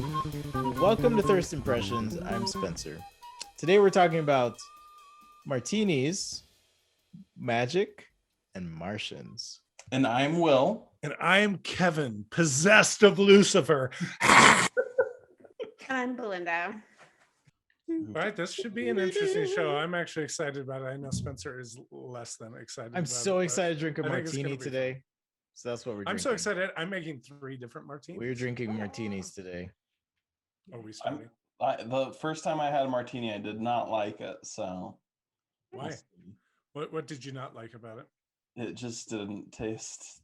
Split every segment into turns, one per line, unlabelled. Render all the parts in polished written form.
Welcome to Thirst Impressions. I'm Spencer. Today we're talking about martinis, magic, and Martians.
And I'm Will.
And I'm Kevin, possessed of Lucifer.
And I'm Belinda.
All right, this should be an interesting show. I'm actually excited about it. I know Spencer is less than excited.
I'm so excited to drink a
I think it's
martini
gonna be
today. So that's what we're drinking.
I'm so excited. I'm making 3 different martinis.
We're drinking martinis today.
Are we starting?
The first time I had a martini, I did not like it. So
Why? What did you not like about it?
it just didn't taste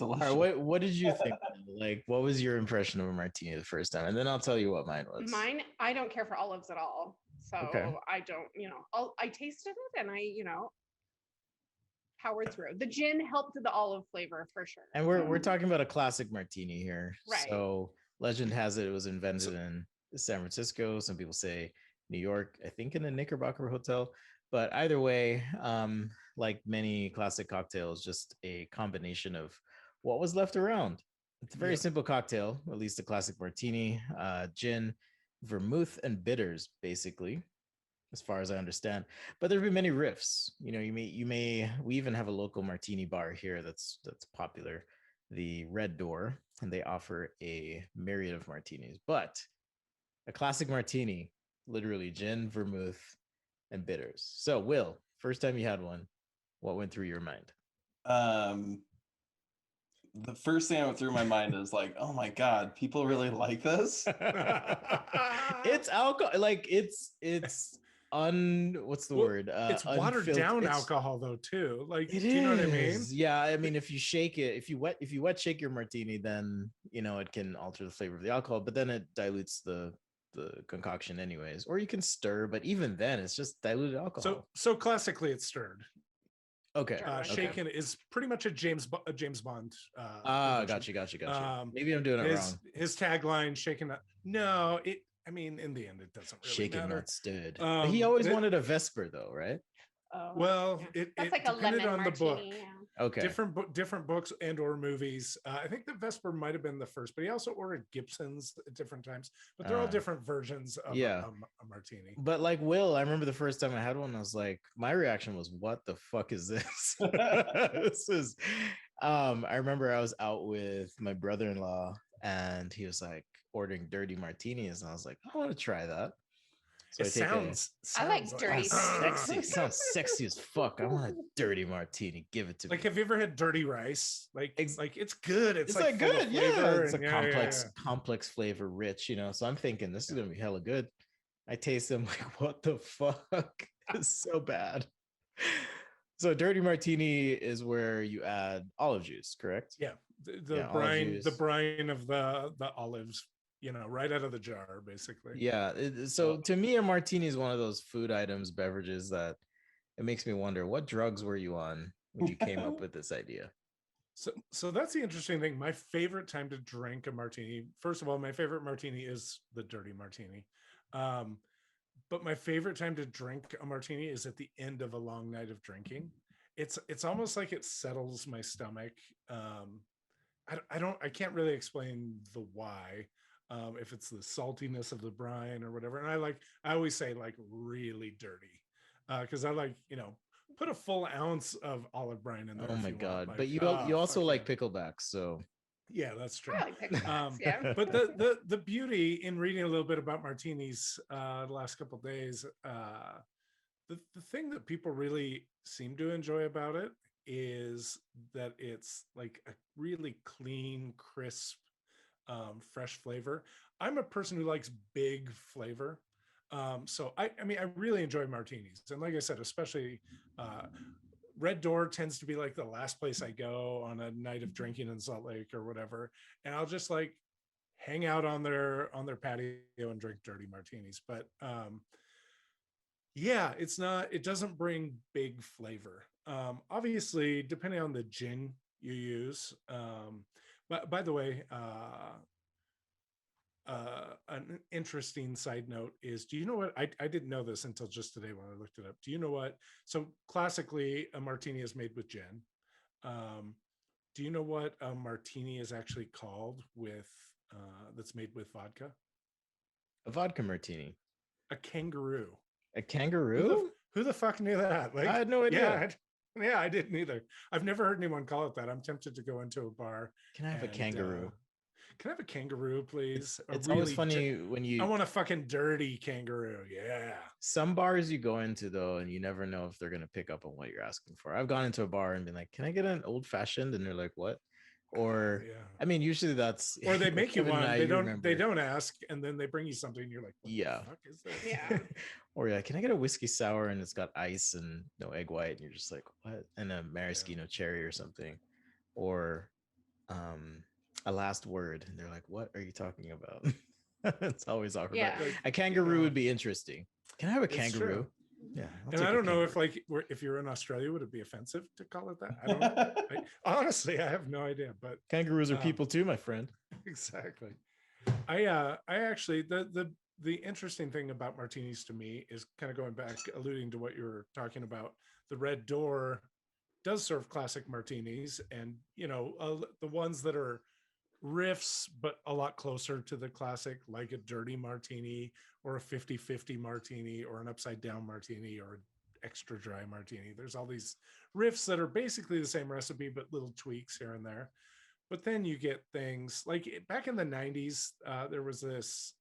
All
delicious.
right, what did you think? Like, what was your impression of a martini the first time? And then I'll tell you what mine was.
Mine, I don't care for olives at all. So
Okay.
I don't, I tasted it and I, powered through. The gin helped the olive flavor for sure.
And we're talking about a classic martini here.
Right.
So legend has it was invented in San Francisco. Some people say New York, I think in a Knickerbocker hotel. But either way, like many classic cocktails, just a combination of what was left around. It's a very simple cocktail, at least a classic martini, gin, vermouth, and bitters, basically, as far as I understand. But there have been many riffs. We even have a local martini bar here that's popular, the Red Door, and they offer a myriad of martinis. But a classic martini, literally gin, vermouth, and bitters. So, Will, first time you had one, what went through your mind?
The first thing that went through my mind is like, oh my God, people really like this.
It's alcohol, like it's what's the word?
It's watered down alcohol though too. Like, do you know what I mean?
Yeah, I mean, if you shake it, if you wet shake your martini, then it can alter the flavor of the alcohol, but then it dilutes the concoction anyways. Or you can stir, but even then, it's just diluted alcohol.
So classically, it's stirred.
Okay.
Shaken is pretty much a James Bond.
Gotcha. Maybe I'm doing it wrong.
His tagline, "Shaken Not." No, in the end, it doesn't really
Shaken
matter.
not stirred. But he always wanted a Vesper, though, right?
Well,
yeah.
it
That's like a
depended
lemon
on the book.
martini. Yeah.
Okay.
Different books and or movies. I think the Vesper might have been the first, but he also ordered Gibsons at different times. But they're all different versions of a martini.
But like Will, I remember the first time I had one, I was like, my reaction was, "What the fuck is this?" This is. I remember I was out with my brother-in-law, and he was like ordering dirty martinis, and I was like, "I want to try that." So
I like dirty.
Sexy. Sounds sexy as fuck. I want a dirty martini. Give it to me.
Like, have you ever had dirty rice? Like it's good. It's like
good. Yeah, it's
a
complex flavor, rich. So I'm thinking this is gonna be hella good. I taste them like, what the fuck? It's so bad. So dirty martini is where you add olive juice, correct?
Yeah, the brine of the olives. Right out of the jar, basically.
Yeah. So to me, a martini is one of those food items, beverages that it makes me wonder, what drugs were you on when you came up with this idea?
So that's the interesting thing. My favorite time to drink a martini, first of all, my favorite martini is the dirty martini. But my favorite time to drink a martini is at the end of a long night of drinking. It's almost like it settles my stomach. I can't really explain the why. If it's the saltiness of the brine or whatever. And I always say like really dirty, because I like, put a full ounce of olive brine in there.
Oh my God. But you also like picklebacks. So
yeah, that's true.
I like picklebacks, yeah.
But the beauty in reading a little bit about martinis the last couple of days, the thing that people really seem to enjoy about it is that it's like a really clean, crisp, fresh flavor. I'm a person who likes big flavor. So I really enjoy martinis. And like I said, especially Red Door tends to be like the last place I go on a night of drinking in Salt Lake or whatever. And I'll just like hang out on their patio and drink dirty martinis. But it doesn't bring big flavor. Obviously, depending on the gin you use. But by the way, an interesting side note is, do you know what? I didn't know this until just today when I looked it up. Do you know what? So classically, a martini is made with gin. Do you know what a martini is actually called with that's made with vodka.
A vodka martini.
A kangaroo.
A kangaroo?
Who the fuck knew that? Like,
I had no idea.
Yeah, I didn't either. I've never heard anyone call it that. I'm tempted to go into a bar.
Can I have a kangaroo?
Can I have a kangaroo, please?
It's always funny when you.
I want a fucking dirty kangaroo. Yeah.
Some bars you go into though, and you never know if they're gonna pick up on what you're asking for. I've gone into a bar and been like, "Can I get an old fashioned?" And they're like, "What?" Or,
Yeah.
I mean, usually that's.
Or they make you
Kevin and
one.
I,
They
you
don't.
remember.
They don't ask, and then they bring you something. And you're like, what
Yeah.
the fuck is this?
Yeah.
Or yeah, can I get a whiskey sour and it's got ice and no egg white? And you're just like, what? And a maraschino cherry or something. Or a last word. And they're like, what are you talking about? It's always awkward.
Yeah.
But a kangaroo would be interesting. Can I have a
It's
kangaroo?
true.
Yeah. I'll
And
take
I
a
don't know
kangaroo.
if you're in Australia, would it be offensive to call it that? I don't know. Honestly, I have no idea. But
Kangaroos are people too, my friend.
exactly. I actually the interesting thing about martinis to me is kind of going back, alluding to what you were talking about. The Red Door does serve classic martinis, and the ones that are riffs but a lot closer to the classic, like a dirty martini or a 50-50 martini or an upside down martini or an extra dry martini. There's all these riffs that are basically the same recipe but little tweaks here and there. But then you get things like back in the 90s, there was this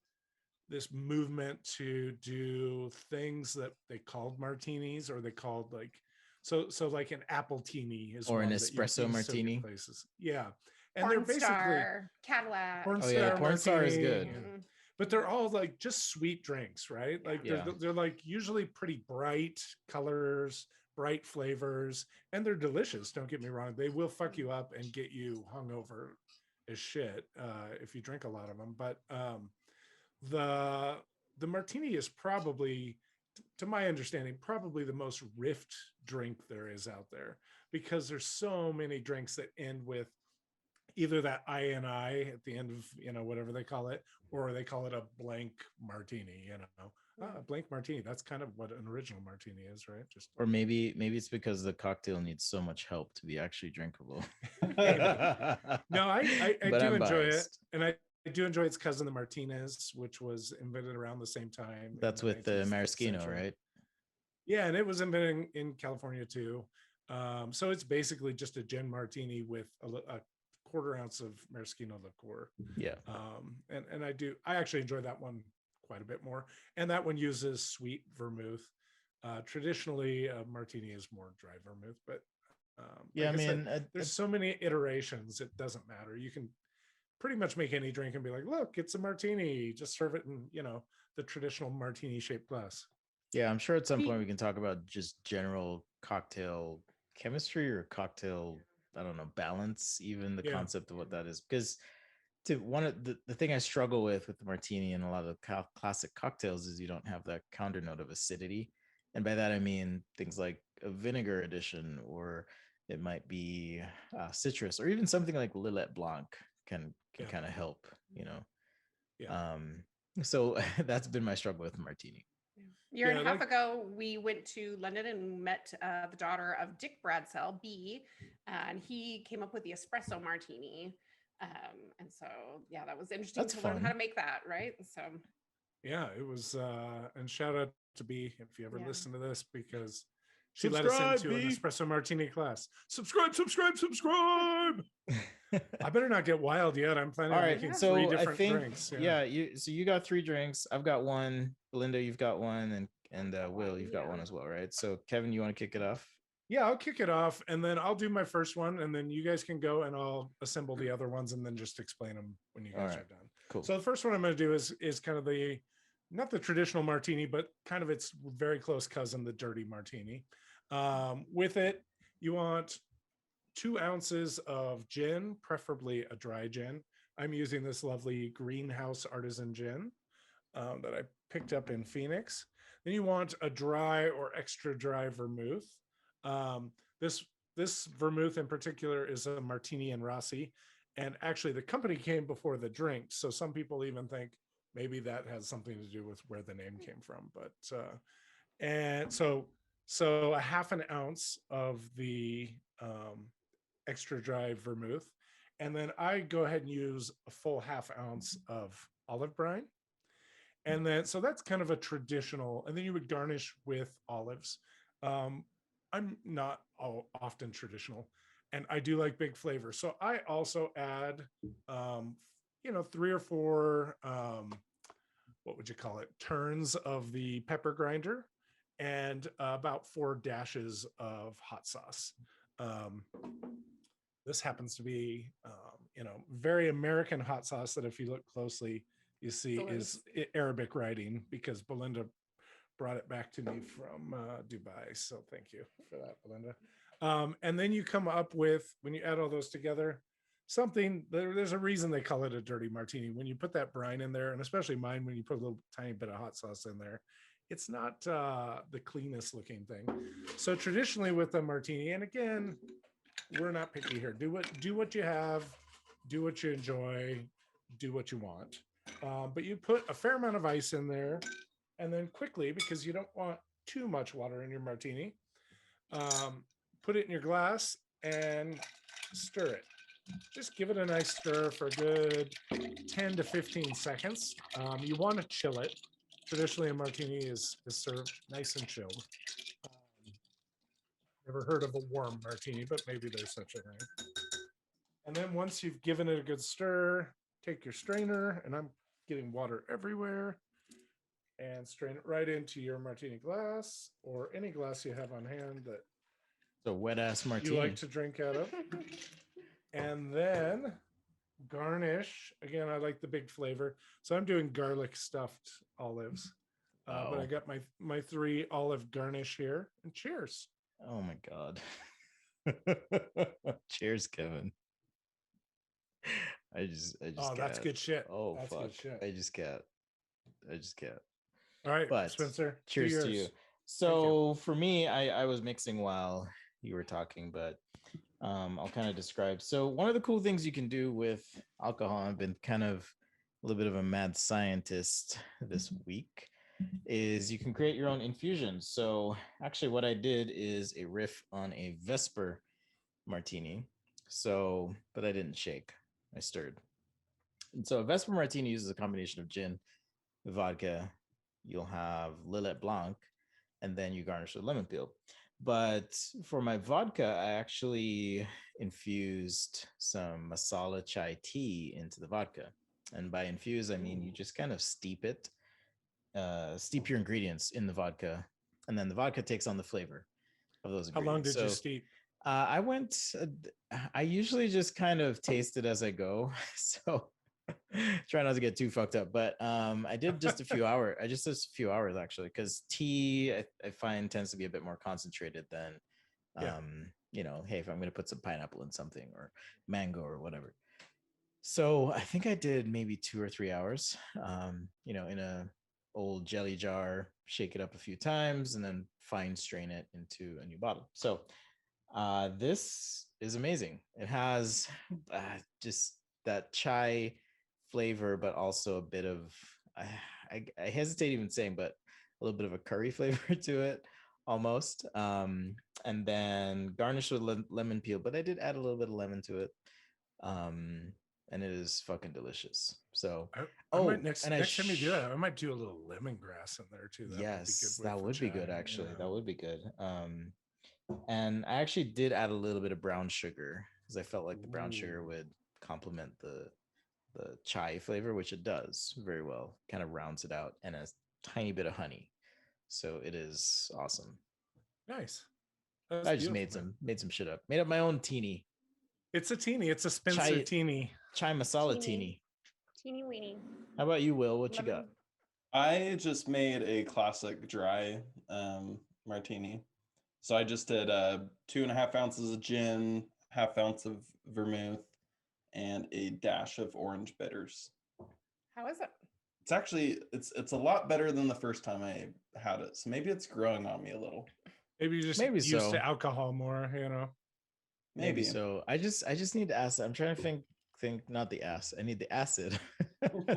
movement to do things that they called martinis, or they called like so like an appletini is
Or an
one that you
espresso
see in certain
martini.
places. Yeah. And
Porn
they're basically
star, Cadillac.
porn
Oh, yeah,
star
porn star is
martini,
good.
and- but they're all like just sweet drinks, right? Like
Yeah.
they're like usually pretty bright colors, bright flavors, and they're delicious. Don't get me wrong; they will fuck you up and get you hungover as shit if you drink a lot of them. But the martini is probably, to my understanding, probably the most riffed drink there is out there, because there's so many drinks that end with either that I at the end of whatever they call it, or they call it a blank martini. A blank martini. That's kind of what an original martini is, right? Just
Or maybe it's because the cocktail needs so much help to be actually drinkable.
no, I
But
do
I'm
enjoy
biased.
it, and I do enjoy its cousin, the Martinez, which was invented around the same time.
That's
in
with the
19th
maraschino,
century.
right?
Yeah, and it was invented in California too. So it's basically just a gin martini with a quarter ounce of maraschino liqueur.
Yeah.
And I actually enjoy that one quite a bit more. And that one uses sweet vermouth. Traditionally, martini is more dry vermouth, but
Yeah,
like
I mean,
there's so many iterations. It doesn't matter. You can pretty much make any drink and be like, look, it's a martini. Just serve it in, the traditional martini shaped glass.
yeah, I'm sure at some point we can talk about just general cocktail chemistry or cocktail, I don't know, balance, even the
Yeah.
concept of what that is. Because to one of the thing I struggle with the martini and a lot of classic cocktails is you don't have that counter note of acidity. And by that, I mean things like a vinegar addition, or it might be citrus, or even something like Lillet Blanc can
Yeah.
kind of help,
Yeah.
So that's been my struggle with martini.
Year and a
Yeah,
half
like-
ago, we went to London and met the daughter of Dick Bradsell, B, and he came up with the espresso martini. And so, yeah, that was interesting
That's
to learn how
fun.
to make that, right? So,
Yeah, it was and shout out to B if you ever
Yeah.
listen to this, because she let us
Subscribe,
into an
B.
espresso martini class. Subscribe. I better not get wild yet. I'm planning
All
on
right,
making
so
3
I
different
think
drinks.
you got 3 drinks. I've got one. Belinda, you've got one, and Will, you've got
Yeah.
one as well, right? So Kevin, you want to kick it off?
Yeah, I'll kick it off, and then I'll do my first one, and then you guys can go and I'll assemble the other ones and then just explain them when you
All
guys
right.
are done.
Cool.
So the first one I'm going to do is kind of not the traditional martini, but kind of its very close cousin, the dirty martini. With it, you want 2 ounces of gin, preferably a dry gin. I'm using this lovely greenhouse artisan gin that I picked up in Phoenix. Then you want a dry or extra dry vermouth. This vermouth in particular is a Martini and Rossi, and actually the company came before the drink, so some people even think maybe that has something to do with where the name came from. But and so a half an ounce of the extra dry vermouth, And then I go ahead and use a full half ounce of olive brine. And then, so that's kind of a traditional, and then you would garnish with olives. I'm not often traditional, and I do like big flavor. So I also add, 3 or 4, what would you call it, turns of the pepper grinder, and about 4 dashes of hot sauce. Um, this happens to be, very American hot sauce that if you look closely, you see is Arabic writing, because Belinda brought it back to me from Dubai. So thank you for that, Belinda. And then you come up with, when you add all those together, something, there's a reason they call it a dirty martini. When you put that brine in there, and especially mine, when you put a little tiny bit of hot sauce in there, it's not the cleanest looking thing. So traditionally with a martini, and again, we're not picky here. Do what you have, do what you enjoy, do what you want. But you put a fair amount of ice in there, and then quickly, because you don't want too much water in your martini, put it in your glass and stir it. Just give it a nice stir for a good 10 to 15 seconds. You want to chill it. Traditionally, a martini is served nice and chilled. Never heard of a warm martini, but maybe there's such a thing. And then once you've given it a good stir, take your strainer, and I'm getting water everywhere, and strain it right into your martini glass, or any glass you have on hand that
So wet ass martini.
you like to drink out of. And then garnish. Again, I like the big flavor, so I'm doing garlic stuffed olives. But I got my 3 olive garnish here. And cheers.
Oh my god. Cheers, Kevin. I just
Oh, that's
can't.
good shit.
Oh
That's
fuck.
good shit.
I just can't.
All right,
But
Spencer.
cheers to you. So for me, I was mixing while you were talking, but I'll kind of describe. So one of the cool things you can do with alcohol, I've been kind of a little bit of a mad scientist this week, is you can create your own infusions. So actually what I did is a riff on a Vespa Martini. So, but I didn't shake, I stirred. And so a Vespa Martini uses a combination of gin, vodka, you'll have Lillet Blanc, and then you garnish with lemon peel. But for my vodka, I actually infused some masala chai tea into the vodka. And by infuse, I mean you just kind of steep it, steep your ingredients in the vodka, and then the vodka takes on the flavor of those
How
ingredients.
long did you steep?
I usually just kind of taste it as I go. So try not to get too fucked up, but I did just a few hours. I just did a few hours actually, because tea I find tends to be a bit more concentrated than hey, if I'm going to put some pineapple in something or mango or whatever. So I think I did maybe 2 or 3 hours, in a old jelly jar, shake it up a few times, and then fine strain it into a new bottle. So this is amazing. It has just that chai flavor, but also a bit of, I hesitate even saying, but a little bit of a curry flavor to it almost. And then garnished with lemon peel, but I did add a little bit of lemon to it. And it is fucking delicious. So,
I might next time you do that, I might do a little lemongrass in there too.
That would be good actually. Yeah. That would be good. And I actually did add a little bit of brown sugar because I felt like the brown sugar would complement the chai flavor, which it does very well. Kind of rounds it out, and a tiny bit of honey. So it is awesome.
Nice.
I just made some shit up. Made up my own teeny.
It's a teeny. It's a Spencer teeny.
Chai masala teeny.
Teeny weeny.
How about you, Will? What you got?
I just made a classic dry martini. So I just did 2.5 ounces of gin, half ounce of vermouth, and a dash of orange bitters.
How is it?
It's actually it's a lot better than the first time I had it. So maybe it's growing on me a little.
Maybe you just used to alcohol more,
Maybe so. I just need acid. I'm trying to think not the ass. I need the acid.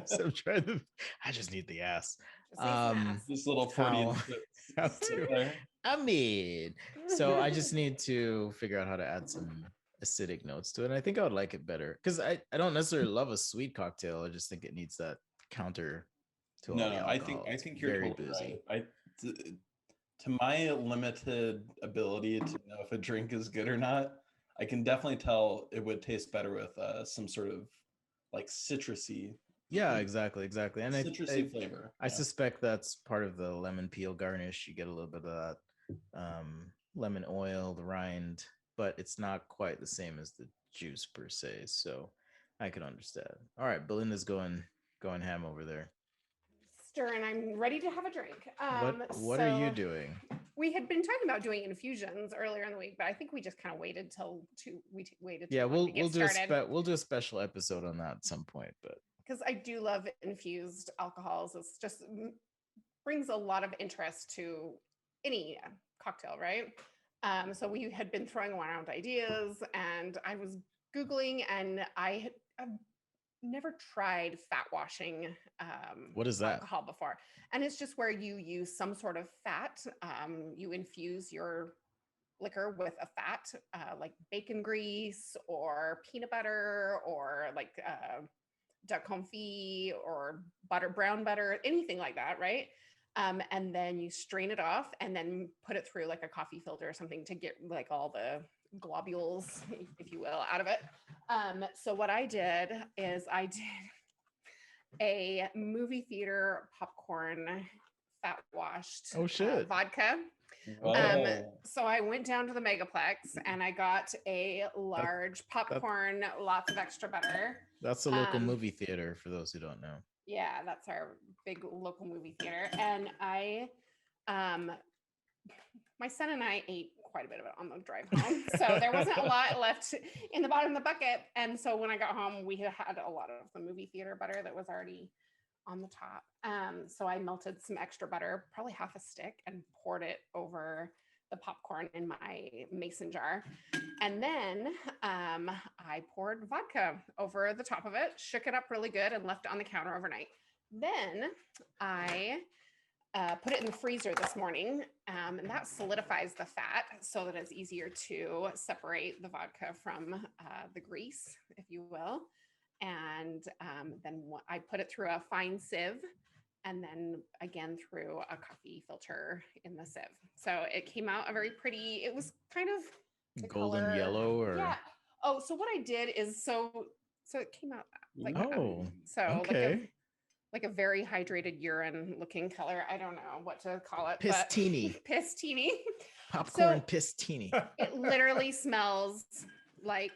So I'm trying to. I just need the ass.
This little 40.
I mean, so I just need to figure out how to add some acidic notes to it. And I think I would like it better because I don't necessarily love a sweet cocktail. I just think it needs that counter to all
No,
the
no,
alcohol.
I
It's
think you're
very
totally
boozy.
right. To my limited ability to know if a drink is good or not, I can definitely tell it would taste better with some sort of like citrusy,
Yeah, exactly, exactly. And
citrusy flavor.
I
Yeah.
suspect that's part of the lemon peel garnish. You get a little bit of that lemon oil, the rind, but it's not quite the same as the juice per se. So I can understand. All right, Belinda's going ham over there.
Stir, and I'm ready to have a drink.
What are you
So
doing?
we had been talking about doing infusions earlier in the week, but I think we just kind of waited till waited too
Yeah,
long to get started.
we'll do a special episode on that at some point. But
Because I do love infused alcohols. It's just brings a lot of interest to any cocktail, right? So we had been throwing around ideas, and I was Googling, and I've never tried fat washing
what is that?
alcohol before. And it's just where you use some sort of fat. You infuse your liquor with a fat, like bacon grease or peanut butter or like duck confit or brown butter, anything like that, right? And then you strain it off and then put it through like a coffee filter or something to get like all the globules, if you will, out of it. So what I did is I did a movie theater popcorn fat washed
Oh shit.
vodka.
Whoa.
So I went down to the Megaplex and I got a large popcorn, lots of extra butter.
That's a local movie theater for those who don't know.
Yeah, that's our big local movie theater. And my son and I ate quite a bit of it on the drive home. So there wasn't a lot left in the bottom of the bucket. And so when I got home, we had a lot of the movie theater butter that was already on the top. So I melted some extra butter, probably half a stick, and poured it over the popcorn in my mason jar. And then I poured vodka over the top of it, shook it up really good, and left it on the counter overnight. Then I put it in the freezer this morning, and that solidifies the fat so that it's easier to separate the vodka from the grease, if you will. And then I put it through a fine sieve, and then again through a coffee filter in the sieve. So it came out a very pretty, it was kind of the
Golden
color,
yellow or
yeah. Oh, so what I did is so it came out like
oh,
so
okay.
like a very hydrated urine looking color. I don't know what to call it.
Pistini.
But pistini.
Popcorn
So
pistini.
it literally smells like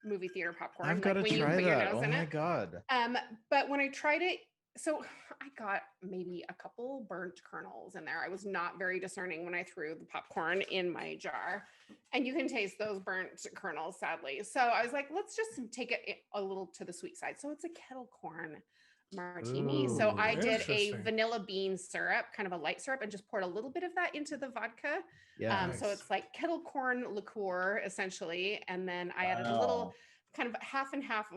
movie theater popcorn.
I've got to
like when
try
you put your
that.
nose
Oh
in
my
it.
god.
But when I tried it, so I got maybe a couple burnt kernels in there. I was not very discerning when I threw the popcorn in my jar, and you can taste those burnt kernels, sadly. So I was like, let's just take it a little to the sweet side. So it's a kettle corn martini. So
Ooh,
I did a
interesting.
vanilla bean syrup, kind of a light syrup, and just poured a little bit of that into the vodka.
Yeah.
So
Nice.
it's like kettle corn liqueur essentially, and then I added a little kind of half and half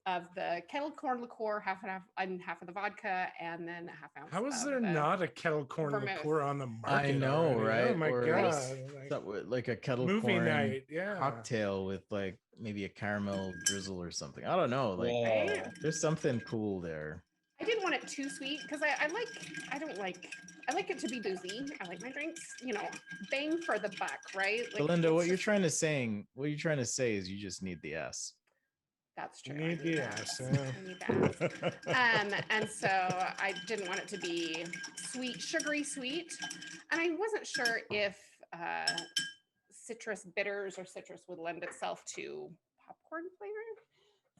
of the kettle corn liqueur, half and half of the vodka, and then a half ounce.
How is
of
there
the
not a kettle corn
vermouth.
liqueur on the market?
I know,
already?
right?
Oh my
Or
god!
like a kettle
Movie
corn
night, yeah.
cocktail with like maybe a caramel drizzle or something. I don't know. Like
Right?
there's something cool there.
I didn't want it too sweet because I like it to be boozy. I like my drinks, bang for the buck, right? Like,
Belinda, what you're trying to say is you just need the S.
That's true.
You need the ass.
I need the ass. And so I didn't want it to be sweet, sugary sweet. And I wasn't sure if citrus bitters or citrus would lend itself to popcorn flavor.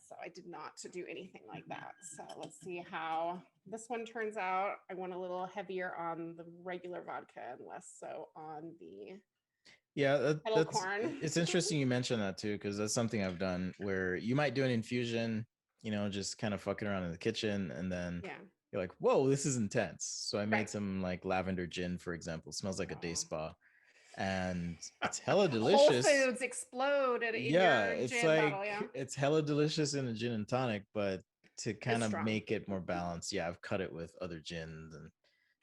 So I did not do anything like that. So let's see how this one turns out. I went a little heavier on the regular vodka and less so on the kettle corn.
It's interesting you mentioned that too, because that's something I've done where you might do an infusion, just kind of fucking around in the kitchen, and then you're like, whoa, this is intense. So I made some like lavender gin, for example. It smells like a day spa. And it's hella delicious.
Whole Foods explode at
it's
gin
like
bottle,
it's hella delicious in a gin and tonic, but to kind of make it more balanced, I've cut it with other gins, and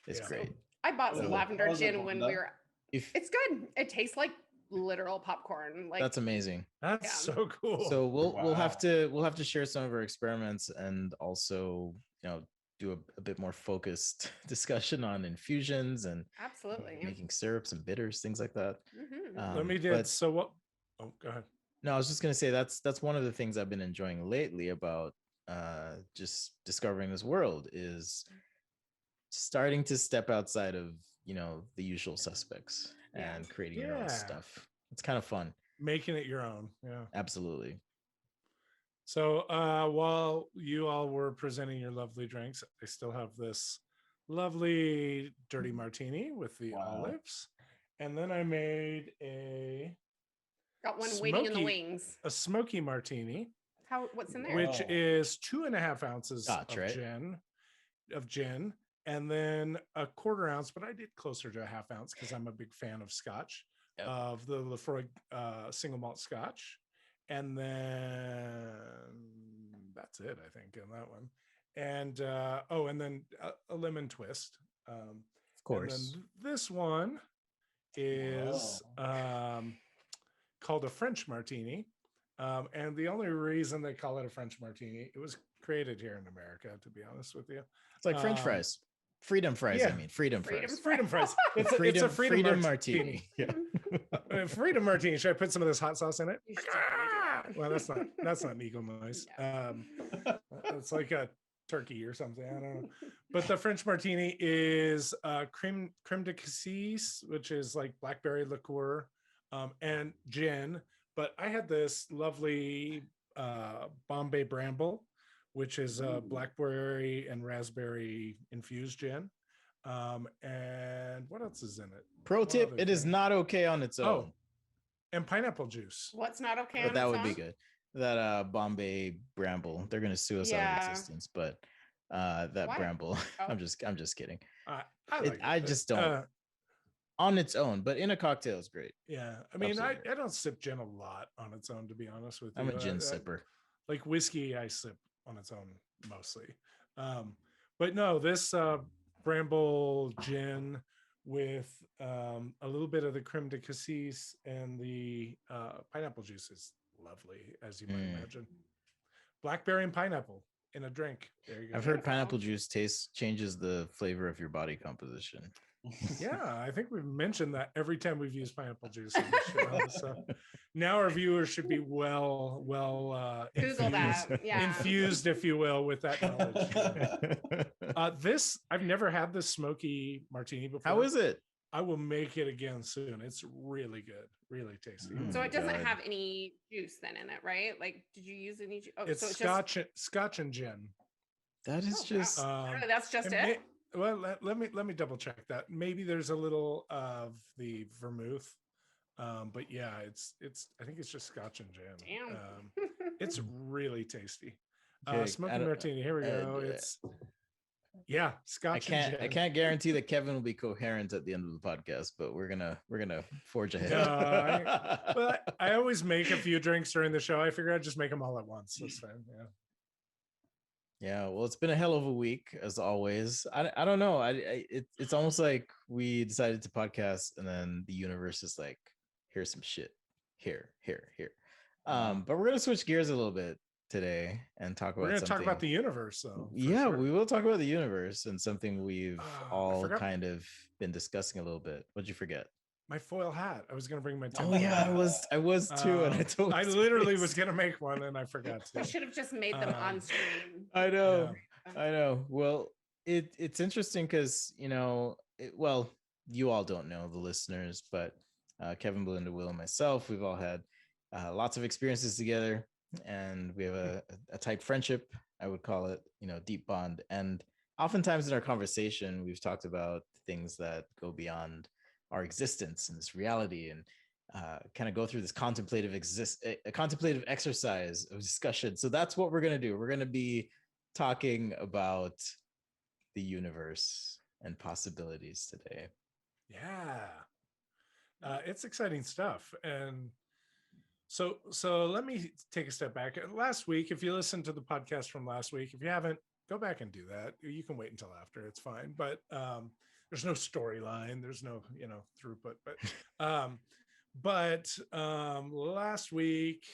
it's great.
I bought some lavender gin when we were. It's good. It tastes like literal popcorn. Like
That's amazing.
That's
Yeah.
so cool.
So we'll have
Wow.
to share some of our experiments and also do a bit more focused discussion on infusions and
absolutely.
making syrups and bitters, things like that.
Mhm.
Let me
But
so what? Oh, go ahead.
no, I was just gonna say that's one of the things I've been enjoying lately about just discovering this world is starting to step outside of the usual suspects
Yeah.
and creating your own
Yeah.
stuff. It's kind of fun.
Making it your own. Yeah.
Absolutely.
So while you all were presenting your lovely drinks, I still have this lovely dirty martini with the
Wow.
olives. And then I made
Got one waiting in the
Smoky-
wings.
a smoky martini,
What's in there?
which
Whoa.
is 2.5 ounces
Scotch,
of
right?
gin, and then a 1/4 ounce, but I did closer to a 1/2 ounce because I'm a big fan of Scotch,
Yep.
of the Lefroy single malt Scotch, and then that's it, I think, in that one. And and then a lemon twist.
Of course.
And then this one is called a French martini. And the only reason they call it a French martini, it was created here in America, to be honest with you.
It's like French fries. Freedom fries,
yeah.
I mean. Freedom
Freedom
fries.
Freedom fries. It's a freedom martini.
Yeah.
Freedom martini. Should I put some of this hot sauce in it?
You should definitely do that.
Well, that's not an eagle noise. It's like a turkey or something. I don't know. But the French martini is creme de cassis, which is like blackberry liqueur, and gin. But I had this lovely Bombay Bramble, which is a blackberry and raspberry infused gin. And what else is in it?
Pro
One
tip,
other
it is
thing.
not okay on its own.
Oh, and pineapple juice.
What's not okay?
But
on
that
its
would be
own?
good. That Bombay Bramble, they're gonna sue us out
Yeah.
of existence. But that
Why?
Bramble,
Oh.
I'm just kidding.
I
just don't. On its own, but in a cocktail is great.
Yeah, I mean,
Absolutely.
I don't sip gin a lot on its own, to be honest with you.
I'm a gin
I-
sipper.
like whiskey, I sip on its own mostly. But no, this Bramble gin with a little bit of the creme de cassis and the pineapple juice is lovely, as you might imagine. Blackberry and pineapple in a drink. There you go.
I've heard pineapple juice changes the flavor of your body composition.
Yeah, I think we've mentioned that every time we've used pineapple juice on the show. So now our viewers should be well
Google that. Yeah.
infused, if you will, with that knowledge. This I've never had this smoky martini before.
How is it?
I will make it again soon. It's really good, really tasty.
So it doesn't
God.
have any juice then in it, right? Like, did you use any juice? Oh,
It's
so it's
Scotch and gin.
That is just
Really, that's just
And
it.
Well, let me double check that. Maybe there's a little of the vermouth, but yeah, it's I think it's just Scotch and gin.
Damn.
It's really tasty.
Okay,
Smoky Martini. Here we go. It's Scotch and gin.
I can't guarantee that Kevin will be coherent at the end of the podcast, but we're gonna forge ahead.
Well, I always make a few drinks during the show. I figure I'd just make them all at once this time. Yeah.
Yeah, well, it's been a hell of a week as always. I don't know. It's almost like we decided to podcast, and then the universe is like, here's some shit, here. But we're gonna switch gears a little bit today and talk about.
We're going to talk
something-
about the universe, though. for
Yeah,
sure.
we will talk about the universe and something we've
I
all
forgot-
kind of been discussing a little bit. What'd you forget?
My foil hat. I was going to bring my.
Oh
tinfoil
yeah,
hat.
I was too, and I told.
I literally was going to make one, and I forgot
I
to.
should have just made them on screen.
I know.
Yeah.
I know. Well, it's interesting because well, you all don't know, the listeners, but Kevin, Belinda, Will, and myself, we've all had lots of experiences together, and we have a tight friendship. I would call it, deep bond. And oftentimes in our conversation, we've talked about things that go beyond our existence and this reality, and kind of go through this contemplative exercise of discussion. So that's what we're gonna do. We're gonna be talking about the universe and possibilities today.
Yeah. It's exciting stuff. And so let me take a step back. Last week, if you listened to the podcast from last week, if you haven't, go back and do that. You can wait until after, it's fine. But there's no storyline, there's no throughput. But last week,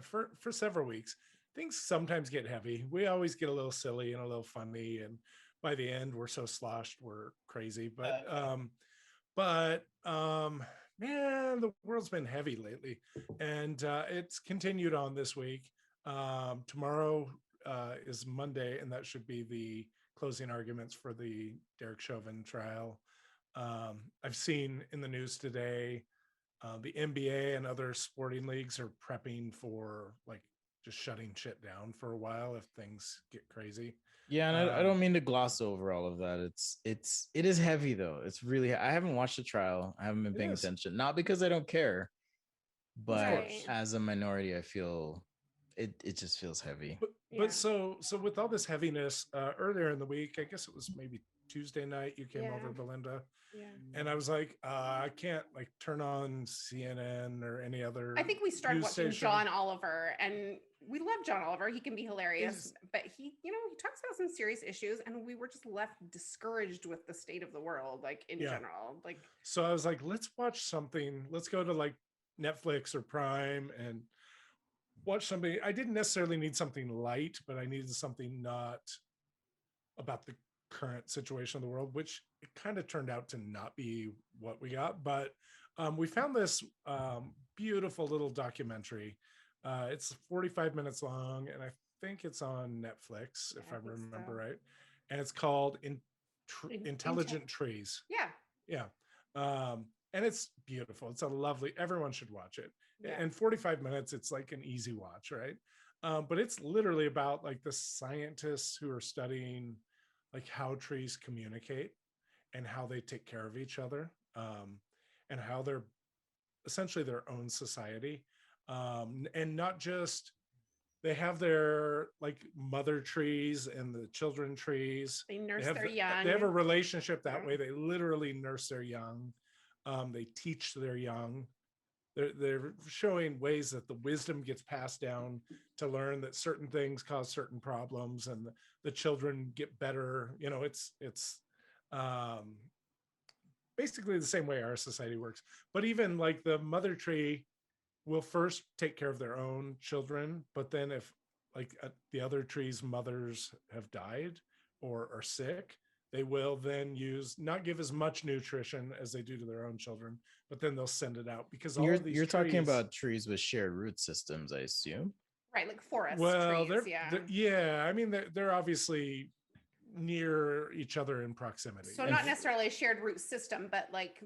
for several weeks, things sometimes get heavy. We always get a little silly and a little funny, and by the end, we're so sloshed, we're crazy. But man, the world's been heavy lately, and it's continued on this week. Tomorrow is Monday, and that should be the closing arguments for the Derek Chauvin trial. I've seen in the news today the NBA and other sporting leagues are prepping for like just shutting shit down for a while if things get crazy.
Yeah, and I don't mean to gloss over all of that. It is heavy though. It's really, I haven't watched the trial. I haven't been paying attention. Not because I don't care, but as a minority, I feel it just feels heavy.
But so with all this heaviness, earlier in the week, I guess it was maybe Tuesday night, you came over, Belinda.
Yeah.
And I was like, I can't like turn on CNN or any other.
I think we started watching
station.
John Oliver, and we love John Oliver. He can be hilarious, but he talks about some serious issues, and we were just left discouraged with the state of the world, like in general. Like,
so I was like, let's watch something. Let's go to like Netflix or Prime and watch something. I didn't necessarily need something light, but I needed something not about the current situation of the world, which it kind of turned out to not be what we got. But we found this beautiful little documentary. It's 45 minutes long, and I think it's on Netflix, if I remember right. And it's called Intelligent Trees.
Yeah.
And it's beautiful. It's a lovely, everyone should watch it. And 45 minutes, it's like an easy watch, right? But it's literally about like the scientists who are studying like how trees communicate and how they take care of each other, and how they're essentially their own society. And not just, they have their like mother trees and the children trees.
They nurse their young.
They have a relationship that way. They literally nurse their young. They teach their young. They're showing ways that the wisdom gets passed down to learn that certain things cause certain problems, and the children get better. It's basically the same way our society works. But even like the mother tree will first take care of their own children, but then if like the other tree's mothers have died or are sick, they will then not give as much nutrition as they do to their own children, but then they'll send it out because all of these
you're talking about trees with shared root systems, I assume.
Right, like forest trees.
I mean, they're obviously near each other in proximity.
So not necessarily a shared root system, but like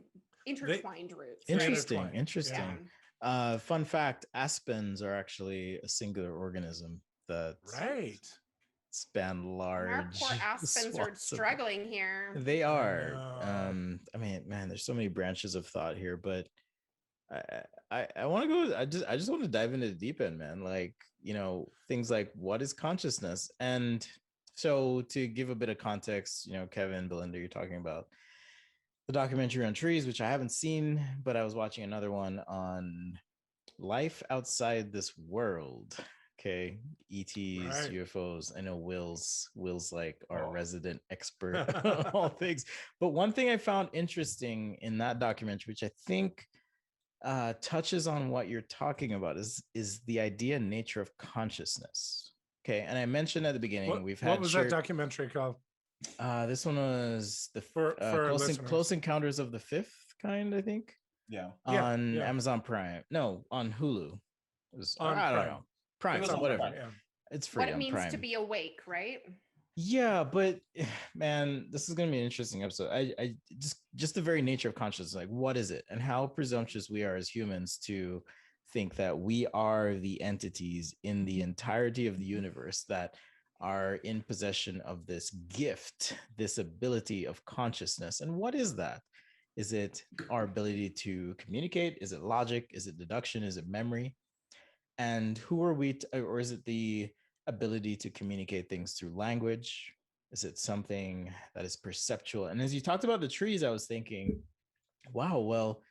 intertwined roots.
Interesting. Fun fact: aspens are actually a singular organism that span large.
Our poor aspens are struggling here.
They are. I mean, man, there's so many branches of thought here, but I want to go. I just want to dive into the deep end, man. Like, things like what is consciousness, and so to give a bit of context, Kevin, Belinda, you're talking about the documentary on trees, which I haven't seen, but I was watching another one on life outside this world. Okay, ETs, UFOs. I know Will's like our resident expert on all things. But one thing I found interesting in that documentary, which I think touches on what you're talking about, is the idea and nature of consciousness. Okay, and I mentioned at the beginning
what was that documentary called?
This one was the Close Encounters of the Fifth Kind, I think. On Amazon Prime. No, on Hulu. It was, I don't know. Prime, whatever. It's free.
What it means
Prime.
to be awake, right?
Yeah, but man, this is going to be an interesting episode. I just the very nature of consciousness, like what is it, and how presumptuous we are as humans to think that we are the entities in the entirety of the universe that are in possession of this gift, this ability of consciousness. And what is that? Is it our ability to communicate? Is it logic? Is it deduction? Is it memory? And who are we, or is it the ability to communicate things through language? Is it something that is perceptual? And as you talked about the trees, I was thinking, wow, well,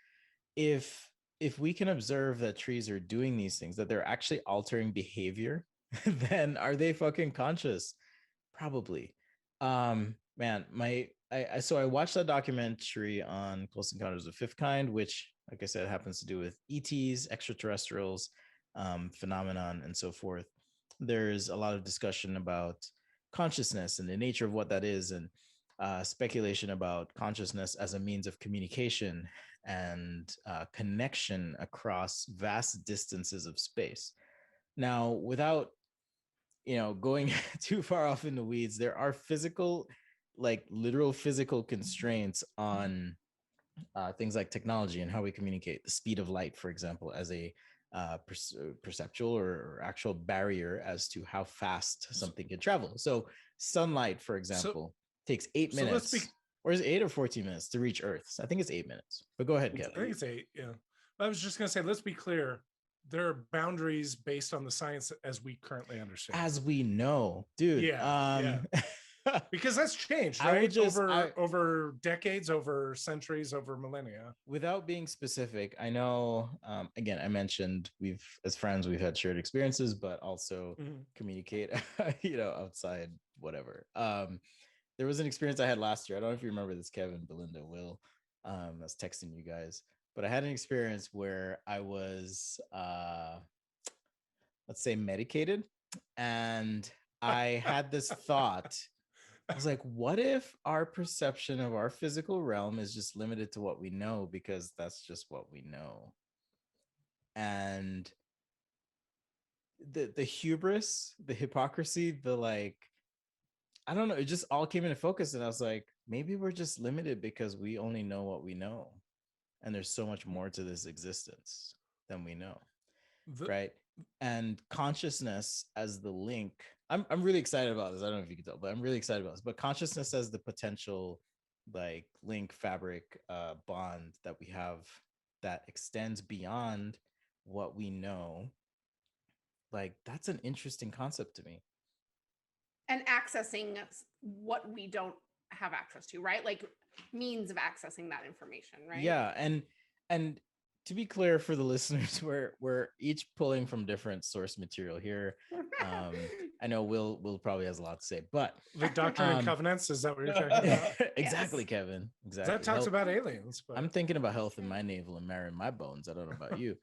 if we can observe that trees are doing these things, that they're actually altering behavior, then are they fucking conscious? Probably. Man, so I watched that documentary on Close Encounters of the Fifth Kind, which like I said, it happens to do with ETs, extraterrestrials, phenomenon, and so forth. There's a lot of discussion about consciousness and the nature of what that is, and speculation about consciousness as a means of communication and connection across vast distances of space. Now, without going too far off in the weeds, there are physical, like literal physical constraints on things like technology and how we communicate. The speed of light, for example, as a perceptual or actual barrier as to how fast something can travel. So sunlight, for example, takes 8
so let's
minutes, or is it 8 or 14 minutes to reach Earth? I think it's 8 minutes. But go ahead,
I
Kevin.
think it's 8. Yeah, I was just gonna say, let's be clear. There are boundaries based on the science as we currently understand.
As we know, dude.
Yeah. Because that's changed, right? Over decades, over centuries, over millennia.
Without being specific, I know, again, I mentioned as friends, we've had shared experiences, but also communicate, outside, whatever. There was an experience I had last year. I don't know if you remember this, Kevin, Belinda, Will. I was texting you guys, but I had an experience where I was, let's say, medicated, and I had this thought. I was like, what if our perception of our physical realm is just limited to what we know, because that's just what we know? And the hubris, the hypocrisy, the like, I don't know, it just all came into focus. And I was like, maybe we're just limited because we only know what we know. And there's so much more to this existence than we know. Right. And consciousness as the link. I'm really excited about this. I don't know if you can tell, but I'm really excited about this. But consciousness as the potential like link, fabric, bond that we have that extends beyond what we know. Like, that's an interesting concept to me.
And accessing what we don't have access to, right? Like means of accessing that information, right?
Yeah. And to be clear for the listeners, we're each pulling from different source material here. I know Will probably has a lot to say, but
the Doctrine and Covenants, is that what you're talking about?
Exactly,
Yes.
Kevin. Exactly.
That talks about aliens. But
I'm thinking about health in my navel and marrying my bones. I don't know about you,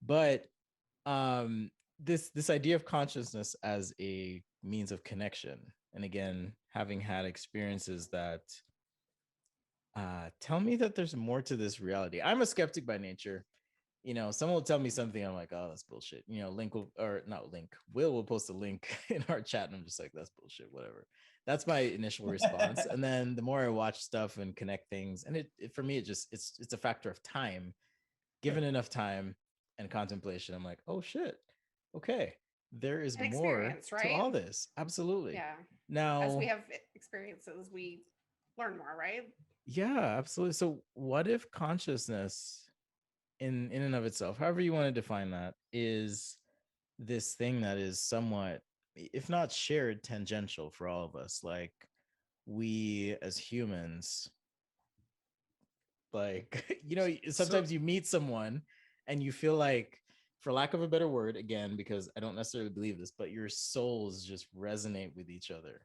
but this idea of consciousness as a means of connection, and again, having had experiences that tell me that there's more to this reality. I'm a skeptic by nature. Someone will tell me something, I'm like, oh, that's bullshit. Will post a link in our chat, and I'm just like, that's bullshit, whatever. That's my initial response. And then the more I watch stuff and connect things, and it for me, it's a factor of time. Given enough time and contemplation, I'm like, oh shit, okay, there is more to all this. Absolutely.
Yeah.
Now,
as we have experiences, we learn more, right?
Yeah, absolutely. So what if consciousness in and of itself, however you want to define that, is this thing that is somewhat, if not shared, tangential for all of us? Like, we as humans, like, sometimes you meet someone and you feel like, for lack of a better word, again, because I don't necessarily believe this, but your souls just resonate with each other.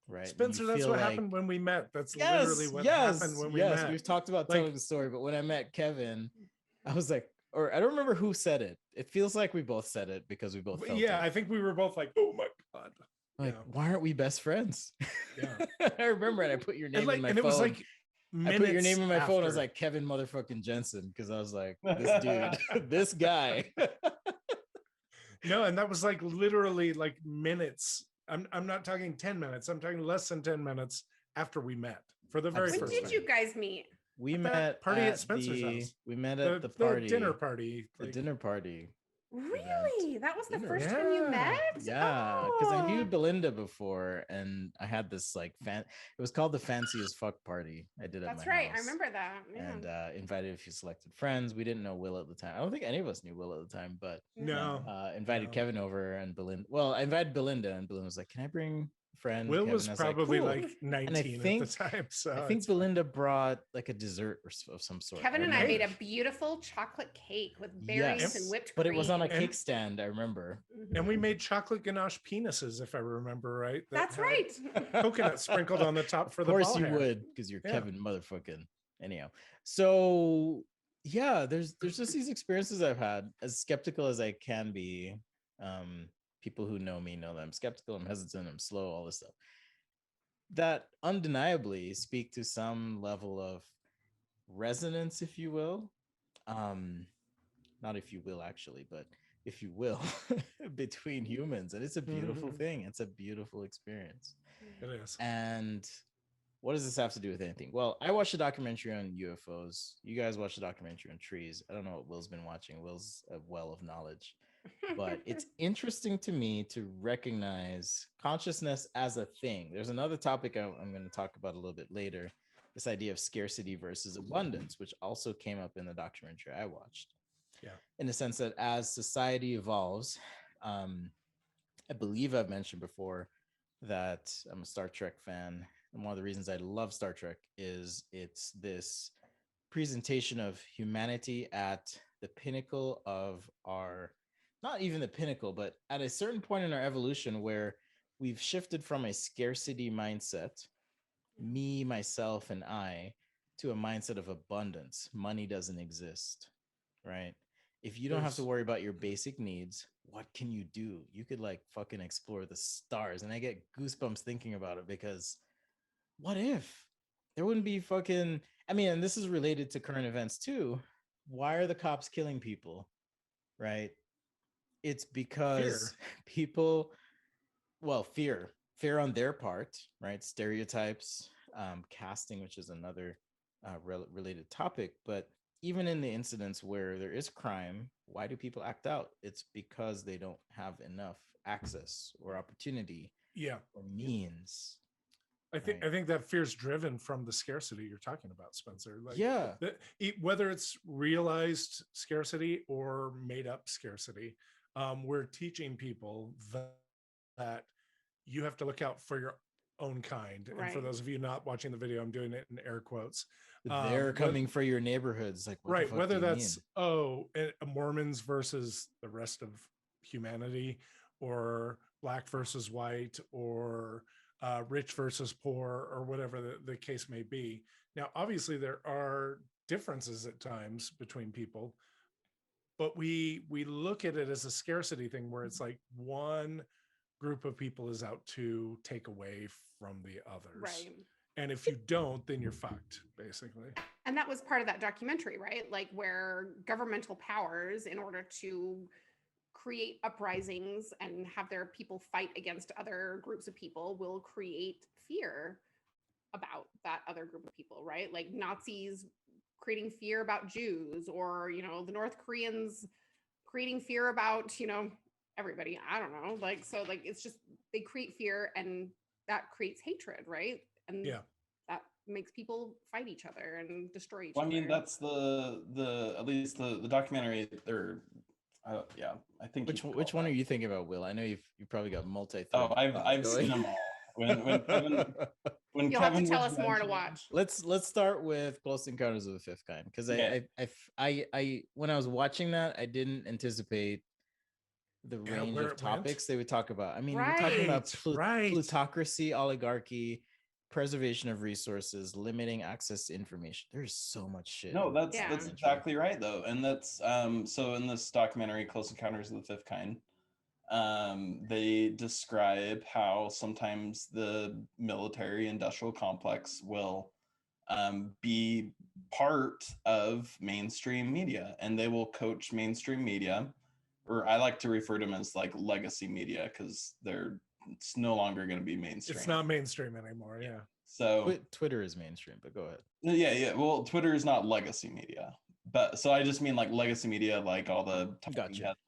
Right,
Spencer, that's what happened when we met. That's literally what happened when we met.
We've talked about telling the story, but when I met Kevin, I was like, or I don't remember who said it. It feels like we both said it because we both felt it.
I think we were both like, oh my God.
Like, why aren't we best friends?
Yeah.
I remember it. I put your name in my phone.
And it was like
I put your name in my phone. I was like, Kevin motherfucking Jensen, because I was like, this dude, this guy.
No, and that was like literally like minutes. I'm not talking 10 minutes. I'm talking less than 10 minutes after we met for the very first time.
When did you guys meet?
We met
party at Spencer's house.
We met at the party.
The dinner party.
The dinner party.
Really? That was the first time you met?
Yeah, because I knew Belinda before, and I had this like it was called the Fancy as Fuck party. I did it.
That's right. I remember that. Yeah.
And invited a few selected friends. We didn't know Will at the time. I don't think any of us knew Will at the time, but invited Kevin over and Belinda. Well, I invited Belinda, and Belinda was like, "Can I bring friend?"
Will
Kevin?
was probably
like,
like 19 at the time. So
I think Belinda brought like a dessert of some sort.
Kevin and I made a beautiful chocolate cake with berries and whipped cream.
But it was on a cake stand, I remember.
And we made chocolate ganache penises, if I remember right.
That's right.
Coconut sprinkled on the top for the
ball
hair.
Of course you would, because you're Kevin motherfucking. Anyhow, so yeah, there's just these experiences I've had, as skeptical as I can be. Um, People who know me know that I'm skeptical, I'm hesitant, I'm slow, all this stuff. That undeniably speak to some level of resonance, if you will. Um, Not if you will actually, but if you will, between humans. And it's a beautiful thing. It's a beautiful experience.
It is.
And what does this have to do with anything? Well, I watched a documentary on UFOs. You guys watched a documentary on trees. I don't know what Will's been watching. Will's a well of knowledge. But it's interesting to me to recognize consciousness as a thing. There's another topic I'm going to talk about a little bit later, this idea of scarcity versus abundance, which also came up in the documentary I watched.
Yeah.
In the sense that as society evolves, um, I believe I've mentioned before that I'm a Star Trek fan. And one of the reasons I love Star Trek is it's this presentation of humanity at the pinnacle of our, not even the pinnacle, but at a certain point in our evolution where we've shifted from a scarcity mindset, me, myself, and I, to a mindset of abundance. Money doesn't exist, right? If you don't have to
There's-
worry about your basic needs, what can you do? You could like fucking explore the stars. And I get goosebumps thinking about it because what if there wouldn't be fucking, I mean, and this is related to current events too. Why are the cops killing people? Right? It's because people, well, fear on their part, right? Stereotypes, casting, which is another related topic. But even in the incidents where there is crime, why do people act out? It's because they don't have enough access or opportunity
Yeah.
or means.
I think that fear's driven from the scarcity you're talking about, Spencer. Like,
Yeah.
Whether it's realized scarcity or made up scarcity, we're teaching people that you have to look out for your own kind. And for
Right.
those of you not watching the video, I'm doing it in air quotes.
They're coming for your neighborhoods. Like, what the
Right.
fuck
Whether
do you
that's, Mormons versus the rest of humanity, or black versus white, or rich versus poor, or whatever the case may be. Now, obviously, there are differences at times between people, but we look at it as a scarcity thing where it's like one group of people is out to take away from the others.
Right.
And if you don't, then you're fucked, basically.
And that was part of that documentary, right? Like where governmental powers, in order to create uprisings and have their people fight against other groups of people, will create fear about that other group of people, right? Like Nazis creating fear about Jews, or, the North Koreans creating fear about, everybody. I don't know. Like, so like, it's just, they create fear and that creates hatred, right? And
Yeah.
that makes people fight each other and destroy each
Well, I
other.
mean, that's the at least the documentary. Yeah, I think.
Which one are you thinking about, Will? I know you've probably got multi.
Oh, I've seen them all. When Kevin
You'll have to tell us more to watch.
Let's start with Close Encounters of the Fifth Kind, because I when I was watching that, I didn't anticipate the range of topics they would talk about. I mean, we're talking about plutocracy, oligarchy, preservation of resources, limiting access to information. There's so much shit.
No, that's exactly right though. And that's so in this documentary, Close Encounters of the Fifth Kind, they describe how sometimes the military industrial complex will be part of mainstream media, and they will coach mainstream media, or I like to refer to them as like legacy media, because it's no longer going to be mainstream.
It's not mainstream anymore. Yeah.
So
Twitter is mainstream, but go ahead.
Yeah. Well, Twitter is not legacy media, but so I just mean like legacy media, like all the talking heads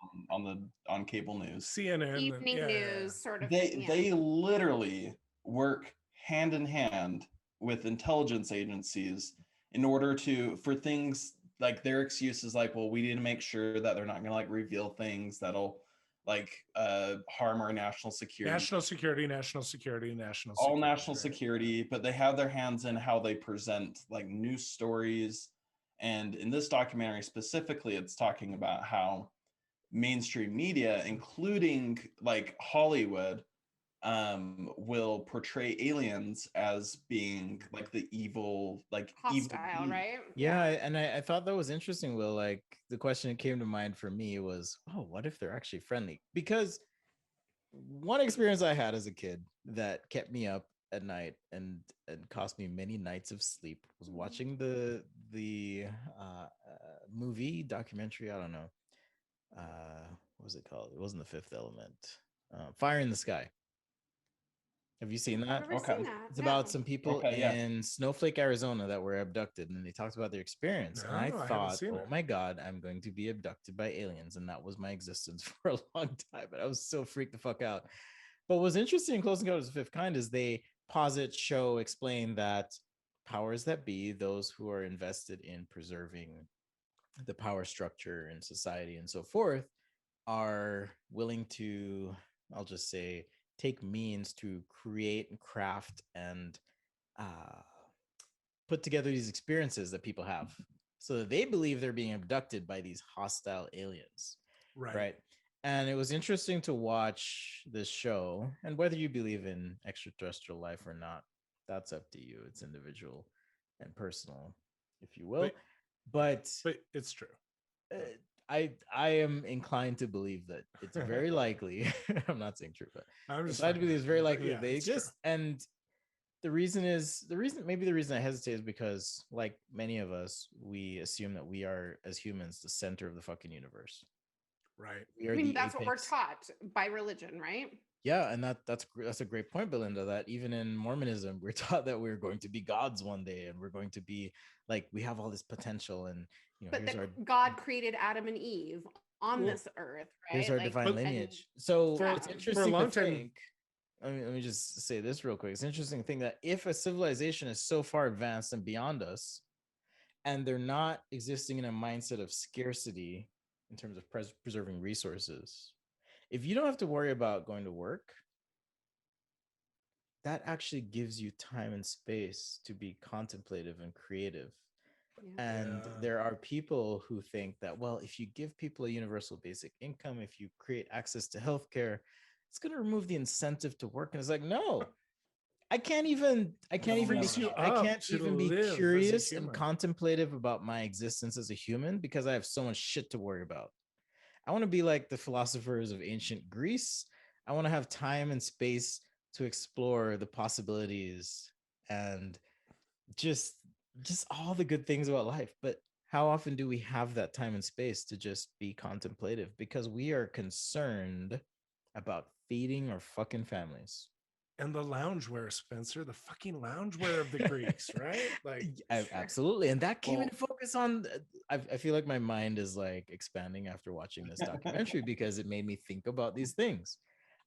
on cable news,
CNN,
evening news, sort of.
They literally work hand in hand with intelligence agencies in order for things like, their excuse is like, well, we need to make sure that they're not going to like reveal things that'll like harm our national security. National security. All national security, but they have their hands in how they present like news stories. And in this documentary specifically, it's talking about how mainstream media, including like Hollywood, will portray aliens as being like the evil, like evil
Hostile,
being.
right?
Yeah, and I thought that was interesting, Will. Like the question that came to mind for me was, oh, what if they're actually friendly? Because one experience I had as a kid that kept me up at night and cost me many nights of sleep was watching the movie documentary. I don't know, what was it called? It wasn't The Fifth Element. Fire in the Sky. Have you seen
I've
that?
never
Okay.
seen that.
It's
No.
about some people
Okay, yeah.
in Snowflake, Arizona that were abducted, and they talked about their experience. And I
No, I haven't
thought,
seen
oh
it.
my God, I'm going to be abducted by aliens. And that was my existence for a long time. But I was so freaked the fuck out. But what's interesting in Close Encounters of the Fifth Kind is they posit, show, explain that powers that be, those who are invested in preserving the power structure in society and so forth, are willing to, I'll just say, take means to create and craft and uh, put together these experiences that people have so that they believe they're being abducted by these hostile aliens. Right. And it was interesting to watch this show. And whether you believe in extraterrestrial life or not, that's up to you. It's individual and personal, if you will. But
it's true.
uh, I am inclined to believe that it's very likely. I'm not saying true, but
I'm just
inclined to believe it's very
but
likely
yeah,
that they
it's true.
exist. And the reason I hesitate is because, like many of us, we assume that we are, as humans, the center of the fucking universe.
Right.
We are
I mean,
the
that's what we're
apex.
taught by religion, right?
Yeah, and that's a great point, Belinda. That even in Mormonism, we're taught that we're going to be gods one day, and we're going to be like, we have all this potential, and
But
here's
that
our
God created Adam and Eve on
Well,
this earth, right?
here's our
Like,
divine
But-
lineage. So
For-
it's
for a
interesting
long
to
time-
think. Let me just say this real quick. It's interesting to think that if a civilization is so far advanced and beyond us, and they're not existing in a mindset of scarcity in terms of preserving resources, if you don't have to worry about going to work, that actually gives you time and space to be contemplative and creative.
yeah.
And
Yeah.
there are people who think that, well, if you give people a universal basic income, if you create access to healthcare, it's going to remove the incentive to work. And it's like, no, I can't even
frees you
I
up
can't
to
even be
live as a
curious and
human.
contemplative about my existence as a human because I have so much shit to worry about. I want to be like the philosophers of ancient Greece. I want to have time and space to explore the possibilities and just all the good things about life. But how often do we have that time and space to just be contemplative? Because we are concerned about feeding our fucking families.
And the loungewear, Spencer, the fucking loungewear of the Greeks, right? Like,
Absolutely. And that came
Well-
into focus on, I feel like my mind is like expanding after watching this documentary because it made me think about these things.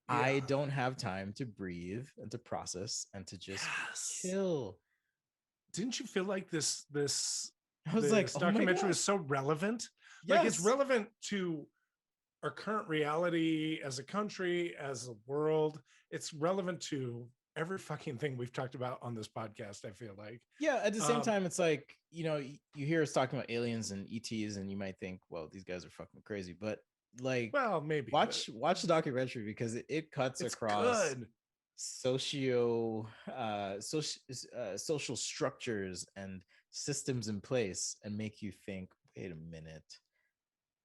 I
Yeah.
don't have time to breathe and to process and to just
Yes.
chill.
Didn't you feel like this
I was like,
this
oh my
documentary
God.
was so relevant?
Yes.
Like, it's relevant to our current reality as a country, as a world. It's relevant to every fucking thing we've talked about on this podcast, I feel like.
Yeah, at the same
Um,
time, it's like, you hear us talking about aliens and ETs, and you might think, well, these guys are fucking crazy. But like,
Well, maybe.
watch the documentary because it cuts
It's
across
good.
social structures and systems in place and make you think, wait a minute,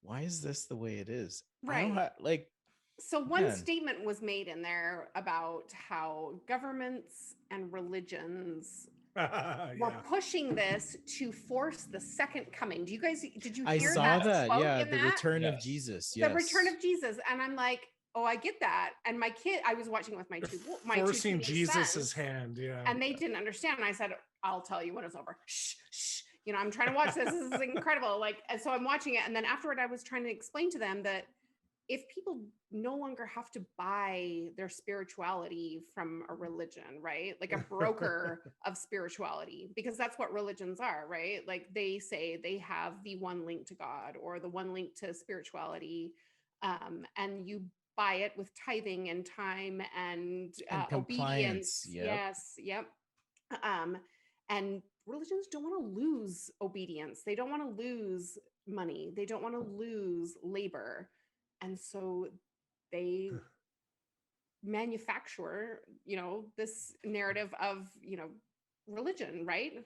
why is this the way it is? I don't
Right.
like,
So one
man.
statement was made in there about how governments and religions were
Yeah.
pushing this to force the second coming. Did you
I
hear
saw
that?
that.
quote
Yeah,
in
the
that?
return of
Yes.
Jesus.
The
Yes.
return of Jesus. And I'm like, oh, I get that. And my kid, I was watching with my two
Forcing
teenage
Jesus's
sons,
hand. Yeah.
and they didn't understand. And I said, I'll tell you when it's over. Shh, shh. I'm trying to watch this. This is incredible. Like, and so I'm watching it. And then afterward, I was trying to explain to them that if people no longer have to buy their spirituality from a religion, right? Like a broker of spirituality, because that's what religions are, right? Like they say they have the one link to God or the one link to spirituality. And you buy it with tithing and time and,
And compliance,
obedience.
yep.
Yes. Yep. And religions don't want to lose obedience. They don't want to lose money. They don't want to lose labor. And so they manufacture, this narrative of, religion, right?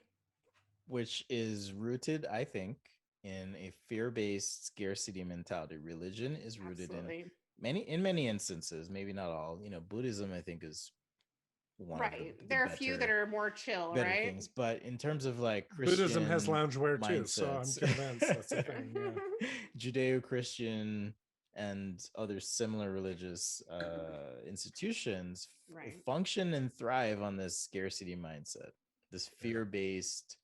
Which is rooted, I think, in a fear-based scarcity mentality. Religion is rooted
Absolutely.
in many instances, maybe not all. Buddhism, I think, is one of
Right.
the
There are a few that are more chill,
better
right?
things. But in terms of like
Buddhism has
Christian
loungewear too, so I'm
mindsets,
convinced that's a thing. Yeah.
Judeo-Christian and other similar religious institutions
Right.
function and thrive on this scarcity mindset, this fear-based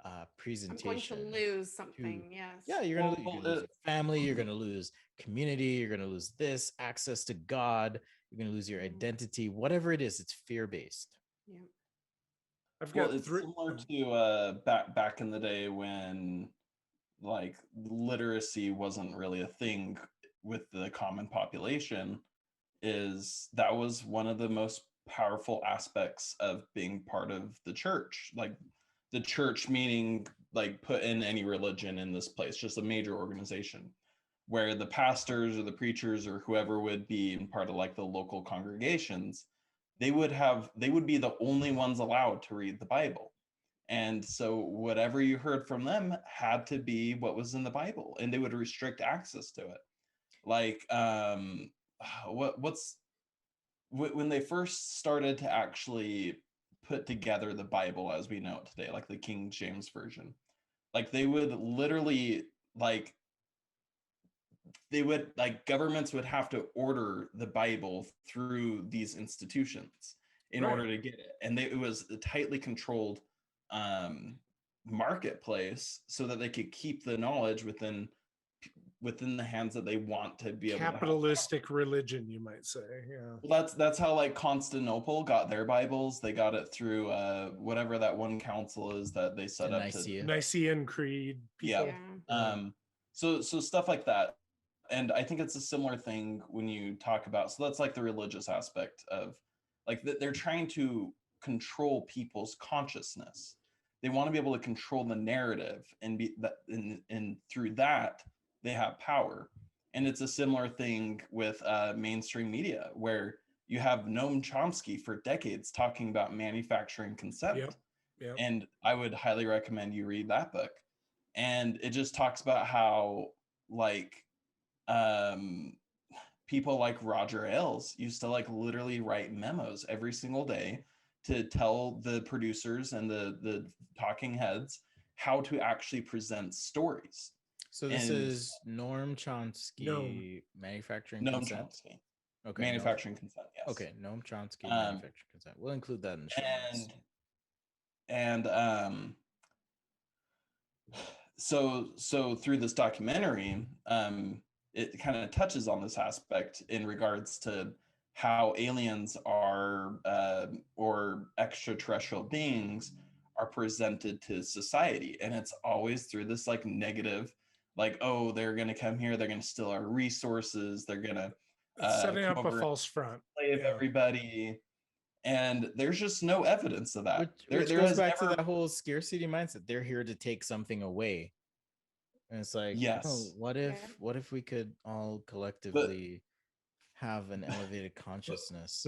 I'm going to
presentation.
lose something. Yes.
Yeah, you're gonna lose
Well,
your family, you're gonna lose community, you're gonna lose this access to God, you're gonna lose your identity, whatever it is. It's fear-based.
Yeah.
I've
well,
got
it's
three.
similar to back in the day when like literacy wasn't really a thing with the common population. Is that was one of the most powerful aspects of being part of the church. Like the church meaning like put in any religion in this place, just a major organization where the pastors or the preachers or whoever would be in part of like the local congregations, they would be the only ones allowed to read the Bible. And so whatever you heard from them had to be what was in the Bible, and they would restrict access to it. Like what's when they first started to actually put together the Bible as we know it today, like the King James version, like they would literally governments would have to order the Bible through these institutions in order to get it, and it was a tightly controlled marketplace so that they could keep the knowledge within the hands that they want to be able to have.
Capitalistic religion, you might say. Yeah.
Well, that's how like Constantinople got their Bibles. They got it through whatever that one council is that they set up
Nicaea.
to
Nicene Creed.
Yeah.
Yeah.
So stuff like that. And I think it's a similar thing when you talk about, so that's like the religious aspect of like they're trying to control people's consciousness. They want to be able to control the narrative and be that, and through that they have power. And it's a similar thing with mainstream media, where you have Noam Chomsky for decades talking about manufacturing consent.
Yep.
And I would highly recommend you read that book. And it just talks about how like people like Roger Ailes used to like literally write memos every single day to tell the producers and the talking heads how to actually present stories.
So this is Noam Chomsky, manufacturing
Noam
consent.
Chomsky.
Okay,
Manufacturing consent, yes.
Okay, Noam Chomsky, manufacturing consent. We'll include that in the show notes.
And so through this documentary, it kind of touches on this aspect in regards to how aliens are or extraterrestrial beings are presented to society, and it's always through this like negative, like, oh, they're going to come here, they're going to steal our resources, they're going to
setting up a false front,
slave everybody. And there's just no evidence of that.
Which goes back to that whole scarcity mindset. They're here to take something away. And it's like,
yes.
Oh, what if we could all collectively have an elevated consciousness?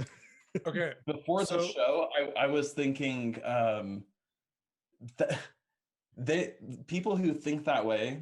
Okay.
Before the show, I was thinking people who think that way,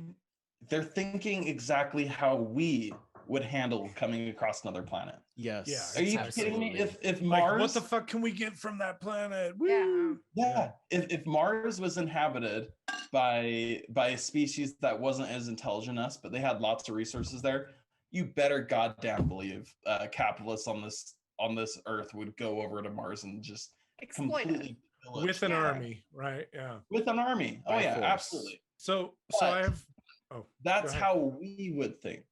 they're thinking exactly how we would handle coming across another planet.
Yes.
Yeah.
Are you kidding me? If Mars,
like, what the fuck can we get from that planet?
Yeah.
If Mars was inhabited by a species that wasn't as intelligent as us, but they had lots of resources there, you better goddamn believe capitalists on this earth would go over to Mars and just completely pillage
with an army, right? Yeah.
With an army. Oh yeah, absolutely.
So I have. Oh,
that's how we would think.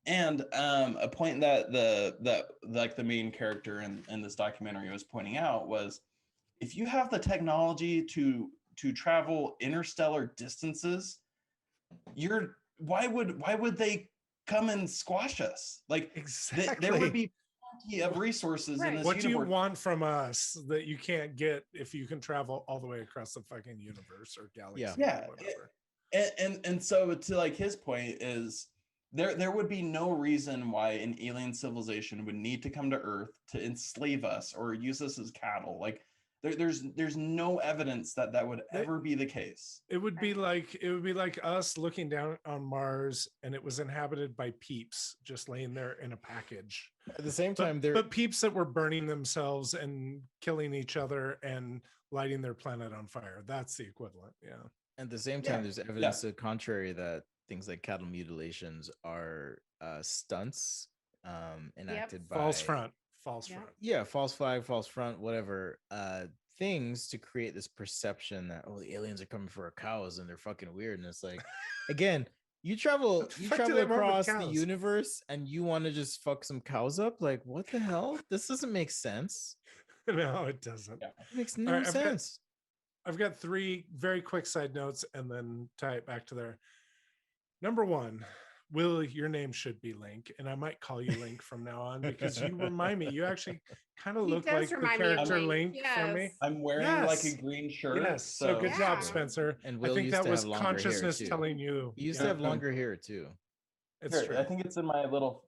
And a point that the main character in this documentary was pointing out was, if you have the technology to travel interstellar distances, why would they come and squash us? Like,
exactly.
There would be plenty of resources in this
what
universe.
do you want from us that you can't get if you can travel all the way across the fucking universe or galaxy?
Yeah.
Or whatever.
And so to like his point is, there would be no reason why an alien civilization would need to come to Earth to enslave us or use us as cattle. Like there's no evidence that that would ever be the case.
It would be like us looking down on Mars and it was inhabited by peeps just laying there in a package.
At the same time,
But peeps that were burning themselves and killing each other and lighting their planet on fire. That's the equivalent. Yeah.
at the same time,
Yeah,
there's evidence to the contrary that things like cattle mutilations are stunts enacted by
False front.
Yeah.
Yeah, false flag, false front, whatever. Things to create this perception that the aliens are coming for our cows and they're fucking weird. And it's like, again, you travel
fuck do they want with
across the
cows?
universe and you want to just fuck some cows up. Like, what the hell? This doesn't make sense.
No, it doesn't.
Yeah.
It makes no
right,
sense.
I've got 3 very quick side notes and then tie it back to there. Number 1, Will, your name should be Link, and I might call you Link from now on because you remind me. You actually kind of
He
look
does
like the
remind me of
character
Link,
Link for me.
yes.
I'm wearing like a green shirt.
Yes. So good job,
Yeah.
Spencer.
And
I
Will
think
used
that
to
was
have longer hair,
consciousness
too.
telling you.
He used
Yeah,
to have longer hair too.
It's
Here,
true.
I think it's in my little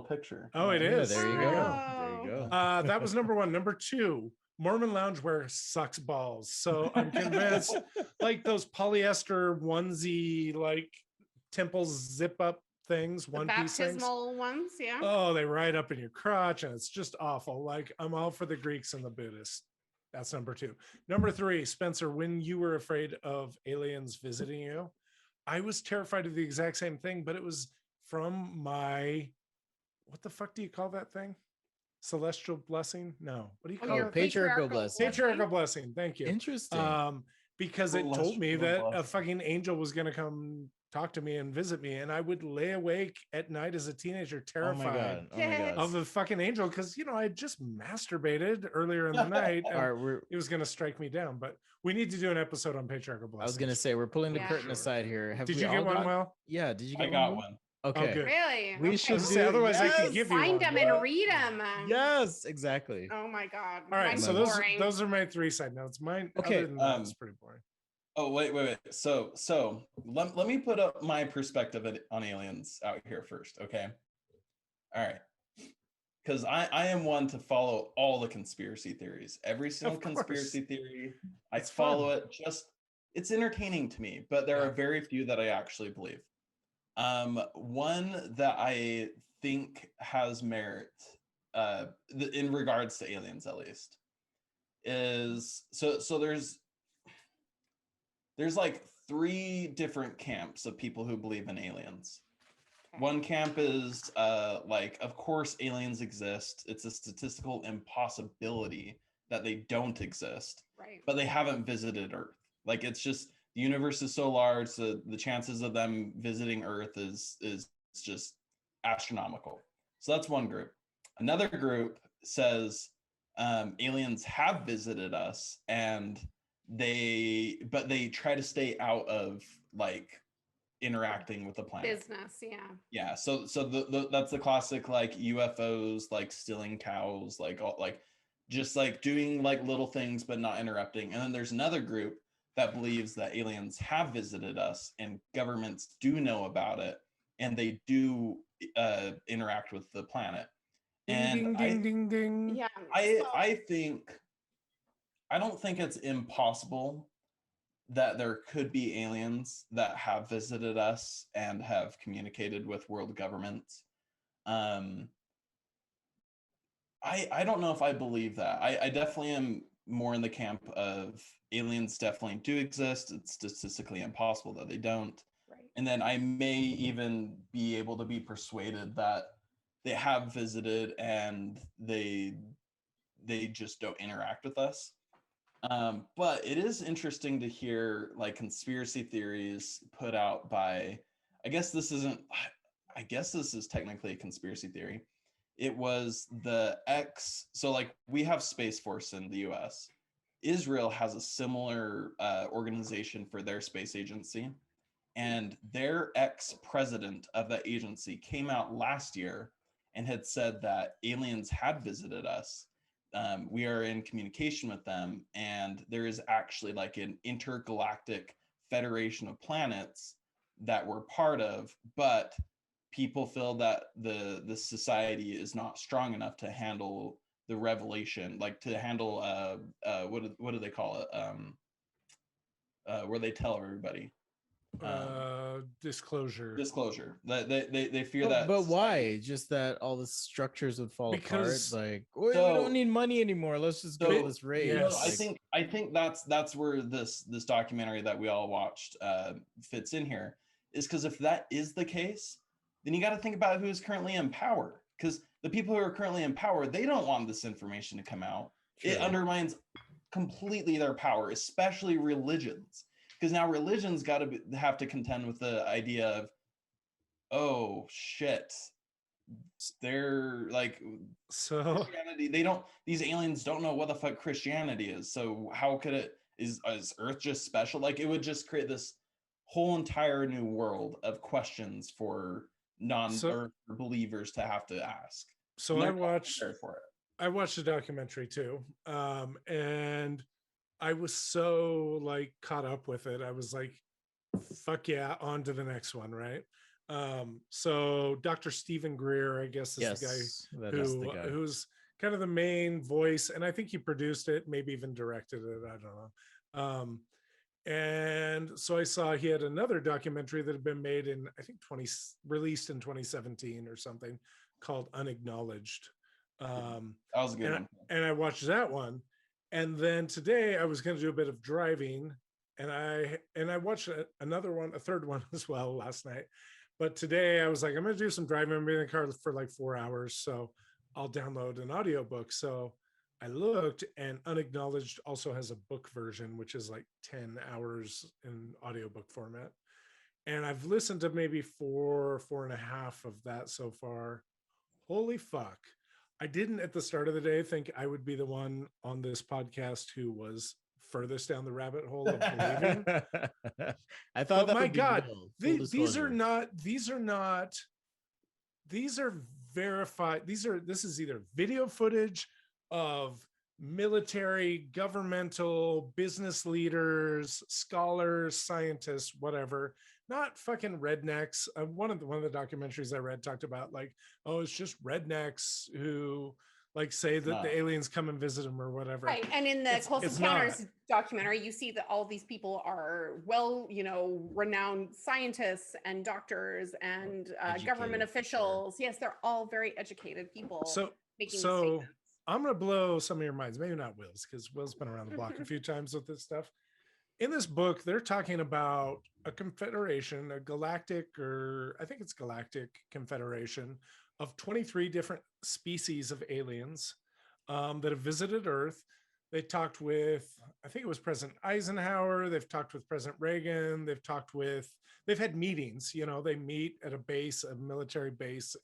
picture.
Oh, it
Yeah,
is.
there you go. There you go.
That was number 1. Number 2, Mormon loungewear sucks balls. So I'm convinced, like those polyester onesie, like temples zip up things,
The
one piece things.
baptismal ones, yeah.
Oh, they ride up in your crotch, and it's just awful. Like I'm all for the Greeks and the Buddhists. That's number 2. Number 3, Spencer, when you were afraid of aliens visiting you, I was terrified of the exact same thing, but it was from my, what the fuck do you call that thing? Celestial blessing? No. What do you
Oh,
call
your
it?
patriarchal blessing.
Patriarchal blessing. Thank you.
Interesting.
Because it told me
Celestial
that a
blessing.
fucking angel was going to come talk to me and visit me, and I would lay awake at night as a teenager,
Oh my
terrified
god. Oh my
Yes.
god.
of the fucking angel, because I just masturbated earlier in the night. And
All right,
it was going to strike me down. But we need to do an episode on patriarchal blessing.
I was gonna say we're pulling the
Yeah.
curtain
Sure.
aside here. Have
Did
we
you
all
get one,
got-
Will?
Yeah. Did you get
I got
Will?
one.
Okay.
good.
Really?
We
Okay.
should
Say, otherwise I could
yes.
give you
Find
one.
them and read them.
Yes, exactly.
Oh my god.
All right,
Mine's
so
boring.
those are my 3 side notes. Mine,
Okay,
other than that, it's pretty boring.
Oh, wait. So let me put up my perspective on aliens out here first, okay? All right. Because I am one to follow all the conspiracy theories. Every single
course.
conspiracy theory, I
It's
follow
fun.
it. It's entertaining to me, but there are very few that I actually believe. One that I think has merit, in regards to aliens at least, is so there's like 3 different camps of people who believe in aliens.
Okay.
One camp is like, of course aliens exist. It's a statistical impossibility that they don't exist,
Right.
but they haven't visited Earth. Like it's just the universe is so large, so the chances of them visiting Earth is just astronomical. So that's one group. Another group says aliens have visited us, and they try to stay out of like interacting with the planet.
Business, yeah.
Yeah, so that's the classic like UFOs, like stealing cows, like just like doing like little things but not interrupting. And then there's another group that believes that aliens have visited us and governments do know about it and they do interact with the planet.
Ding, ding, ding, ding.
Yeah.
I don't think it's impossible that there could be aliens that have visited us and have communicated with world governments. I don't know if I believe that. I definitely am more in the camp of aliens definitely do exist. It's statistically impossible that they don't.
Right.
And then I may even be able to be persuaded that they have visited and they just don't interact with us. But it is interesting to hear like conspiracy theories put out by, I guess this is technically a conspiracy theory. It was so like we have Space Force in the US. Israel has a similar organization for their space agency. And their ex-president of that agency came out last year and had said that aliens had visited us. We are in communication with them, and there is actually like an intergalactic federation of planets that we're part of, but people feel that the society is not strong enough to handle the revelation, like to handle what do they call it, where they tell everybody,
Disclosure.
that they fear
Oh,
that
but
society-
why? Just that all the structures would fall
Because-
apart. Like, we
So-
don't need money anymore. Let's just go
so-
this raid.
Yes.
I think that's where this documentary that we all watched fits in here, is because if that is the case, then you got to think about who is currently in power, because the people who are currently in power, they don't want this information to come out. It
True.
undermines completely their power, especially religions, because now religions got to have to contend with the idea of, oh shit, they're like,
So
Christianity, these aliens don't know what the fuck Christianity is, so how could is Earth just special? Like, it would just create this whole entire new world of questions for non-Earth believers to have to ask.
so
And
I
they're not
watched
prepared for it.
I watched the documentary too. And I was so like caught up with it. I was like, fuck yeah, on to the next one, right? So Dr. Stephen Greer, I guess, is the guy
that is the guy.
who's kind of the main voice, and I think he produced it, maybe even directed it. I don't know. And so I saw he had another documentary that had been made in, I think, released in 2017 or something, called Unacknowledged.
That was a good one.
And I watched that one. And then today I was going to do a bit of driving, and I watched a third one as well last night. But today I was like, I'm going to do some driving. I'm in the car for like 4 hours, so I'll download an audiobook. So I looked, and Unacknowledged also has a book version, which is like 10 hours in audiobook format. And I've listened to maybe 4.5 of that so far. Holy fuck. I didn't at the start of the day think I would be the one on this podcast who was furthest down the rabbit hole of believing.
I thought
But
that
my
would be
God,
Will, full
these are
disclosure.
these are verified. This is either video footage of military, governmental, business leaders, scholars, scientists, whatever, not fucking rednecks. One of the documentaries I read talked about like, oh, it's just rednecks who like say that the aliens come and visit them or whatever.
Right. And in the Close
it's
Encounters documentary, you see that all these people are renowned scientists and doctors and government officials. Sure. Yes, they're all very educated people.
So
making statements.
I'm going to blow some of your minds, maybe not Will's, because Will's been around the block a few times with this stuff. In this book, they're talking about a confederation, a galactic, or I think it's galactic confederation of 23 different species of aliens that have visited Earth. They talked with, I think it was President Eisenhower. They've talked with President Reagan. They've had meetings, they meet at a base, a military base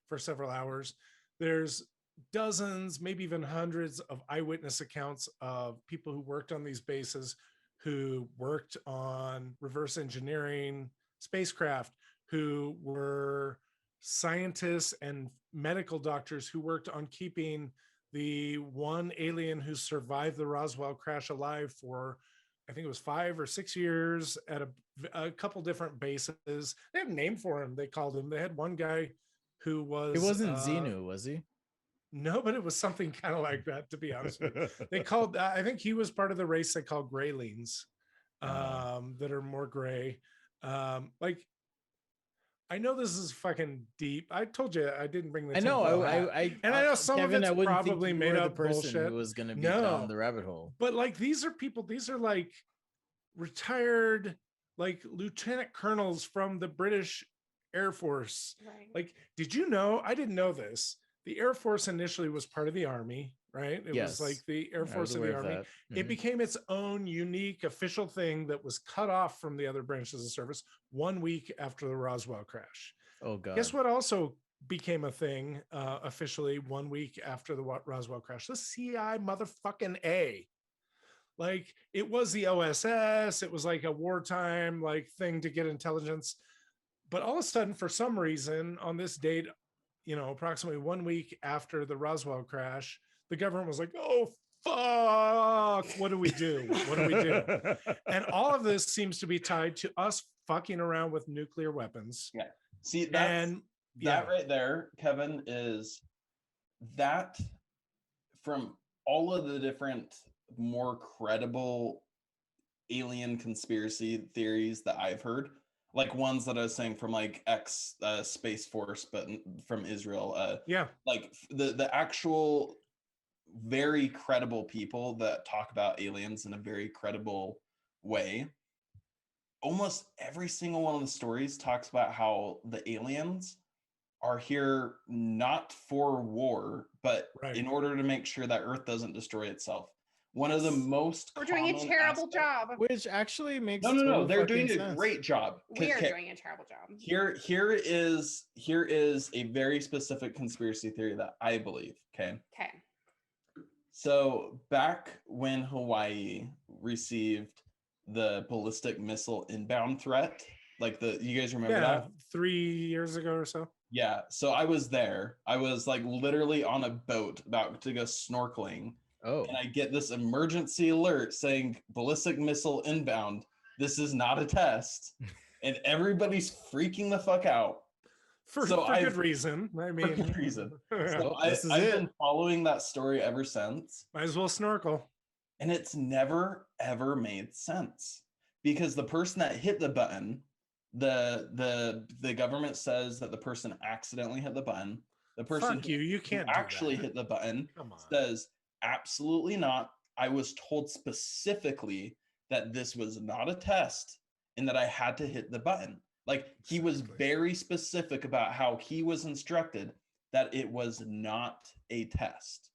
for several hours. There's dozens, maybe even hundreds of eyewitness accounts of people who worked on these bases, who worked on reverse engineering spacecraft, who were scientists and medical doctors who worked on keeping the one alien who survived the Roswell crash alive for, I think it was 5 or 6 years at a couple different bases. They had a name for him. They called him. They had one guy who was...
It wasn't Xenu, was he?
No, but it was something kind of like that, to be honest with you. They called, I think he was part of the race they call graylings, that are more gray. Like, I know this is fucking deep. I told you I didn't bring the.
I know. I
know some
Kevin,
of it's probably
think
made up
the person
bullshit.
who was going to be down the rabbit hole.
But like, these are people. These are like retired, like lieutenant colonels from the British Air Force.
Right.
Like, did you know? I didn't know this. The Air Force initially was part of the Army, right? It was like the Air Force of the Army. Mm-hmm. It became its own unique official thing that was cut off from the other branches of service 1 week after the Roswell crash.
Oh, God.
Guess what also became a thing officially 1 week after the Roswell crash? The CI motherfucking A. Like, it was the OSS. It was like a wartime like thing to get intelligence. But all of a sudden, for some reason, on this date, approximately 1 week after the Roswell crash, the government was like, oh, fuck, what do we do? What do we do? And all of this seems to be tied to us fucking around with nuclear weapons.
Yeah. See, that
yeah,
right there, Kevin, is that from all of the different more credible alien conspiracy theories that I've heard, like ones that I was saying from like X Space Force, but from Israel,
yeah,
like the actual very credible people that talk about aliens in a very credible way. Almost every single one of the stories talks about how the aliens are here not for war, but
right.
in order to make sure that Earth doesn't destroy itself. One of the most
We're doing a
common
terrible
aspects-
job.
Which actually makes
No,
total
they're
fucking
doing a
sense.
great job.
We are
Okay,
doing a terrible job.
here is a very specific conspiracy theory that I believe. Okay.
Okay.
So back when Hawaii received the ballistic missile inbound threat, like you guys remember
Yeah,
that?
3 years ago or so.
Yeah. So I was there. I was like literally on a boat about to go snorkeling.
Oh,
And I get this emergency alert saying ballistic missile inbound. This is not a test. And everybody's freaking the fuck out.
For
So
good reason. I mean,
good reason.
yeah,
So
this is
I've
it.
been following that story ever since.
might as well snorkel.
And it's never ever made sense. Because the person that hit the button, the government says that the person accidentally hit the button. The person
Fuck you. You can't do
actually
that.
hit the button
Come on.
says absolutely not. I was told specifically that this was not a test and that I had to hit the button. Like he was
Exactly.
very specific about how he was instructed that it was not a test.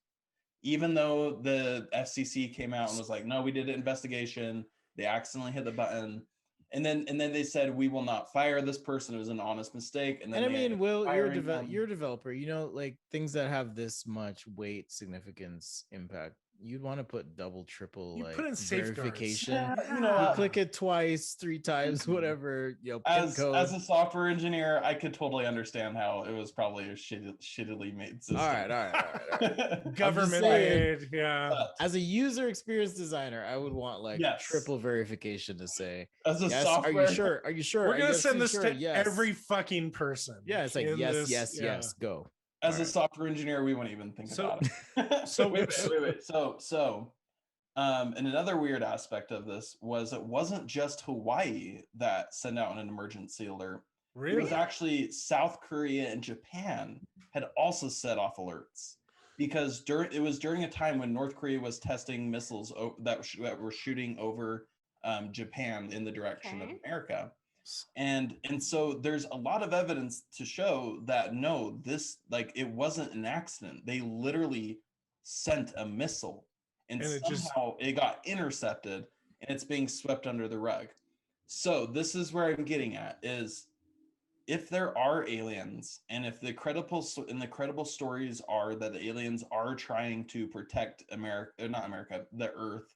Even though the FCC came out and was like, no, we did an investigation. They accidentally hit the button. And then they said, we will not fire this person. It was an honest mistake. And then
and I
they ended
mean,
up
Will,
firing them.
you're a developer. You know, like things that have this much weight, significance, impact. You'd want to put double, triple,
You
like
put in safeguards.
verification.
Yeah, you
You
know what?
click it twice, 3 times,
Mhm.
whatever. You know, pin
As
code.
a software engineer, I could totally understand how it was probably a shittily made system.
All right.
Government
saying,
made, yeah.
But
As a user experience designer, I would want like
Yes.
triple verification to say,
as a
yes,
software,
are you sure? Are you sure?
We're
Are you
gonna send this
absolutely
to
sure? Yes.
every fucking person.
Yeah, it's like
in
yes,
this-
yes,
yeah.
yes, go.
as a
Alright.
software engineer, we wouldn't even think
So-
about it.
so-
wait. So, and another weird aspect of this was it wasn't just Hawaii that sent out an emergency alert. It
Really?
was actually South Korea and Japan had also set off alerts because it was during a time when North Korea was testing missiles that were shooting over Japan in the direction of
Okay.
America. And so there's a lot of evidence to show that no, this like it wasn't an accident. They literally sent a missile and
And it
somehow it got intercepted and it's being swept under the rug. So this is where I'm getting at is if there are aliens and if the credible stories are that the aliens are trying to protect the Earth
The Earth.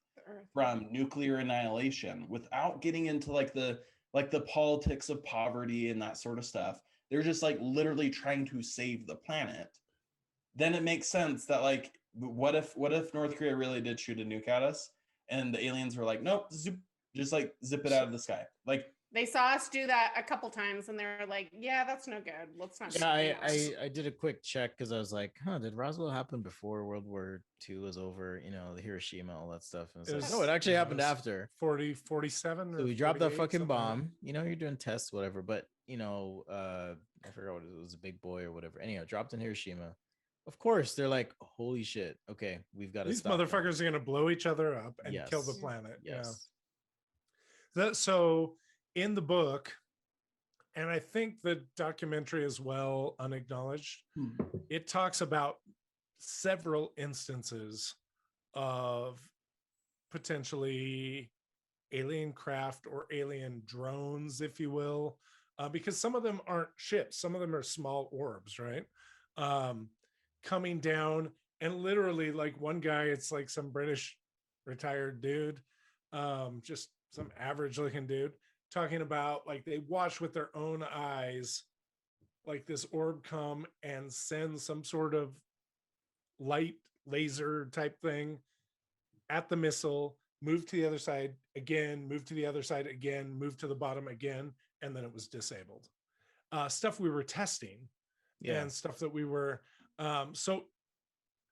from nuclear annihilation without getting into like the politics of poverty and that sort of stuff. They're just like literally trying to save the planet. Then it makes sense that like what if North Korea really did shoot a nuke at us and the aliens were like, nope, zoop, just like zip it out of the sky. Like
They saw us do that a couple times and they were like, yeah, that's no good. Let's not. do
Yeah,
it anymore."
I did a quick check because I was like, did Roswell happen before World War II was over? You know, the Hiroshima, all that stuff. And it's like, no, it actually happened
was
after.
47.
So
or
we dropped that
48,
fucking
something like
bomb. You know, you're doing tests, whatever. But you know, I forgot what it was, a big boy or whatever. Anyhow, dropped in Hiroshima. Of course, they're like, holy shit. Okay, we've got
that.
to
These
stop them.
motherfuckers are gonna blow each other up and kill the
Yes.
planet.
Yes.
Yeah. So in the book, and I think the documentary as well, Unacknowledged, it talks about several instances of potentially alien craft or alien drones, if you will, because some of them aren't ships, some of them are small orbs, right? Coming down and literally, like one guy, it's like some British retired dude, just some average looking dude, talking about like they watch with their own eyes like this orb come and send some sort of light laser type thing at the missile, move to the other side again, move to the other side again, move to the bottom again, and then it was disabled. stuff we were testing
Yeah.
and stuff that we were so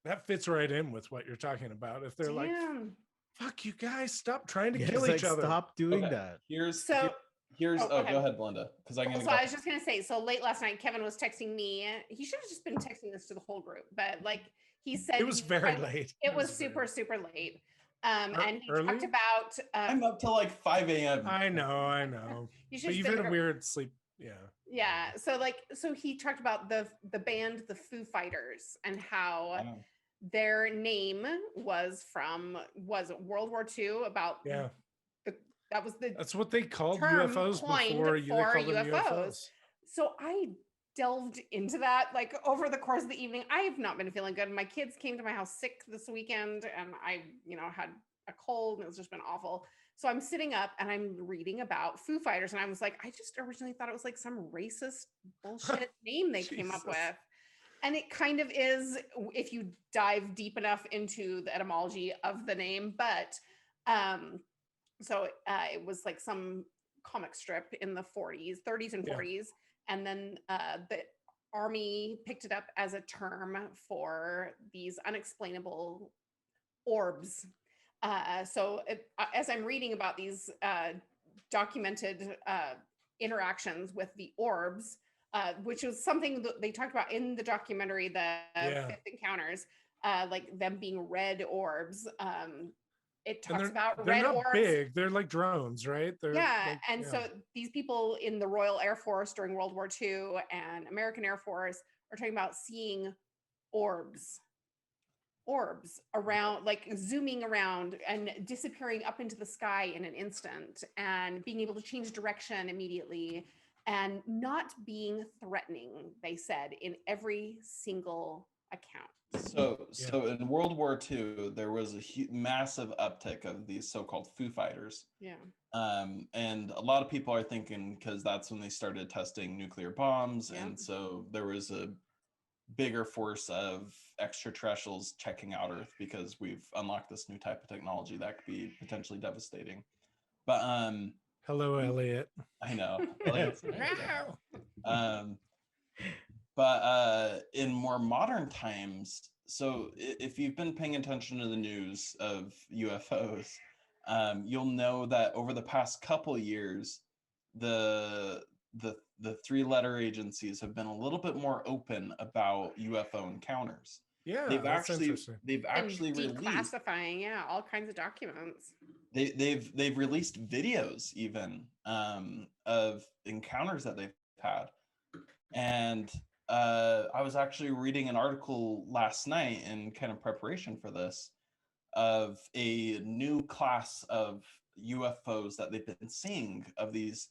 that fits right in with what you're talking about. If they're like,
Damn.
fuck you guys, stop trying to
Yeah,
kill
it's
each
like,
other.
stop doing
Okay.
that.
Here's
So-
here's
oh, go
go
ahead.
ahead, Belinda, because I'm gonna
So I was just gonna say, so late last night, Kevin was texting me. He should have just been texting this to the whole group, but like he said,
It was
he
very
had-
late.
It was
very
super,
late.
super late. And he
Early?
talked about.
I'm up till like 5 a.m.
I know.
You should
But you've had a weird sleep. Yeah.
Yeah. So he talked about the band, the Foo Fighters, and how
Wow.
their name was World War II about
Yeah.
that was the
That's what they called
term
UFOs
coined
before they
for
called them
UFOs.
UFOs.
So I delved into that like over the course of the evening. I have not been feeling good. My kids came to my house sick this weekend, and I, had a cold, and it's just been awful. So I'm sitting up and I'm reading about Foo Fighters, and I was like, I just originally thought it was like some racist bullshit name they came up
Jesus.
with. And it kind of is if you dive deep enough into the etymology of the name. But it was like some comic strip in the 30s and
Yeah.
40s. And then the army picked it up as a term for these unexplainable orbs. As I'm reading about these documented interactions with the orbs, which was something that they talked about in the documentary, the Fifth Encounters, like them being red orbs. It talks about
they're
red
not
orbs.
big. They're like drones, right? They're
So these people in the Royal Air Force during World War II and American Air Force are talking about seeing orbs around, like zooming around and disappearing up into the sky in an instant, and being able to change direction immediately, and not being threatening, they said, in every single account.
So in World War II, there was a massive uptick of these so-called Foo Fighters.
Yeah.
And a lot of people are thinking because that's when they started testing nuclear bombs,
Yeah.
and so there was a bigger force of extraterrestrials checking out Earth because we've unlocked this new type of technology that could be potentially devastating. But
hello, Elliot.
I know. But in more modern times, so if you've been paying attention to the news of UFOs, you'll know that over the past couple years, the three-letter agencies have been a little bit more open about UFO encounters.
Yeah,
they've
interesting.
actually released
declassifying, all kinds of documents.
They've released videos even of encounters that they've had. And I was actually reading an article last night in kind of preparation for this of a new class of UFOs that they've been seeing of these.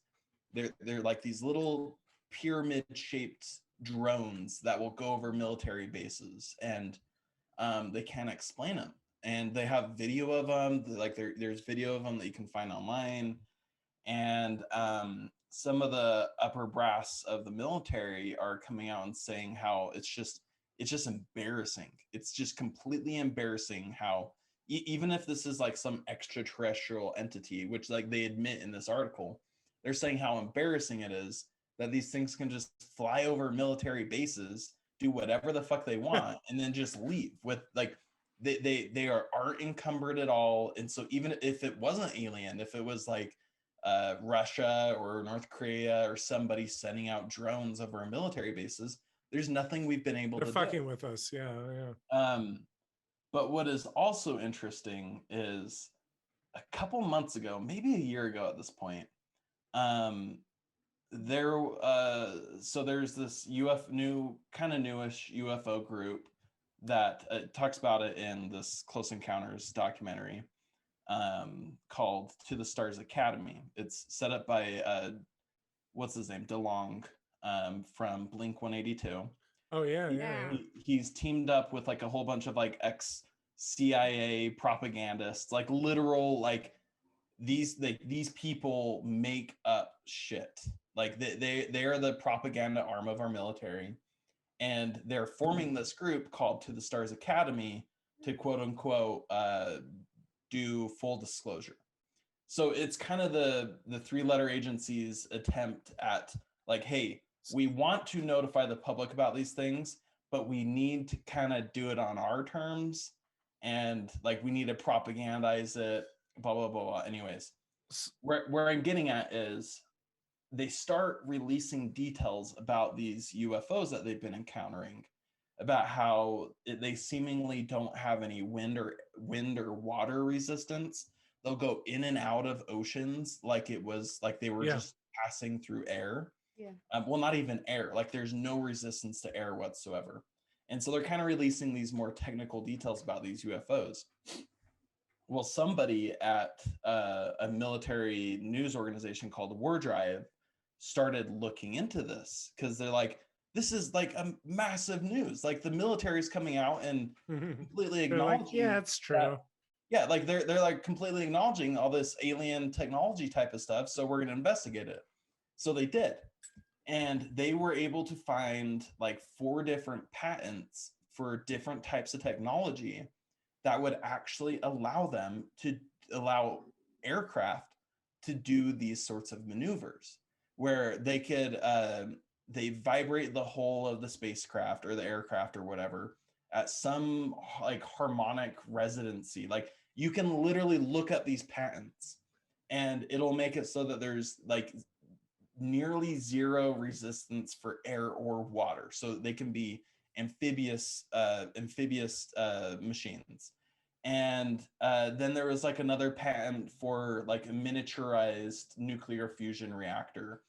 They're like these little pyramid shaped drones that will go over military bases, and they can't explain them. And they have video of them. Like there's video of them that you can find online. And some of the upper brass of the military are coming out and saying how it's just embarrassing. It's just completely embarrassing how even if this is like some extraterrestrial entity, which like they admit in this article, they're saying how embarrassing it is that these things can just fly over military bases, do whatever the fuck they want, and then just leave with like they aren't encumbered at all. And so even if it wasn't alien, if it was like Russia or North Korea or somebody sending out drones over our military bases, there's nothing we've been able
They're
to
fucking
do.
with us. Yeah.
But what is also interesting is a couple months ago, maybe a year ago at this point, there's this newish UFO group that talks about it in this Close Encounters documentary called To the Stars Academy. It's set up by what's his name, DeLong from Blink 182.
Oh yeah.
He's teamed up with like a whole bunch of like ex CIA propagandists, like literal like these people make up shit. Like they are the propaganda arm of our military, and they're forming this group called To the Stars Academy to quote unquote do full disclosure. So it's kind of the three-letter agency's attempt at like, hey, we want to notify the public about these things, but we need to kind of do it on our terms, and like we need to propagandize it, blah blah blah, blah. Anyways, where I'm getting at is they start releasing details about these UFOs that they've been encountering, about how they seemingly don't have any wind or water resistance. They'll go in and out of oceans like it was like they were just passing through air.
Yeah.
Well, not even air. Like there's no resistance to air whatsoever. And so they're kind of releasing these more technical details about these UFOs. Well, somebody at a military news organization called War Drive started looking into this because they're like, this is like a massive news. Like the military's coming out and completely acknowledging.
Like, yeah, it's true.
Like they're like completely acknowledging all this alien technology type of stuff. So we're going to investigate it. So they did. And they were able to find like 4 different patents for different types of technology that would actually allow them to allow aircraft to do these sorts of maneuvers where they could they vibrate the whole of the spacecraft or the aircraft or whatever at some like harmonic resonancy. Like you can literally look up these patents and it'll make it so that there's like nearly zero resistance for air or water, so they can be amphibious machines. And then there was like another patent for like a miniaturized nuclear fusion reactor,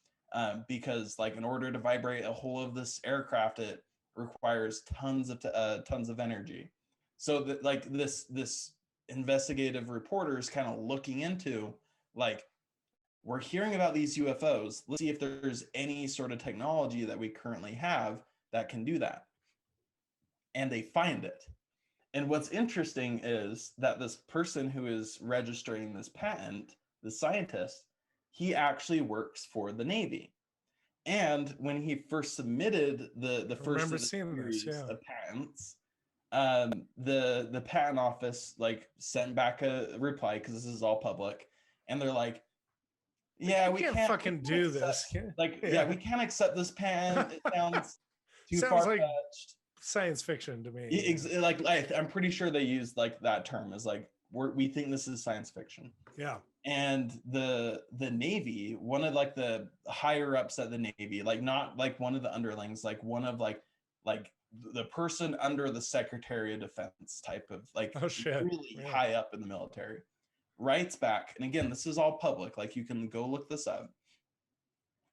because like in order to vibrate a whole of this aircraft, it requires tons of energy. So that like this investigative reporter is kind of looking into like, we're hearing about these UFOs. Let's see if there's any sort of technology that we currently have that can do that. And they find it. And what's interesting is that this person who is registering this patent, the scientist, he actually works for the Navy. And when he first submitted the first of the series of patents, the patent office like sent back a reply because this is all public, and they're like, yeah, we can't
fucking do this.
Like, yeah, we can't accept this patent. It sounds too far-fetched. Like
science fiction to me.
Like I'm pretty sure they used like that term as like we think this is science fiction.
Yeah.
And the Navy, one of like the higher ups at the Navy, like not like one of the underlings, like one of like the person under the Secretary of Defense type of like really high up in the military, writes back. And again, this is all public, like you can go look this up.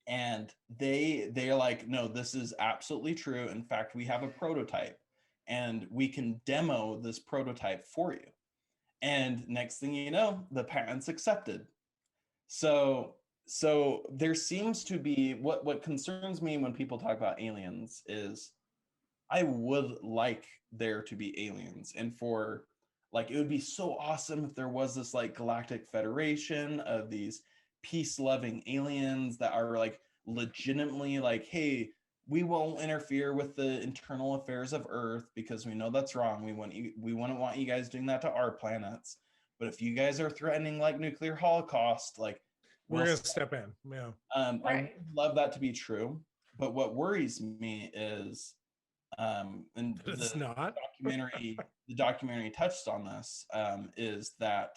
And they're like, no, this is absolutely true. In fact, we have a prototype and we can demo this prototype for you. And next thing you know, the patent's accepted. So there seems to be what concerns me when people talk about aliens is I would like there to be aliens, and for like, it would be so awesome if there was this like galactic federation of these peace-loving aliens that are like legitimately like, hey, we won't interfere with the internal affairs of Earth because we know that's wrong. We wouldn't want you guys doing that to our planets. But if you guys are threatening like nuclear holocaust, like
we're gonna step in. Yeah.
I would love that to be true. But what worries me is and
it's not
the documentary touched on this, is that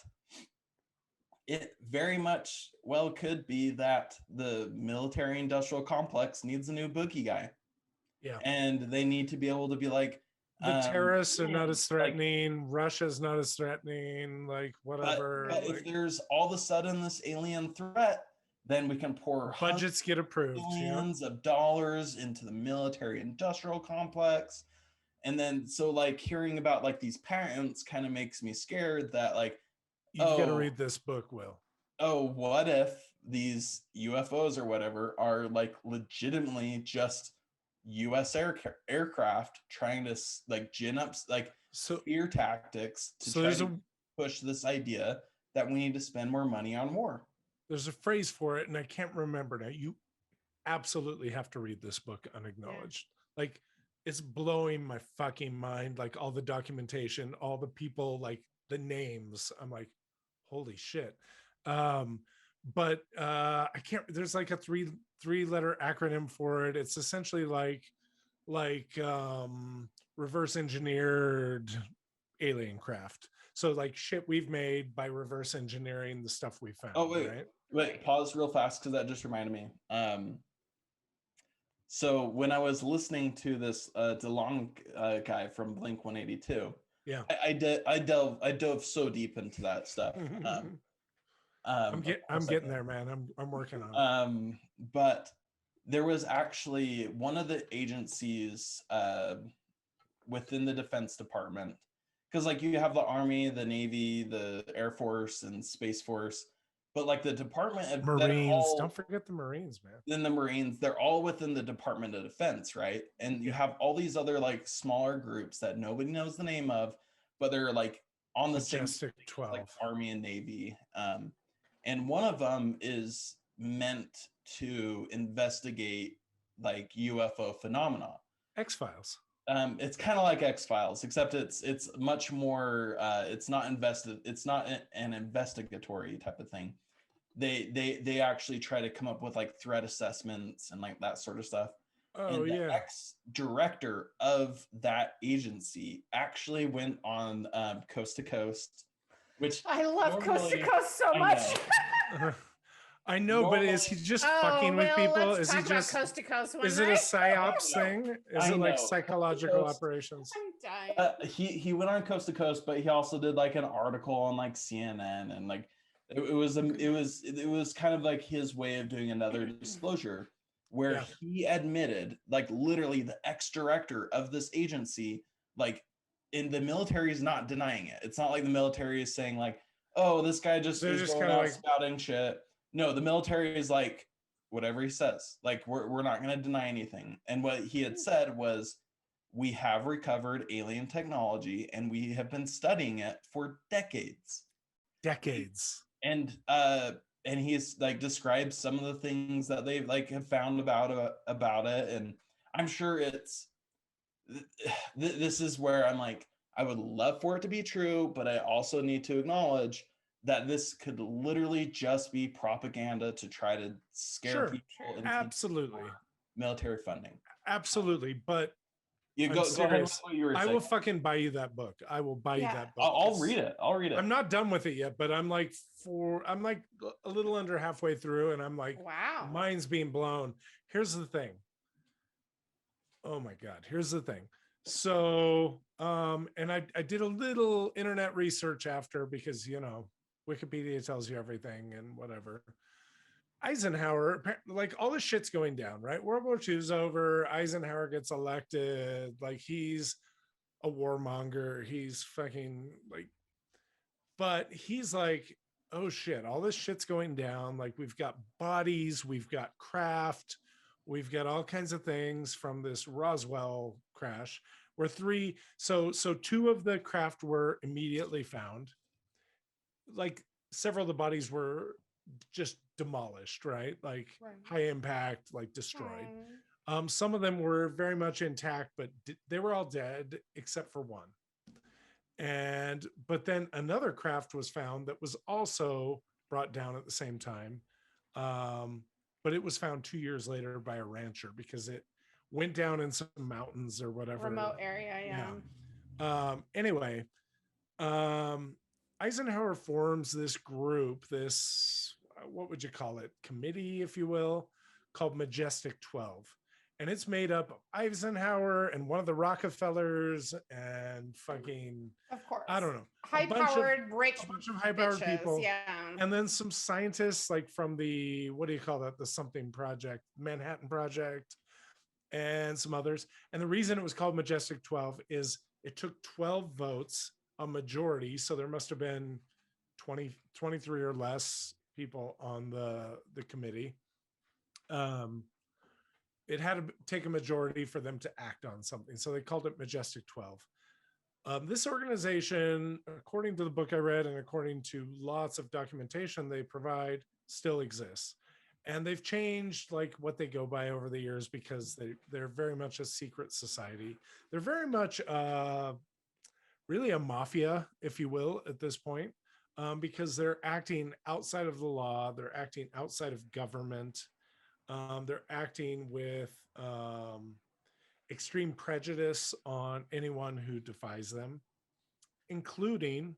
it very much well could be that the military industrial complex needs a new bookie guy.
Yeah.
And they need to be able to be like,
the terrorists are not as threatening, like, Russia's not as threatening, like whatever.
But
like,
if there's all of a sudden this alien threat, then we can pour
budgets get approved,
billions of dollars into the military industrial complex. And then so like hearing about like these patents kind of makes me scared that like,
you've got to read this book, Will.
Oh, what if these UFOs or whatever are like legitimately just U.S. aircraft trying to like gin up like fear tactics to try to push this idea that we need to spend more money on war?
There's a phrase for it, and I can't remember now. You absolutely have to read this book, Unacknowledged. Yeah. Like, it's blowing my fucking mind. Like all the documentation, all the people, like the names. I'm like, holy shit. but I can't. There's like a three letter acronym for it. It's essentially like reverse engineered alien craft. So like shit we've made by reverse engineering the stuff we found.
Oh wait,
right?
wait, pause real fast because that just reminded me. So when I was listening to this DeLong guy from Blink 182,
Yeah.
I dove so deep into that stuff.
I'm getting there, man. I'm working on it.
But there was actually one of the agencies within the Defense Department, because like you have the Army, the Navy, the Air Force, and Space Force, but like the Department of
Marines. Don't forget the Marines, man.
Then the Marines, they're all within the Department of Defense, right? And you have all these other like smaller groups that nobody knows the name of, but they're like on the
Majestic
same
12,
like Army and Navy. And one of them is meant to investigate like UFO phenomena.
X-Files.
It's kind of like X-Files, except it's much more. It's not an investigatory type of thing. They actually try to come up with like threat assessments and like that sort of stuff.
Oh,
and the
yeah.
ex-director of that agency actually went on Coast to Coast, which
I love Coast to
normally-
Coast so
I
much.
know.
I know, but is he just fucking with people?
Let's
Is he
talk about
just
Coast to Coast one
is it a
night.
psyops thing? Is
I
it like
know.
psychological
Coast-
operations?
I'm dying.
He went on Coast to Coast, but he also did like an article on like CNN, and like it was kind of like his way of doing another disclosure, where
Yeah.
he admitted, like literally the ex-director of this agency, like in the military is not denying it. It's not like the military is saying like, oh, this guy just
They're
is
just
going
kinda
out
like-
spouting shit. No, the military is like, whatever he says, like we're not going to deny anything. And what he had said was, we have recovered alien technology and we have been studying it for decades. And he's like described some of the things that they like have found about it. And I'm sure it's this is where I'm like, I would love for it to be true, but I also need to acknowledge that this could literally just be propaganda to try to scare people into
Absolutely.
military funding.
Absolutely. But
You
I'm
go ahead with
serious.
what you were
I
saying.
will fucking buy you that book. I will buy you
Yeah.
that book.
I'll read it. I'll read it.
I'm not done with it yet, but I'm like a little under halfway through, and I'm like,
Wow.
mind's being blown. Here's the thing. Oh my God. Here's the thing. So, and I did a little internet research after, because, you know, Wikipedia tells you everything and whatever. Eisenhower, like all this shit's going down, right? World War II's over. Eisenhower gets elected. Like he's a warmonger. He's fucking like, but he's like, oh shit, all this shit's going down. Like we've got bodies, we've got craft, we've got all kinds of things from this Roswell crash. Where so two of the craft were immediately found. Like several of the bodies were just demolished, right? Like high impact, like destroyed. Some of them were very much intact, but they were all dead except for one. But then another craft was found that was also brought down at the same time. But it was found 2 years later by a rancher because it went down in some mountains or whatever.
Remote area, yeah.
Anyway, Eisenhower forms this group, this, what would you call it? Committee, if you will, called Majestic 12. And it's made up of Eisenhower and one of the Rockefellers and fucking,
of course,
I don't know,
high-powered, rich,
a bunch of high-powered people,
yeah,
and then some scientists like from the, what do you call that? The something project, Manhattan Project, and some others. And the reason it was called Majestic 12 is it took 12 votes, a majority. So there must have been 23 or less people on the committee. It had to take a majority for them to act on something. So they called it Majestic 12. This organization, according to the book I read and according to lots of documentation they provide, still exists. And they've changed like what they go by over the years because they're very much a secret society. They're very much really a mafia, if you will, at this point. because they're acting outside of the law, they're acting outside of government, they're acting with extreme prejudice on anyone who defies them, including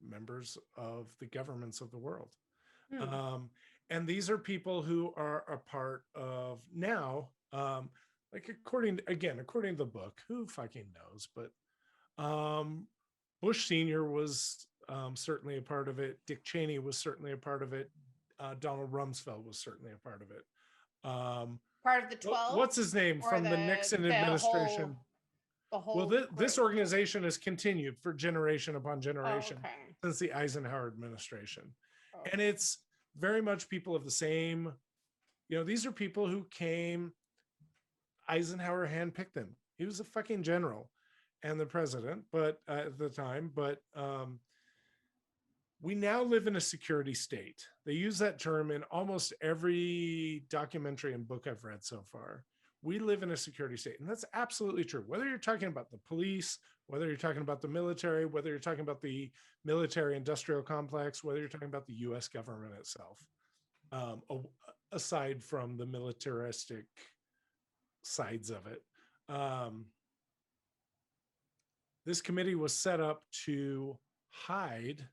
members of the governments of the world. And these are people who are a part of now, like according to the book, who fucking knows, but Bush Sr. was certainly a part of it. Dick Cheney was certainly a part of it. Donald Rumsfeld was certainly a part of it.
Part of the 12.
What's his name from the Nixon administration? Well, this organization has continued for generation upon generation since the Eisenhower administration. And it's very much people of the same, these are people who came, Eisenhower handpicked them. He was a fucking general and the president, but at the time, we now live in a security state. They use that term in almost every documentary and book I've read so far. We live in a security state, and that's absolutely true. Whether you're talking about the police, whether you're talking about the military, whether you're talking about the military industrial complex, whether you're talking about the US government itself, aside from the militaristic sides of it. This committee was set up to hide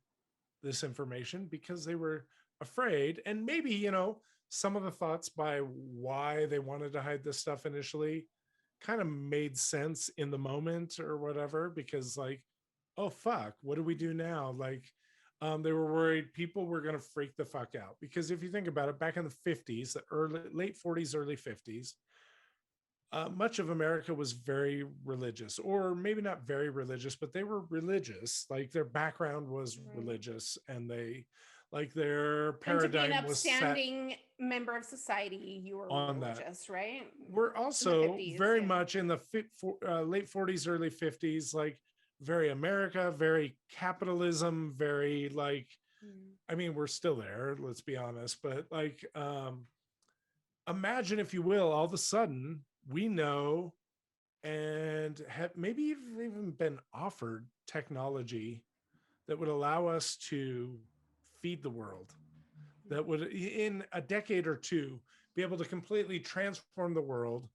this information because they were afraid, and maybe, some of the thoughts by why they wanted to hide this stuff initially kind of made sense in the moment or whatever, because like, oh fuck, what do we do now? Like, they were worried people were going to freak the fuck out, because if you think about it, back in the 50s, late 40s, early 50s, much of America was very religious, or maybe not very religious, but they were religious. Like their background was religious, and they, like, their paradigm
and to be an
was
upstanding member of society, you were religious, right?
We're also very much in the late 40s, early 50s, like very America, very capitalism, very like, I mean, we're still there, let's be honest, but like, imagine, if you will, all of a sudden we know and have maybe even been offered technology that would allow us to feed the world, that would in a decade or two be able to completely transform the world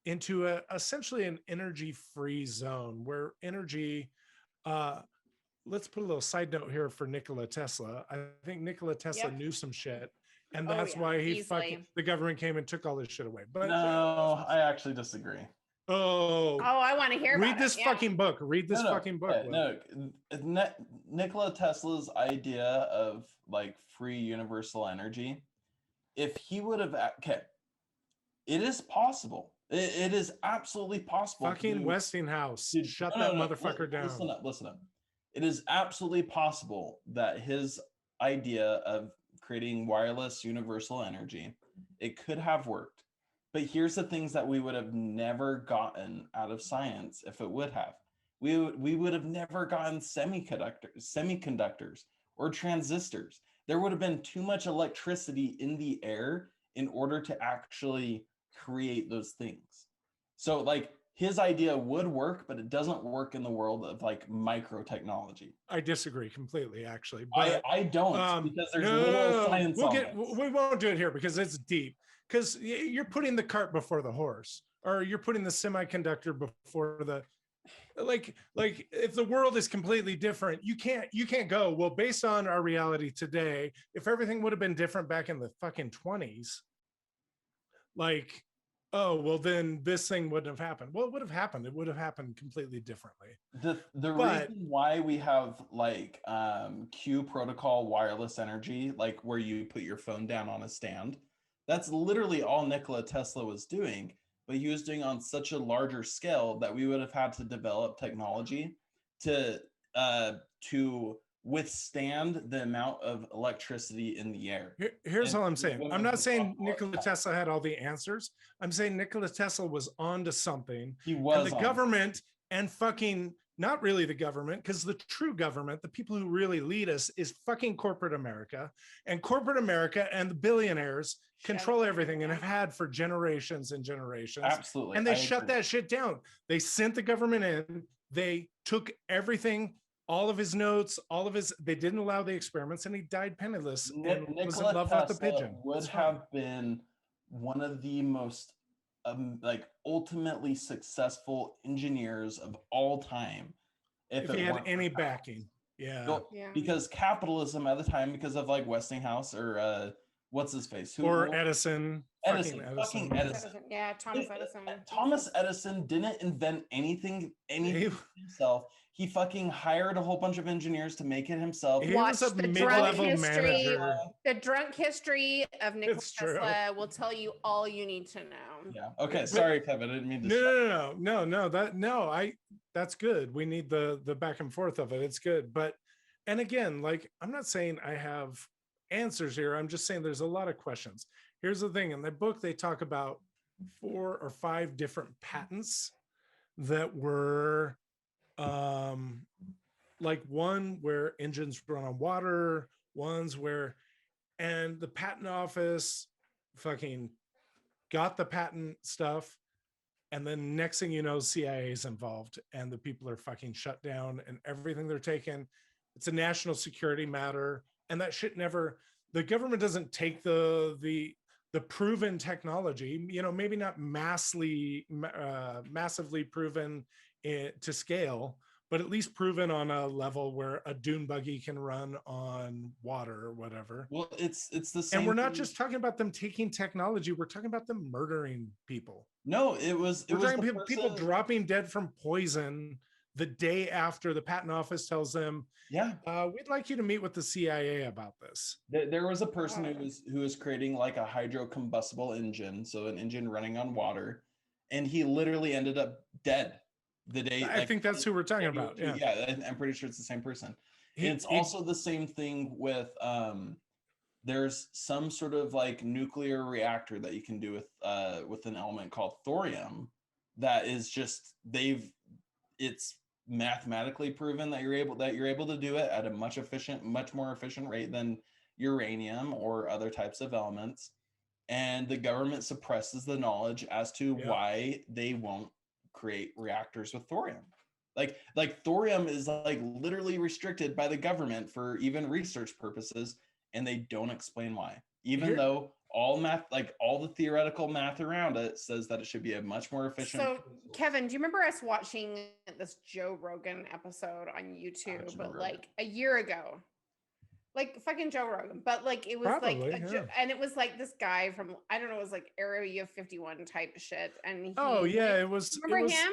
into essentially an energy-free zone where energy, let's put a little side note here for Nikola Tesla. I think Nikola Tesla knew some shit, and that's why the government came and took all this shit away. But
no, I actually disagree.
I want to hear
read this fucking book. Read this fucking book.
Nikola Tesla's idea of like free universal energy, if he would have it is possible. It is absolutely possible.
Fucking Westinghouse, shut that motherfucker down.
Listen up. It is absolutely possible that his idea of creating wireless universal energy, it could have worked. But here's the things that we would have never gotten out of science if it would have. We would have never gotten semiconductors or transistors. There would have been too much electricity in the air in order to actually create those things. So like his idea would work, but it doesn't work in the world of like micro technology.
I disagree completely, actually. But
I don't, because there's little science on it.
We won't do it here because it's deep. Because you're putting the cart before the horse, or you're putting the semiconductor before the, like if the world is completely different, you can't go, well, based on our reality today, if everything would have been different back in the fucking 20s, like, oh, well, then this thing wouldn't have happened. Well, it would have happened. It would have happened completely differently.
The reason why we have like Q protocol wireless energy, like where you put your phone down on a stand, that's literally all Nikola Tesla was doing, but he was doing on such a larger scale that we would have had to develop technology to withstand the amount of electricity in the air.
Here's all I'm saying. I'm not saying Nikola Tesla had all the answers. I'm saying Nikola Tesla was onto something.
He was.
And the government and fucking, not really the government, because the true government, the people who really lead us, is fucking corporate America. And corporate America and the billionaires control everything and have had for generations and generations.
Absolutely.
And they shut that shit down. They sent the government in. They took everything all of his notes, they didn't allow the experiments, and he died penniless and was in
Nikola
love with the
Tesla
pigeon.
would
It's fine.
have been one of the most like ultimately successful engineers of all time
if
it
he had
weren't for
any
capitalism.
backing. Yeah.
Well,
Yeah.
because capitalism at the time, because of like Westinghouse or what's his face,
Or Edison.
Edison,
Fucking
fucking Edison.
Yeah, Thomas Edison.
Thomas Edison didn't invent anything
He-
himself. He fucking hired a whole bunch of engineers to make it himself.
He
Watch
was a
the drunk
mid-level
history.
manager.
The drunk history of Nikola
It's true.
Tesla will tell you all you need to know.
Yeah. Okay. Sorry, Kevin. I didn't mean to.
No. That's good. We need the back and forth of it. It's good. But, and again, like, I'm not saying I have answers here. I'm just saying there's a lot of questions. Here's the thing. In the book, they talk about 4 or 5 different patents that were like one where engines run on water, ones where, and the patent office fucking got the patent stuff. And then next thing you know, CIA is involved and the people are fucking shut down and everything they're taking. It's a national security matter. And that shit never, the government doesn't take the proven technology, maybe not massively proven to scale, but at least proven on a level where a dune buggy can run on water or whatever.
Well, it's the same.
And we're not just talking about them taking technology, we're talking about them murdering people.
No, we're
talking about people dropping dead from poison the day after the patent office tells them,
yeah,
we'd like you to meet with the CIA about this.
There was a person who was creating like a hydrocombustible engine, so an engine running on water, and he literally ended up dead the day.
I think that's who we're talking about.
Yeah, I'm pretty sure it's the same person. It's also the same thing with there's some sort of like nuclear reactor that you can do with an element called thorium that is just it's mathematically proven that you're able to do it at a much more efficient rate than uranium or other types of elements, and the government suppresses the knowledge as to why they won't create reactors with thorium. Like thorium is like literally restricted by the government for even research purposes, and they don't explain why, even though all math, like all the theoretical math around it, says that it should be a much more efficient.
So, Kevin, do you remember us watching this Joe Rogan episode on YouTube, but like a year ago? Like fucking Joe Rogan, but like it was
Probably,
and it was like this guy from, I don't know, it was like Area 51 type shit. And he,
it was.
Remember him?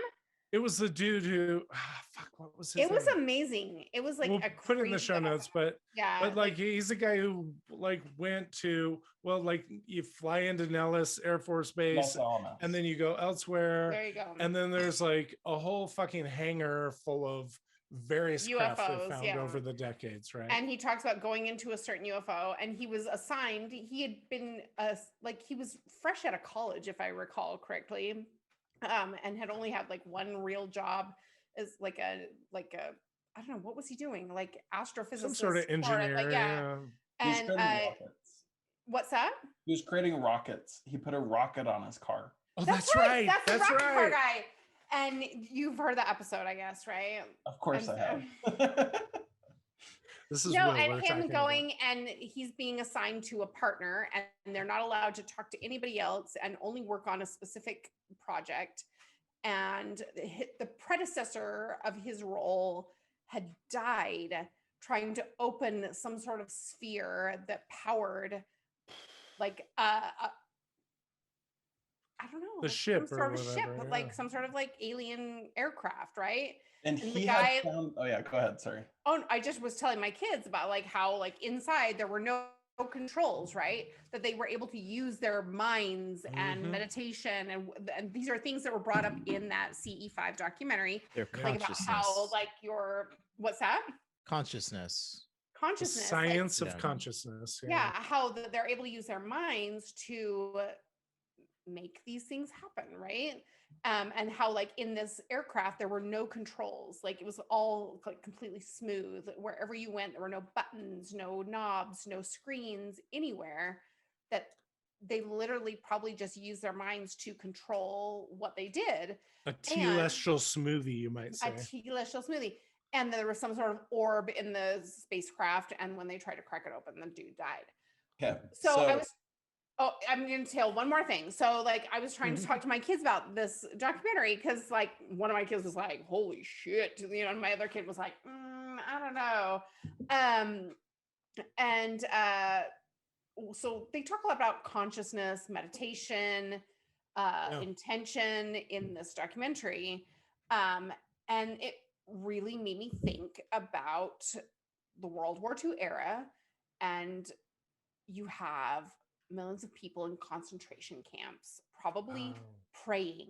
It was the dude who, what was his name?
It was amazing. It was like
we'll put it in the show notes, but like he's the guy who like went to, well, like you fly into Nellis Air Force Base and then you go elsewhere.
There you go.
And then there's like a whole fucking hangar full of various
UFOs
craft they found over the decades, right?
And he talks about going into a certain UFO, and he was assigned, he had been like he was fresh out of college, if I recall correctly. And had only had like one real job as like a I don't know, what was he doing, like astrophysicist,
some sort of engineer,
and what's that?
He was creating rockets. He put a rocket on his car.
Oh, that's right.
That's the rocket car guy. And you've heard the episode, I guess, right?
Of course I have.
This is
and him going and he's being assigned to a partner, and they're not allowed to talk to anybody else and only work on a specific project. And the predecessor of his role had died trying to open some sort of sphere that powered like I don't know,
the ship,
some sort
or
of
whatever,
ship, like some sort of like alien aircraft, right?
And he had found, oh yeah, go ahead, sorry.
Oh, I just was telling my kids about like how like inside there were no controls, right? That they were able to use their minds and meditation, and these are things that were brought up in that CE5 documentary.
Their
like about how like your what's that?
Consciousness.
The science of consciousness.
Yeah, how they're able to use their minds to make these things happen, right? And how like in this aircraft there were no controls, like it was all like completely smooth. Wherever you went, there were no buttons, no knobs, no screens anywhere. That they literally probably just used their minds to control what they did.
A telestial smoothie, you might say.
A telestial smoothie. and there was some sort of orb in the spacecraft, and when they tried to crack it open, the dude died.
Okay.
So I was, oh, I'm going to tell one more thing. So like I was trying to talk to my kids about this documentary because like one of my kids was like, holy shit, you know, and my other kid was like, I don't know. And so they talk a lot about consciousness, meditation, intention in this documentary. And it really made me think about the World War II era, and you have millions of people in concentration camps, probably praying,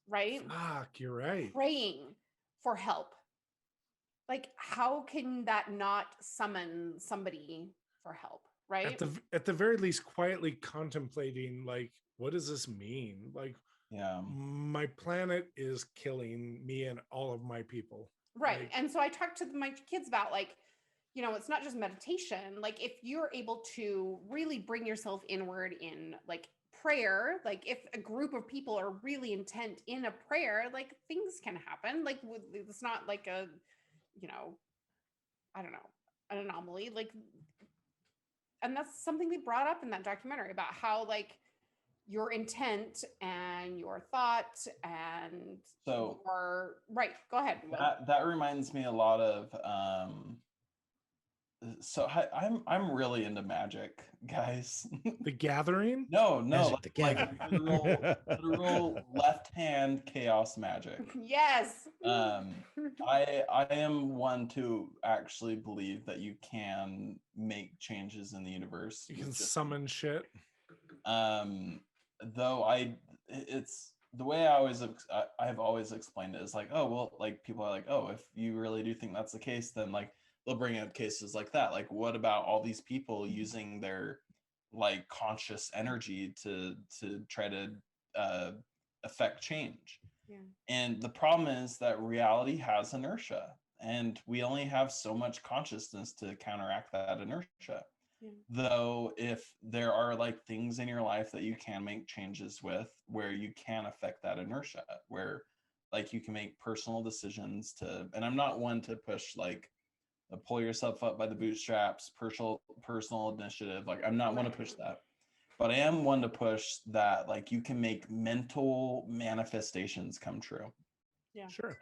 right?
Fuck, you're right.
Praying for help. Like, how can that not summon somebody for help, right?
At the very least, quietly contemplating, like, what does this mean? Like,
yeah,
my planet is killing me and all of my people.
Right.
Like,
and so I talked to my kids about like, you know, it's not just meditation. Like if you're able to really bring yourself inward in like prayer, like if a group of people are really intent in a prayer, like things can happen. Like it's not like a, you know, I don't know, an anomaly. Like, and that's something they brought up in that documentary about how like your intent and your thought and
so
your, right, go ahead.
that reminds me a lot of so I'm really into magic, guys.
The Gathering?
No,
Magic the
like
Gathering.
literal left hand chaos magic.
Yes.
I am one to actually believe that you can make changes in the universe.
You can summon shit.
Though it's the way I've always explained it is like, oh well, like people are like, oh, if you really do think that's the case, then like they'll bring up cases like that. Like, what about all these people using their like conscious energy to try to affect change?
Yeah.
And the problem is that reality has inertia, and we only have so much consciousness to counteract that inertia.
Yeah.
Though if there are like things in your life that you can make changes with, where you can affect that inertia, where like you can make personal decisions to, and I'm not one to push like pull yourself up by the bootstraps, personal initiative. Like I'm not one to push that, but I am one to push that like you can make mental manifestations come true.
Yeah.
Sure.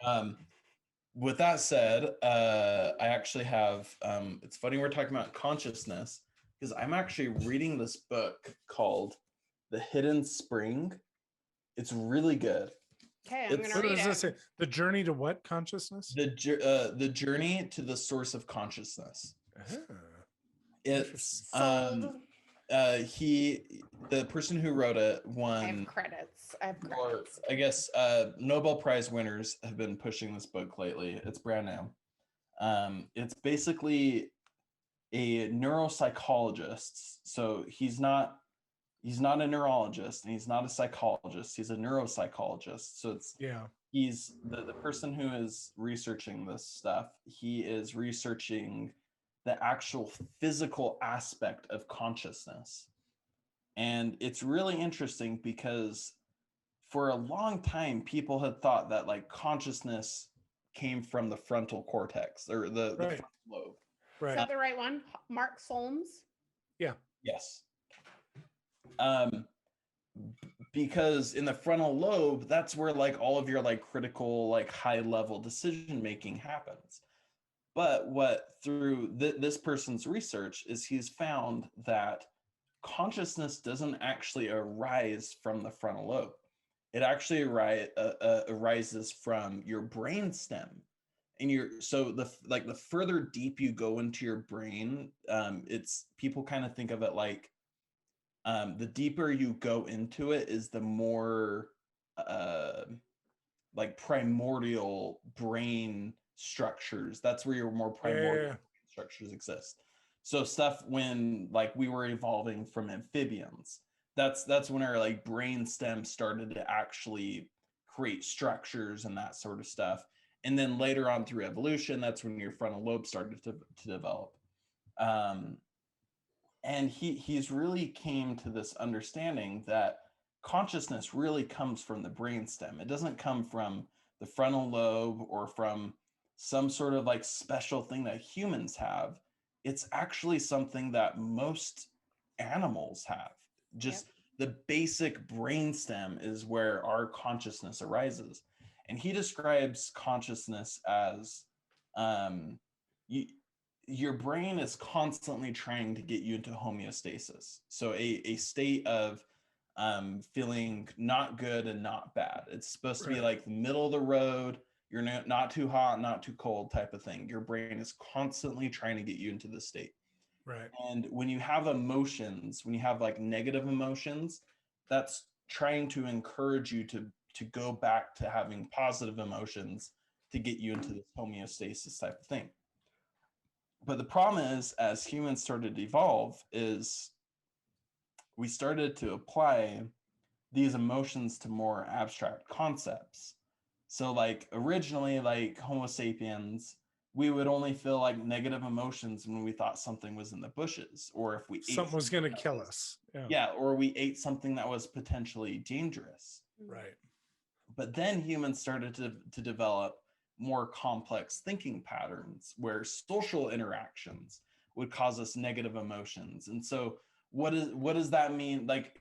With that said, I actually have it's funny we're talking about consciousness because I'm actually reading this book called The Hidden Spring. It's really good.
Okay, I'm gonna
What
read
does
it.
this say? The journey to what consciousness?
The journey to the source of consciousness. It's
Sold.
the person who wrote it
I have
won,
credits.
or I guess Nobel Prize winners have been pushing this book lately. It's brand new. It's basically a neuropsychologist. So he's not a neurologist and he's not a psychologist. He's a neuropsychologist. So he's the person who is researching this stuff. He is researching the actual physical aspect of consciousness. And it's really interesting because for a long time, people had thought that like consciousness came from the frontal cortex or the frontal lobe.
Right.
Is that the right one? Mark Solms?
Yeah.
Yes. Because in the frontal lobe, that's where like all of your like critical, like high level decision making happens. But what through this person's research is he's found that consciousness doesn't actually arise from the frontal lobe. It actually arises from your brain stem. And so the further deep you go into your brain, it's people kind of think of it like the deeper you go into it is the more like primordial brain structures. That's where your more primordial structures exist. So stuff when like we were evolving from amphibians, that's when our like brain stem started to actually create structures and that sort of stuff. And then later on through evolution, that's when your frontal lobe started to develop. And he's really came to this understanding that consciousness really comes from the brainstem. It doesn't come from the frontal lobe or from some sort of like special thing that humans have. It's actually something that most animals have. Just the basic brainstem is where our consciousness arises. And he describes consciousness as your brain is constantly trying to get you into homeostasis. So a state of feeling not good and not bad. It's supposed to be like the middle of the road. You're not too hot, not too cold type of thing. Your brain is constantly trying to get you into this state.
Right.
And when you have emotions, when you have like negative emotions, that's trying to encourage you to go back to having positive emotions to get you into this homeostasis type of thing. But the problem is, as humans started to evolve, is we started to apply these emotions to more abstract concepts. So like originally, like Homo sapiens, we would only feel like negative emotions when we thought something was in the bushes, or if we
something was going to kill us.
Yeah, or we ate something that was potentially dangerous.
Right.
But then humans started to develop more complex thinking patterns where social interactions would cause us negative emotions. And so what does that mean? Like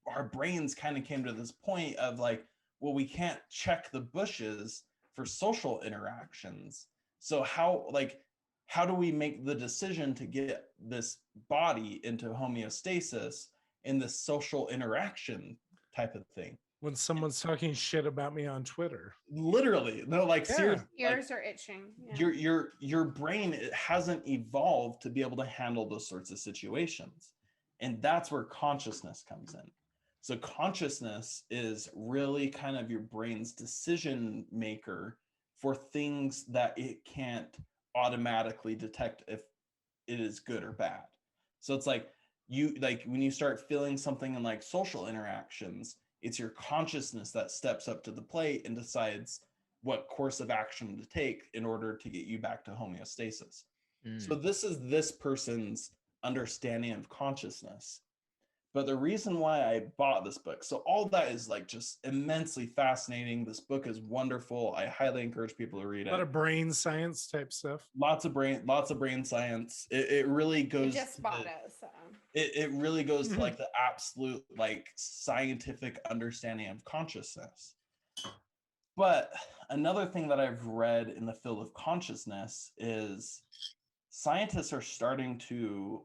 our brains kind of came to this point of like, well, we can't check the bushes for social interactions. So how do we make the decision to get this body into homeostasis in this social interaction type of thing?
When someone's talking shit about me on Twitter.
Literally. No, like seriously.
Ears are itching.
Your brain, it hasn't evolved to be able to handle those sorts of situations. And that's where consciousness comes in. So consciousness is really kind of your brain's decision maker for things that it can't automatically detect if it is good or bad. So it's like when you start feeling something in like social interactions, it's your consciousness that steps up to the plate and decides what course of action to take in order to get you back to homeostasis. So this is this person's understanding of consciousness. But the reason why I bought this book, so all that is like just immensely fascinating. This book is wonderful. I highly encourage people to read it.
A lot of brain science type stuff.
Lots of brain science. It really goes.
I just bought it, so
it really goes to like the absolute like scientific understanding of consciousness. But another thing that I've read in the field of consciousness is scientists are starting to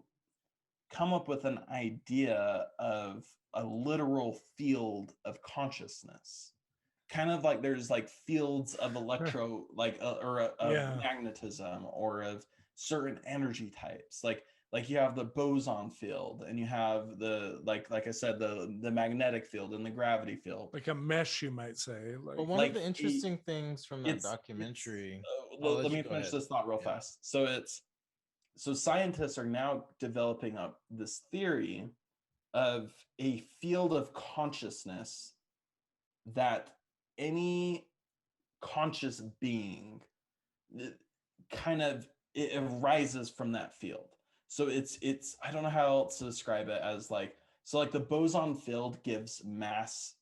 come up with an idea of a literal field of consciousness, kind of like there's like fields of electro like or magnetism or of certain energy types, like you have the boson field and you have the like I said the magnetic field and the gravity field,
like a mesh, you might say.
But one of the interesting things from that documentary,
let me finish this thought real fast. So scientists are now developing up this theory of a field of consciousness that any conscious being it arises from that field. So it's I don't know how else to describe it, as like the boson field gives mass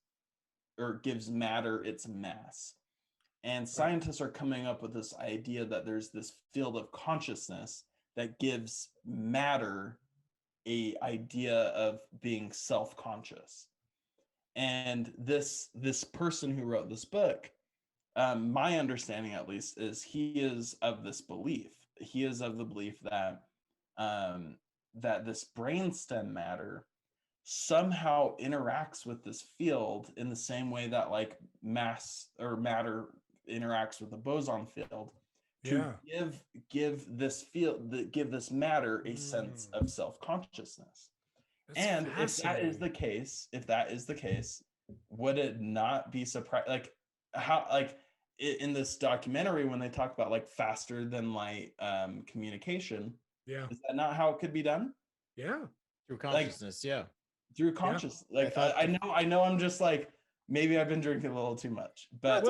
or gives matter its mass. And scientists are coming up with this idea that there's this field of consciousness that gives matter a idea of being self-conscious. And this person who wrote this book, my understanding at least, is he is of this belief. He is of the belief that that this brainstem matter somehow interacts with this field in the same way that like mass or matter interacts with the boson field, to give this field, give this matter a sense of self-consciousness. And if that is the case, would it not be surprising? Like how, like in this documentary, when they talk about like faster than light communication, is that not how it could be done?
Through consciousness,
through consciousness. Like I know I'm just like, maybe I've been drinking a little too much, but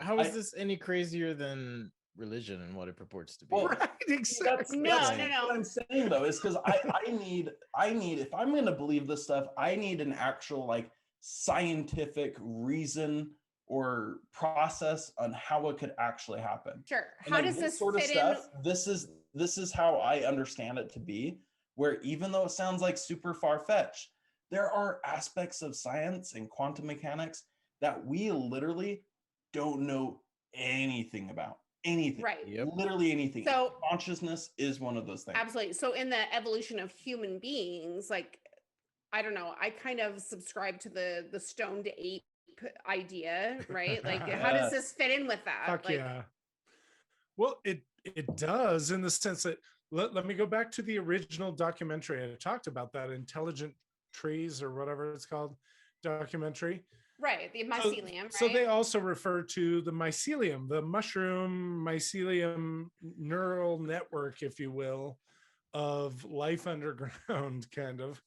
how is this any crazier than religion and what it purports to be?
Well, exactly.
No.
What I'm saying though is because I need if I'm going to believe this stuff, I need an actual like scientific reason or process on how it could actually happen.
Sure.
And
How
like
does this
sort of
fit
stuff, this is how I understand it to be, where even though it sounds like super far-fetched, there are aspects of science and quantum mechanics that we literally don't know anything about. Anything.
Right.
Yep.
Literally anything.
So
Consciousness is one of those things.
absolutely. So in the evolution of human beings, like, I don't know, I kind of subscribe to the stoned ape idea, right? Like, how does this fit in with that?
Fuck
Like,
yeah. Well, it does, in the sense that let me go back to the original documentary. I talked about that Intelligent Trees or whatever it's called documentary.
right, the mycelium,
So
right?
they also refer to the mycelium, the mushroom mycelium neural network, if you will, of life underground, kind of.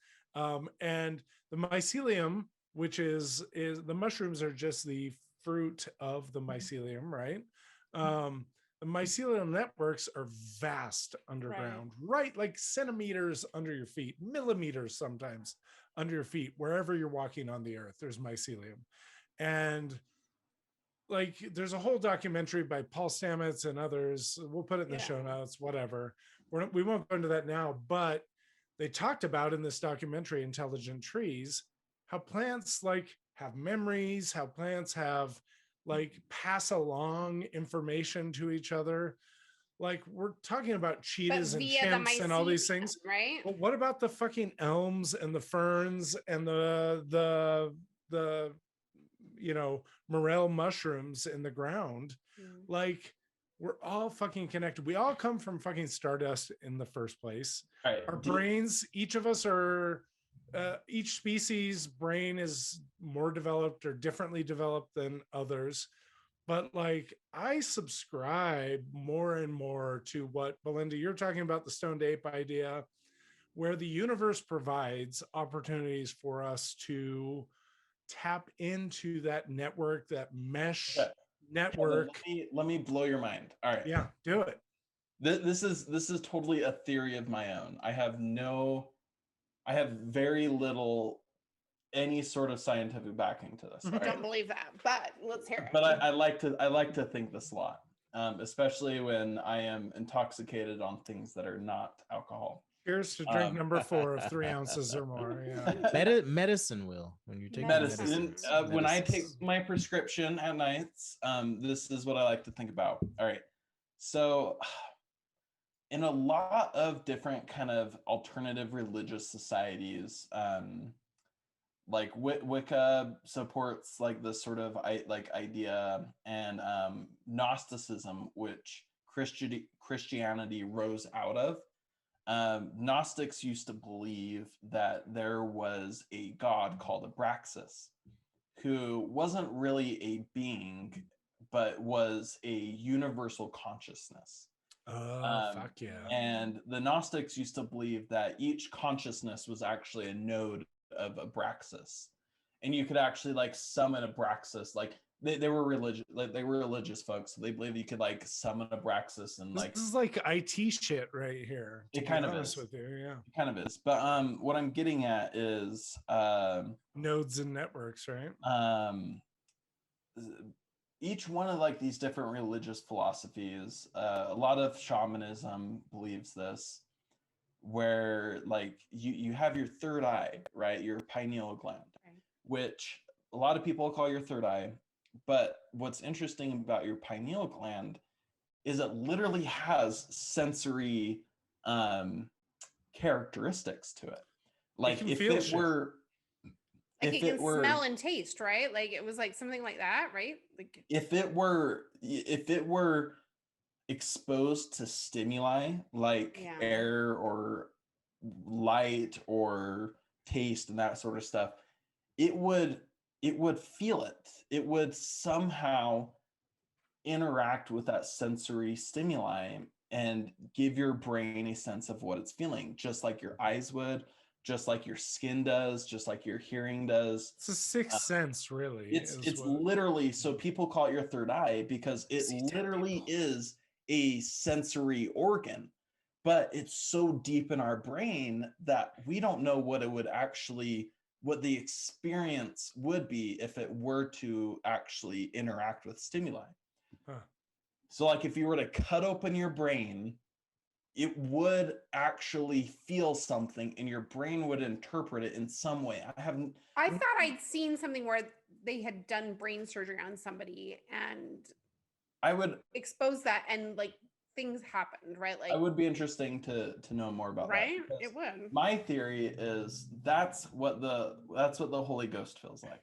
And the mycelium, which is the mushrooms are just the fruit of the mycelium, right? The mycelium networks are vast underground, right? Like centimeters under your feet, millimeters sometimes under your feet, wherever you're walking on the earth, there's mycelium. And like, there's a whole documentary by Paul Stamets and others. We'll put it in the show notes, whatever. We won't go into that now, but they talked about in this documentary, Intelligent Trees, how plants like have memories, how plants have like pass along information to each other. Like, we're talking about cheetahs and chimps and all these things,
right?
but what about the fucking elms and the ferns and the you know, morel mushrooms in the ground? Like, we're all fucking connected. We all come from fucking stardust in the first place.
Right.
Our brains, each of us are each species brain is more developed or differently developed than others. But like, I subscribe more and more to what, Belinda, you're talking about, the stoned ape idea, where the universe provides opportunities for us to tap into that network, that mesh network.
Let me blow your mind. All right.
Yeah, do it.
This is totally a theory of my own. I have very little any sort of scientific backing to this.
I don't believe that, but let's hear it.
But I like to think this a lot, especially when I am intoxicated on things that are not alcohol.
Cheers to drink number 4 of 3 ounces or more. Yeah.
Medicine will, when you take
medicine. When I take my prescription at nights, this is what I like to think about. All right, so in a lot of different kind of alternative religious societies, like Wicca supports like this sort of idea, and Gnosticism, which Christianity rose out of. Gnostics used to believe that there was a god called Abraxas, who wasn't really a being, but was a universal consciousness.
Fuck yeah.
And the Gnostics used to believe that each consciousness was actually a node of Abraxas, and you could actually like summon Abraxas. Like they were religious, like they were religious folks, so they believe you could like summon Abraxas, and like
this is like IT shit right here.
It kind of is.
With you, yeah.
It kind of is. But what I'm getting at is
nodes and networks, right?
Each one of like these different religious philosophies, a lot of shamanism believes this, where like you have your third eye, right? Your pineal gland, which a lot of people call your third eye. But what's interesting about your pineal gland is it literally has sensory characteristics to it. Like if it were,
like it can smell and taste, right? Like it was like something like that, right? Like
if it were exposed to stimuli like air or light or taste and that sort of stuff, it would feel it. It would somehow interact with that sensory stimuli and give your brain a sense of what it's feeling, just like your eyes would, just like your skin does, just like your hearing does.
It's a sixth sense, really.
It's literally, so people call it your third eye because it literally is a sensory organ, but it's so deep in our brain that we don't know what it would actually what the experience would be if it were to actually interact with stimuli.
Huh.
So like if you were to cut open your brain, it would actually feel something and your brain would interpret it in some way.
I thought I'd seen something where they had done brain surgery on somebody and
I would
expose that, and like things happened, right? Like
I would be interesting to know more about
right?
that.
It would.
My theory is that's what the Holy Ghost feels like.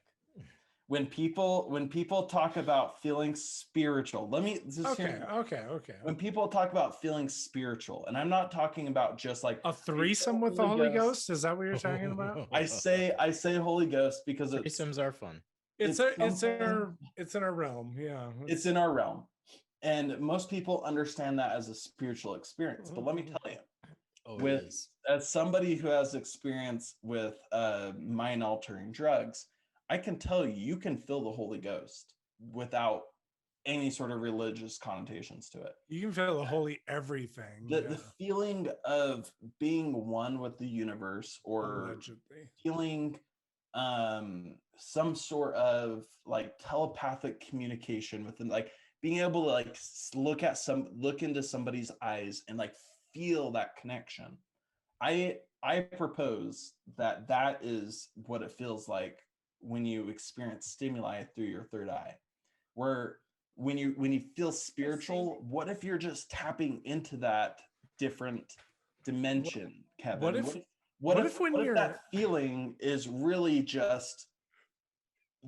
When people talk about feeling spiritual, let me just
Okay.
When people talk about feeling spiritual, and I'm not talking about just like
A threesome with the Holy Ghost? Is that what you're talking about?
I say Holy Ghost because
threesomes are fun.
It's in our realm. Yeah.
It's in our realm. And most people understand that as a spiritual experience. But let me tell you, as somebody who has experience with mind altering drugs, I can tell you, you can feel the Holy Ghost without any sort of religious connotations to it.
You can feel the holy everything.
The feeling of being one with the universe, or
allegedly
feeling some sort of like telepathic communication with them, like being able to like look into somebody's eyes and like feel that connection. I propose that is what it feels like when you experience stimuli through your third eye, where when you feel spiritual, what if you're just tapping into that different dimension, Kevin? What if that feeling is really just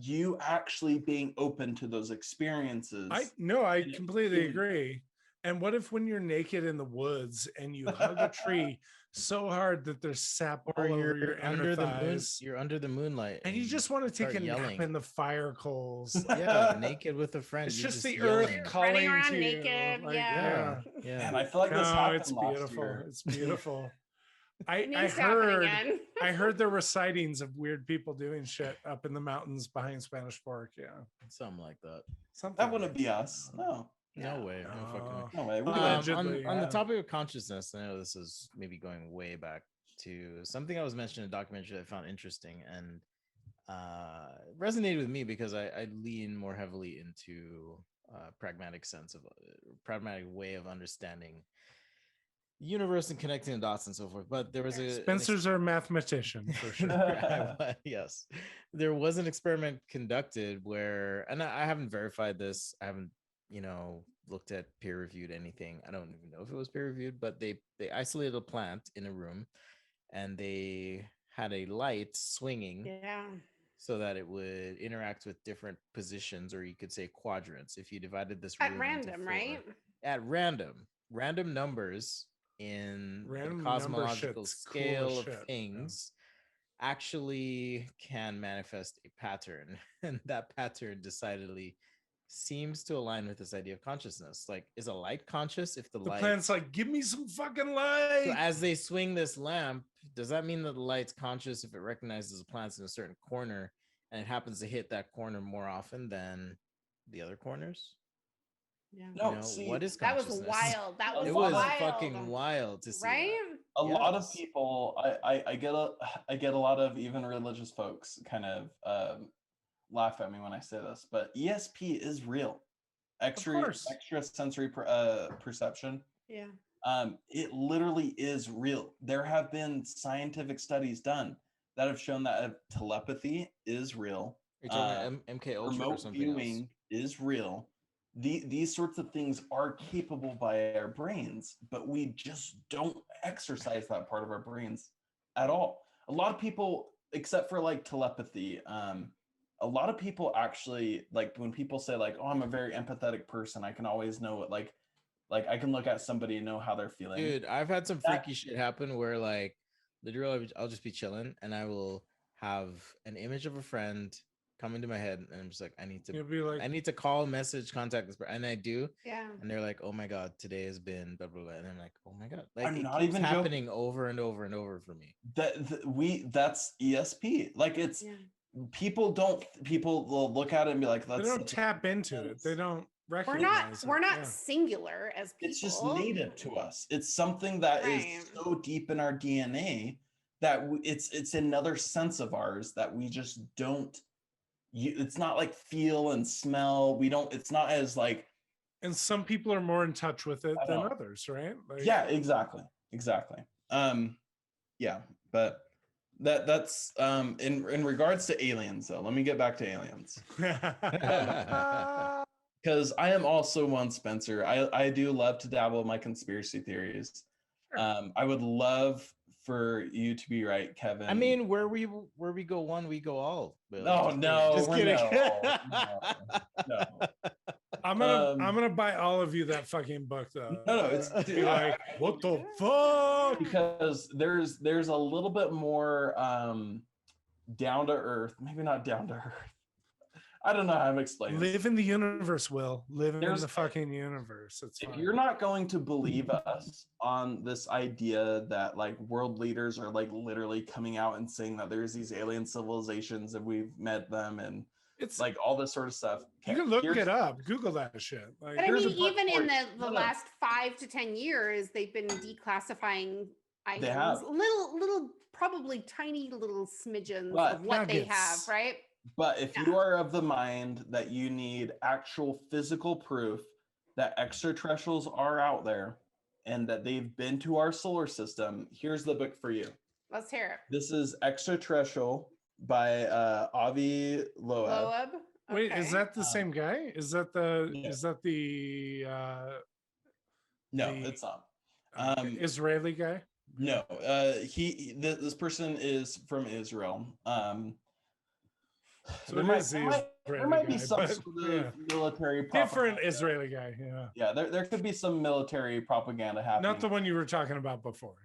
you actually being open to those experiences?
I completely agree. And what if when you're naked in the woods and you hug a tree so hard that there's sap all over your
under the moon,
thighs,
you're under the moonlight,
and you just want to take a nap in the fire coals?
Yeah, naked with a friend.
It's just the
yelling.
earth calling
around
to
naked.
you. Like,
Yeah.
And I feel like this happened
it's
last
beautiful.
year.
It's beautiful.
It
I
needs to happen
heard
again.
I heard there were sightings of weird people doing shit up in the mountains behind Spanish Fork. Yeah,
something like that.
That wouldn't be us.
No way.
No way.
On the topic of consciousness, I know this is maybe going way back to something I was mentioning in a documentary that I found interesting and resonated with me because I lean more heavily into pragmatic way of understanding the universe and connecting the dots and so forth. But there was
Spencer's our mathematician for sure.
Yes, there was an experiment conducted where, and I haven't verified this. I haven't looked at peer reviewed anything. I don't even know if it was peer reviewed, but they isolated a plant in a room and they had a light swinging so that it would interact with different positions, or you could say quadrants. If you divided this room
at random, right?
At random numbers in
Random
the cosmological scale
cool
of
shit.
things actually can manifest a pattern, and that pattern decidedly seems to align with this idea of consciousness. Like, is a light conscious if the light
plant's like, give me some fucking light?
So as they swing this lamp, does that mean that the light's conscious if it recognizes the plant's in a certain corner and it happens to hit that corner more often than the other corners?
Yeah.
No,
what is
that was
consciousness?
wild.
It was fucking wild to see.
Right?
A lot of people, I get a lot of even religious folks kind of laugh at me when I say this, but ESP is real. Extrasensory perception.
Yeah.
It literally is real. There have been scientific studies done that have shown that telepathy is real.
You're talking about MK Ultra or something
viewing
else?
Is real. These sorts of things are capable by our brains, but we just don't exercise that part of our brains at all. A lot of people, except for like telepathy, a lot of people actually, like when people say like, oh, I'm a very empathetic person, I can always know what like I can look at somebody and know how they're feeling.
Dude, I've had some freaky shit happen where like literally I'll just be chilling and I will have an image of a friend come into my head and I'm just like, I need to call, message, contact this person, and I do.
Yeah.
And they're like, oh my god, today has been blah blah blah, and I'm like, oh my god, like
I'm
it
not
keeps
even
happening over and over and over for me.
That's ESP. Like it's people will look at it and be like,
they don't tap into it. They don't recognize
we're not singular as people.
It's just native to us. It's something that is so deep in our DNA that it's another sense of ours that we just don't. It's not like feel and smell. We don't. It's not as like.
And some people are more in touch with it than others, right? Like,
yeah, exactly. Yeah, but that's in regards to aliens though. Let me get back to aliens. Because I am also one, Spencer. I do love to dabble in my conspiracy theories. I would love for you to be right, Kevin.
I mean, where we go one, we go all.
Bill. No,
just kidding.
No.
I'm gonna buy all of you that fucking book though.
No, it's
be like, what the fuck?
Because there's a little bit more down to earth, maybe not down to earth. I don't know how I'm explaining.
Live in the universe, Will. Live in the fucking universe. It's
if
fine.
you're not going to believe us on this idea that like world leaders are like literally coming out and saying that there's these alien civilizations and we've met them and it's like all this sort of stuff.
You can look it up. Google that shit.
Like, but I mean, even in the last 5 to 10 years, they've been declassifying items.
They have.
Little, probably tiny little smidgens of what they have, right?
But if you are of the mind that you need actual physical proof that extraterrestrials are out there and that they've been to our solar system, here's the book for you.
Let's hear it.
This is Extraterrestrial by Avi Loeb.
Okay.
Wait, is that the same guy? Is that the
no, it's not.
Israeli guy?
No, this person is from Israel.
So
there might be some sort of military propaganda.
Different Israeli guy,
yeah. There could be some military propaganda happening.
Not the one you were talking about before,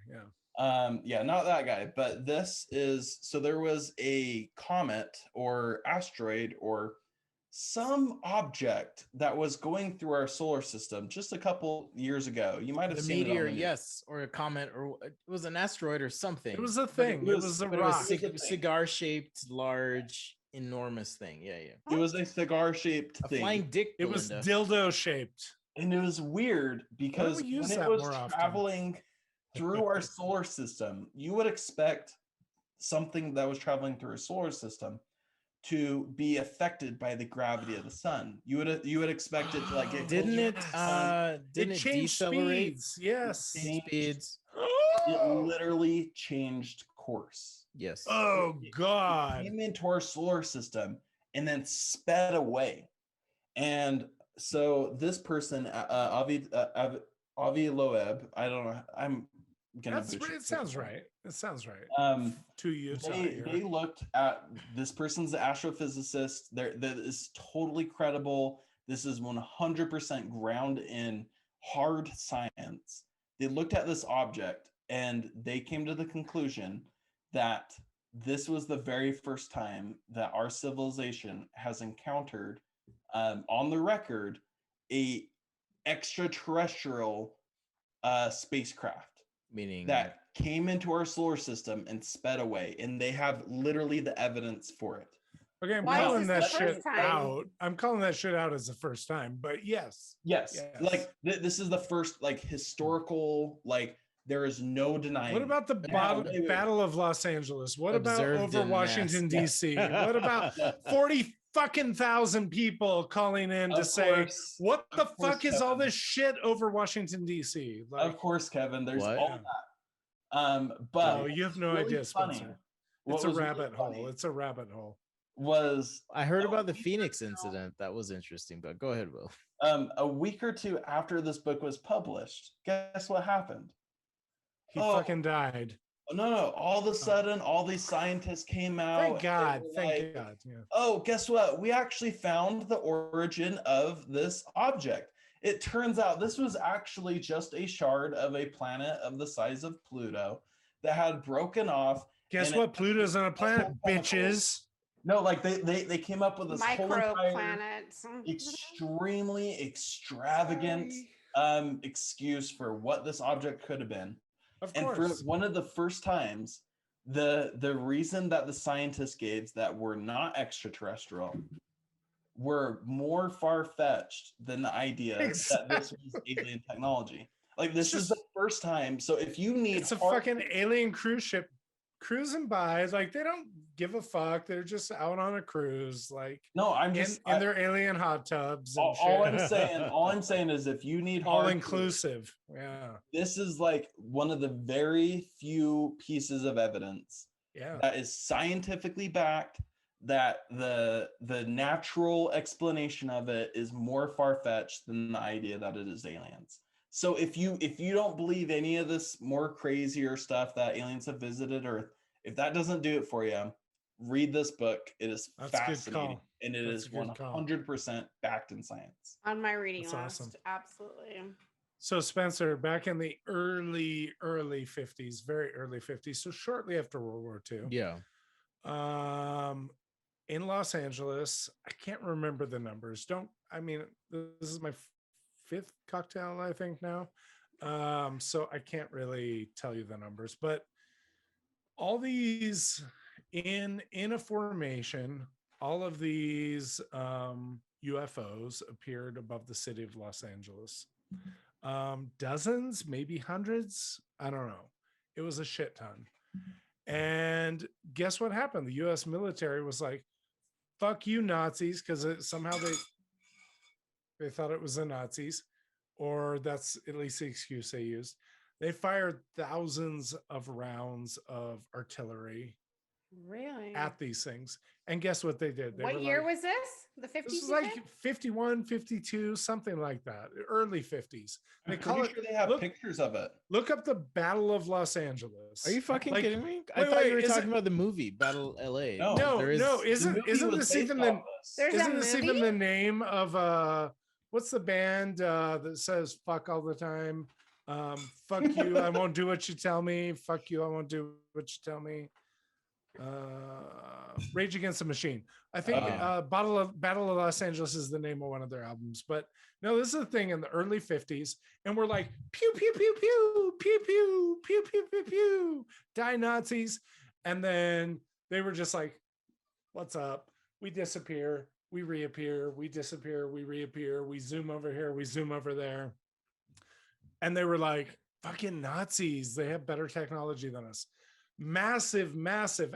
not that guy, but this is. So there was a comet or asteroid or some object that was going through our solar system just a couple years ago. You might have seen
meteor,
it
yes, or a comet, or it was an asteroid or something.
It was a thing. It was a rock.
It was cigar-shaped, large, enormous thing. Yeah.
It was a cigar-shaped thing.
Flying dick.
It was dildo-shaped,
and it was weird because when it was traveling through our solar system, you would expect something that was traveling through a solar system to be affected by the gravity of the sun. You would expect it to like get
didn't it decelerate?
Speeds. Yes,
speeds.
It literally changed course.
Yes.
Oh God!
It came into our solar system and then sped away. And so this person, Avi Loeb, I don't know. I'm gonna.
It sounds right. It sounds right. To you,
they looked at this person's astrophysicist. That is totally credible. This is 100% ground in hard science. They looked at this object and they came to the conclusion that this was the very first time that our civilization has encountered, on the record, a extraterrestrial spacecraft,
meaning
that came into our solar system and sped away, and they have literally the evidence for it.
Okay, I'm calling that shit out. I'm calling that shit out as the first time, but yes.
Like this is the first like historical like. There is no denying.
What about the Battle of Los Angeles? What about over Washington, D.C.? What about 40 fucking thousand people calling in to say, what the fuck is all this shit over Washington, D.C.?
Like, of course, Kevin, there's all that. But
you have no idea, Spencer. It's a rabbit hole. It's a rabbit hole.
I heard about the Phoenix incident. That was interesting, but go ahead, Will.
A week or two after this book was published, guess what happened?
He fucking died.
No. All of a sudden, all these scientists came out.
Thank God. Yeah.
Oh, guess what? We actually found the origin of this object. It turns out this was actually just a shard of a planet of the size of Pluto that had broken off.
Guess what? Pluto's on a planet, bitches.
No, like they came up with this
microplanets.
Extremely extravagant excuse for what this object could have been.
Of course.
And for one of the first times, the reason that the scientists gave that were not extraterrestrial were more far-fetched than the idea that this was alien technology. Like this is the first time. So if you need
it's a fucking alien cruise ship cruising by, like they don't give a fuck. They're just out on a cruise, like
No, I'm
in,
just
in their alien hot tubs and
all
shit.
I'm saying is if you need
All
hardcore,
inclusive. Yeah.
this is like one of the very few pieces of evidence
Yeah.
that is scientifically backed, that the natural explanation of it is more far-fetched than the idea that it is aliens. So if you don't believe any of this more crazier stuff that aliens have visited Earth, if that doesn't do it for you, read this book. It is
That's a good
fascinating,
call.
and it
That's
is
a good call.
100% backed in science.
On my reading
That's
list.
awesome.
Absolutely.
So Spencer, back in the early 50s, very early 50s, so shortly after World War II.
Yeah.
In Los Angeles, I can't remember the numbers. This is my fifth cocktail, I think now. So I can't really tell you the numbers, but all these in a formation, all of these UFOs appeared above the city of Los Angeles. Dozens, maybe hundreds. I don't know. It was a shit ton. And guess what happened? The US military was like, fuck you, Nazis, because somehow they thought it was the Nazis, or that's at least the excuse they used. They fired thousands of rounds of artillery
Really?
at these things. And guess what they did? They
What
were
year
like,
was this? The 50s?
this was
you
like
said?
51, 52, something like that. Early 50s. They
I'm
call
pretty
it,
sure they have pictures of it.
look up the Battle of Los Angeles.
Are you fucking
Like,
kidding me? I
wait,
thought
wait,
you were
is
talking
it-
about the movie Battle LA.
No.
No,
there is
no,
The
isn't
movie
isn't
was
this
based
even
off
the
this.
There's
isn't
a
this
movie?
even the name of what's the band that says fuck all the time? Fuck you, I won't do what you tell me. Fuck you, I won't do what you tell me. Rage Against the Machine. I think Battle of Los Angeles is the name of one of their albums. But no, this is a thing in the early 50s, and we're like pew pew pew pew pew pew pew pew pew pew, die Nazis. And then they were just like, what's up? We disappear, we reappear, we disappear, we reappear, we zoom over here, we zoom over there. And they were like, fucking Nazis, they have better technology than us. Massive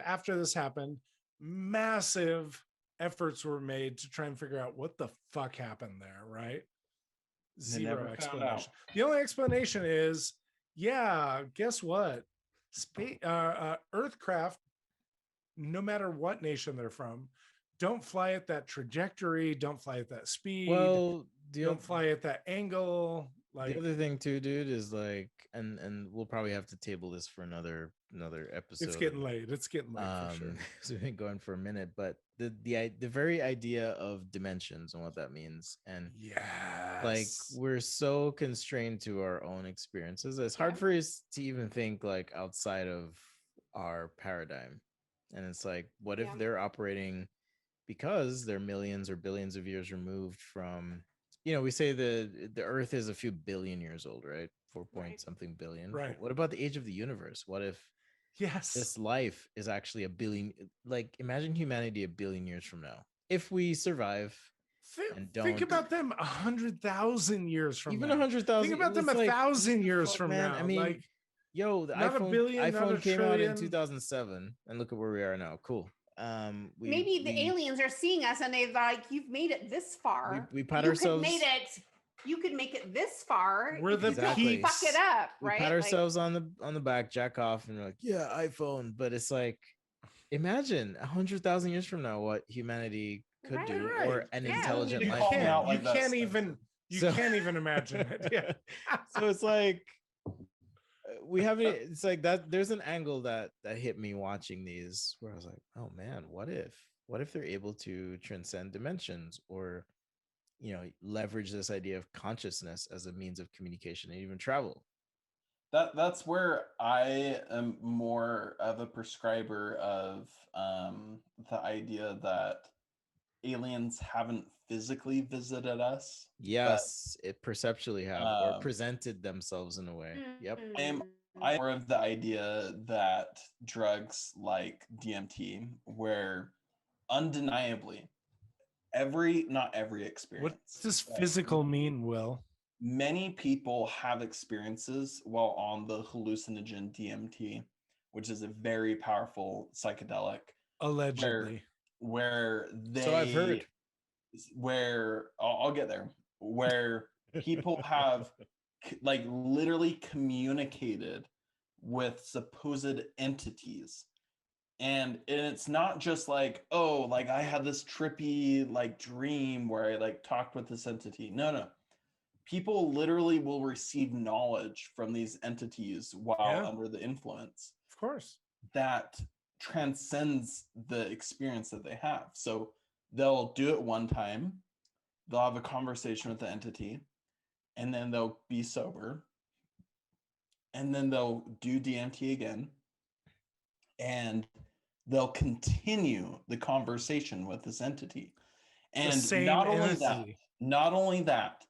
after this happened, massive efforts were made to try and figure out what the fuck happened there, right? Zero explanation. The only explanation is, yeah, guess what? Earthcraft, no matter what nation they're from, don't fly at that trajectory, don't fly at that speed, don't fly at that angle. Like,
the other thing too, dude, is like, and we'll probably have to table this for another episode.
It's getting late. It's getting late for sure.
So we've been going for a minute, but the very idea of dimensions and what that means, and like we're so constrained to our own experiences. It's hard for us to even think like outside of our paradigm. And it's like, what if they're operating because they're millions or billions of years removed from, we say the Earth is a few billion years old, right? 4 point something billion.
Right.
What about the age of the universe? What if this life is actually a billion? Like, imagine humanity a billion years from now. If we survive and don't
think about them 100,000 years from
even
now.
100,000.
Think about them 1,000 years from now.
I mean,
like,
the
not a billion, not a
iPhone came out in
trillion.
2007, and look at where we are now. Cool.
Maybe the aliens are seeing us and they're like, you've made it this far.
We pat ourselves.
You could make it this far.
We're the
Exactly.
Fuck it up,
We
right?
pat ourselves on the back, jack off, and we're like, yeah, iPhone. But it's like, imagine 100,000 years from now what humanity could do, or an intelligent life.
You can't even imagine it. Yeah.
So it's like, we haven't. It's like that. There's an angle that hit me watching these, where I was like, oh man, what if they're able to transcend dimensions, or leverage this idea of consciousness as a means of communication and even travel?
That's where I am more of a prescriber of the idea that aliens haven't physically visited us.
Yes, it perceptually have, or presented themselves in a way. Yep.
I'm more of the idea that drugs like DMT, where undeniably not every experience.
What does physical mean, Will?
Many people have experiences while on the hallucinogen DMT which is a very powerful psychedelic.
Allegedly.
Where they,
So I've heard.
Where I'll get there, where people have like literally communicated with supposed entities. And it's not just like, oh, like I had this trippy like dream where I like talked with this entity. No. People literally will receive knowledge from these entities while under the influence.
Of course.
That transcends the experience that they have. So they'll do it one time, they'll have a conversation with the entity, and then they'll be sober, and then they'll do DMT again, and they'll continue the conversation with this entity. And not only that,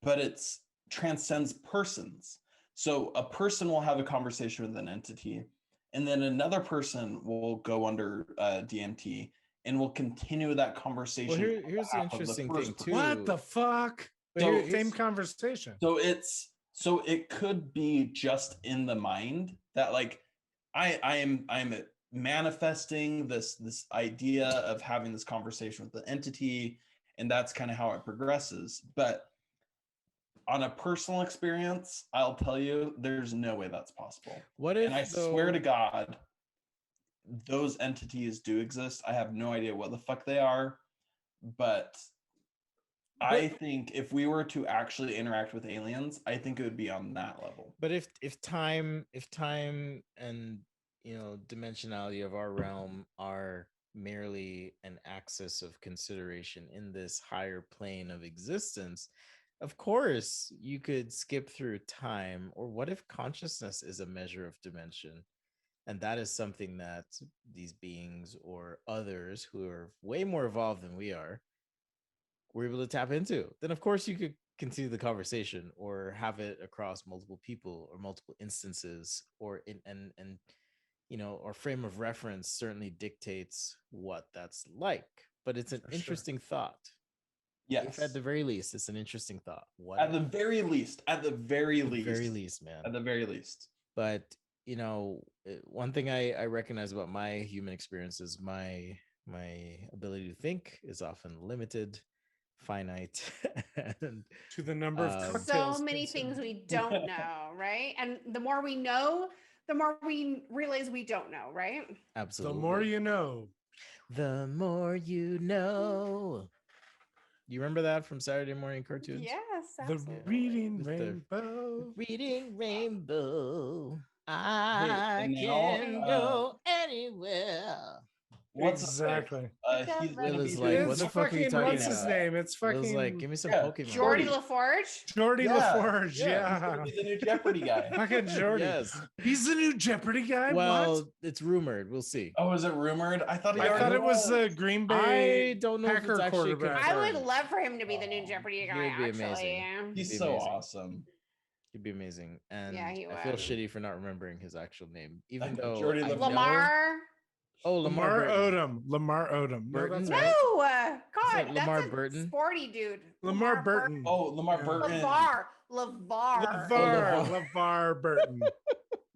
but it's transcends persons. So a person will have a conversation with an entity, and then another person will go under DMT and will continue that conversation.
Well, here's the interesting thing too.
What the fuck?
So
Same conversation.
So it could be just in the mind that like I'm manifesting this idea of having this conversation with the entity, and that's kind of how it progresses. But on a personal experience, I'll tell you, there's no way that's possible.
What if?
And I swear to God, those entities do exist. I have no idea what the fuck they are, but I think if we were to actually interact with aliens, I think it would be on that level.
But if time and dimensionality of our realm are merely an axis of consideration in this higher plane of existence, of course you could skip through time. Or what if consciousness is a measure of dimension, and that is something that these beings or others who are way more evolved than we are were able to tap into? Then of course you could continue the conversation or have it across multiple people or multiple instances, or our frame of reference certainly dictates what that's like. But it's an interesting thought.
Yes.
If at the very least, it's an interesting thought. What
at the very least, man. At the very least.
But one thing I recognize about my human experience is my ability to think is often limited, finite, and
to the number of
so many things we don't know, right? And the more we know, the more we realize we don't know, right?
Absolutely.
The more you know.
The more you know. You remember that from Saturday morning cartoons?
Yes, absolutely.
The reading rainbow.
Reading rainbow. I can go anywhere.
Exactly.
Will is like, what the fuck are you talking
what's
about?
His name? It's fucking.
Will's like, give me some Pokemon.
Geordie LaForge.
Geordie LaForge. Yeah.
He's the new Jeopardy guy.
Fucking Geordie.
Yes.
He's the new Jeopardy guy.
Well,
what?
it's rumored. We'll see.
Oh, is it rumored? I thought
it was Green Bay.
I don't know if it's actually confirmed.
I would love for him to be the new Jeopardy guy.
He'd be
actually,
amazing.
He's so awesome.
He'd be amazing, and
yeah, he
I feel
would.
shitty for not remembering his actual name, even though
Lamar.
Oh,
Lamar Odom. Lamar Odom.
Burton.
No, God, that's
Lamar
a
Burton.
Sporty dude.
Lamar Burton.
Oh, Lamar Burton.
LeVar Burton.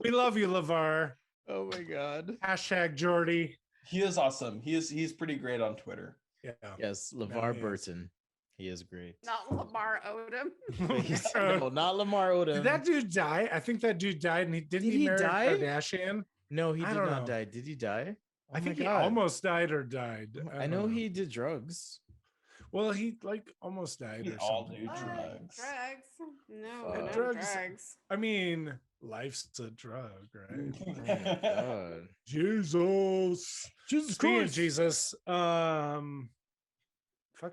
We love you, LeVar.
Oh my God.
Hashtag Geordie.
He is awesome. He's pretty great on Twitter.
Yeah.
Yes, LeVar Burton. He is great.
Not Lamar Odom.
No, not Lamar Odom.
Did that dude die? I think that dude died, and did he marry Kardashian?
No, he did not die. Did he die? Oh
I think he almost died or died.
I know he did drugs.
Well, he almost died or
all
something.
do drugs.
Drugs. No, no
drugs. I mean, life's a drug, right?
Oh my God.
Jesus.
Christ.
Jesus. Fuck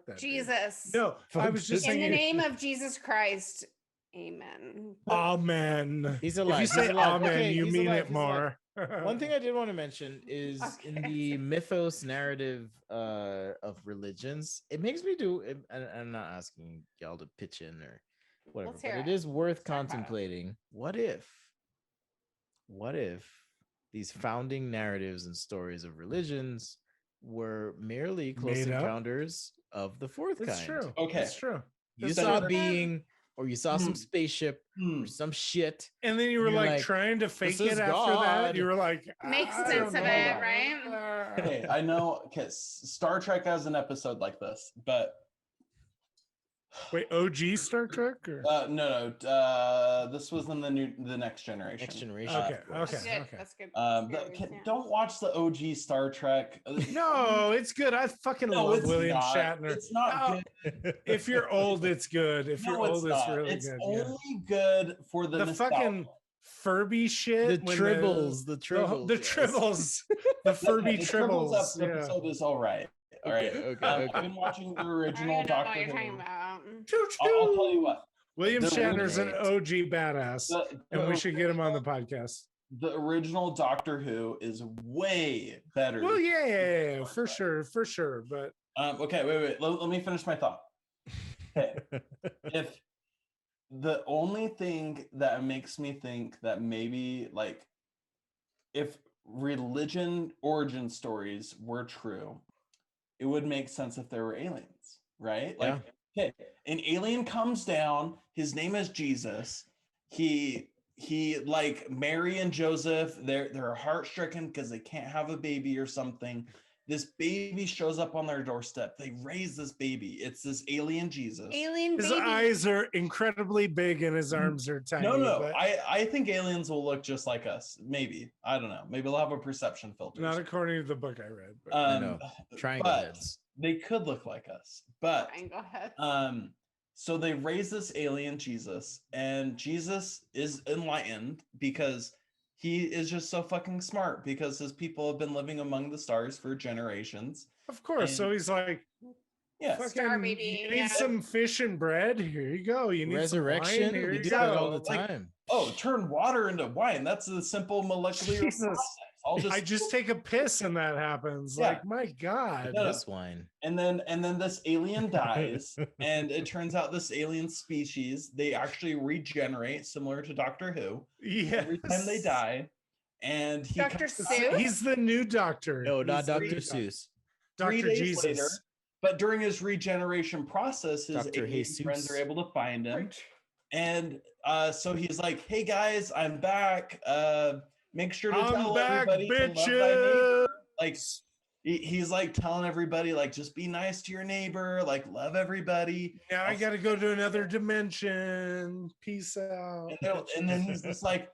that.
Jesus.
Dude. No, I was just
in the name of Jesus Christ. Amen.
Amen.
He's alive.
If you say amen,
okay,
you mean it more.
One thing I did want to mention is in the mythos narrative of religions, it makes me do. And I'm not asking y'all to pitch in or whatever, but it is worth contemplating. What if these founding narratives and stories of religions were merely close encounters of the fourth kind?
True.
Okay,
it's true.
You saw a being or you saw some spaceship or some shit.
And then you were
You're
like,
like,
trying to fake
is
it after that.
God.
You were like,
Makes
I
sense
don't
of
know.
it, right?
Okay, I know. Okay, Star Trek has an episode like this, but
Wait, OG Star Trek? Or?
no. This was in the next generation.
Next generation.
Okay,
of course.
That's good.
okay.
That's good.
Don't watch the OG Star Trek.
No, it's good. I fucking
No,
love
it's
William
not.
Shatner.
It's not
Oh,
good.
If you're old, it's good. If you're
No, it's
old, it's
not.
really
It's
good.
only good for the nostalgia.
fucking Furby shit.
The
when
tribbles, the
the
tribbles,
the
yes.
tribbles, the Furby
The
tribbles. Yeah.
episode is all right. All right.
Okay.
I've been watching the
I don't
original
even know what
Doctor
you're
Who.
talking about.
I'll tell you what.
William
The
Shatner's an
original-
OG badass,
The
and we should get him on the podcast.
The original Doctor Who is way better.
Well, yeah, for sure. But
Okay, wait. Let me finish my thought. Okay. If the only thing that makes me think that maybe like if religion origin stories were true, it would make sense if there were aliens, right? Like, okay, an alien comes down, his name is Jesus. He like Mary and Joseph, they're heart-stricken because they can't have a baby or something. This baby shows up on their doorstep. They raise this baby. It's this alien Jesus.
Alien
his
baby.
eyes are incredibly big and his arms are tiny.
No.
but
I think aliens will look just like us. Maybe. I don't know. Maybe they'll have a perception filter.
not according to the book I read. But.
I know. Triangle
but
heads.
they could look like us. But
Go ahead.
so they raise this alien Jesus, and Jesus is enlightened because he is just so fucking smart because his people have been living among the stars for generations.
Of course. So
And-
he's like,
Yeah.
fucking,
Star baby,
you need
yeah.
some fish and bread. Here you go. You need
Resurrection.
Some wine? Here
We
you
do
go.
that all the
Like,
time.
Oh, turn water into wine. That's a simple molecular
Jesus.
process.
I just take a piss and that happens.
Yeah.
Like, my God.
No.
This wine.
And then this alien dies, and it turns out this alien species, they actually regenerate similar to Doctor Who
Yes.
every time they die. And he
Dr.
comes
Seuss?
back
He's the new doctor.
No, not
He's the
Dr.
new
Seuss.
3
Dr.
days
Jesus.
later. But during his regeneration process, his
Dr.
alien
Jesus.
friends are able to find him. And so he's like, "Hey guys, I'm back. Make sure to
I'm
tell
back,
everybody to love thy neighbor."
bitches.
Like he's like telling everybody, like, just be nice to your neighbor, like love everybody.
Now I got to go to another dimension. Peace out.
And then he's just like,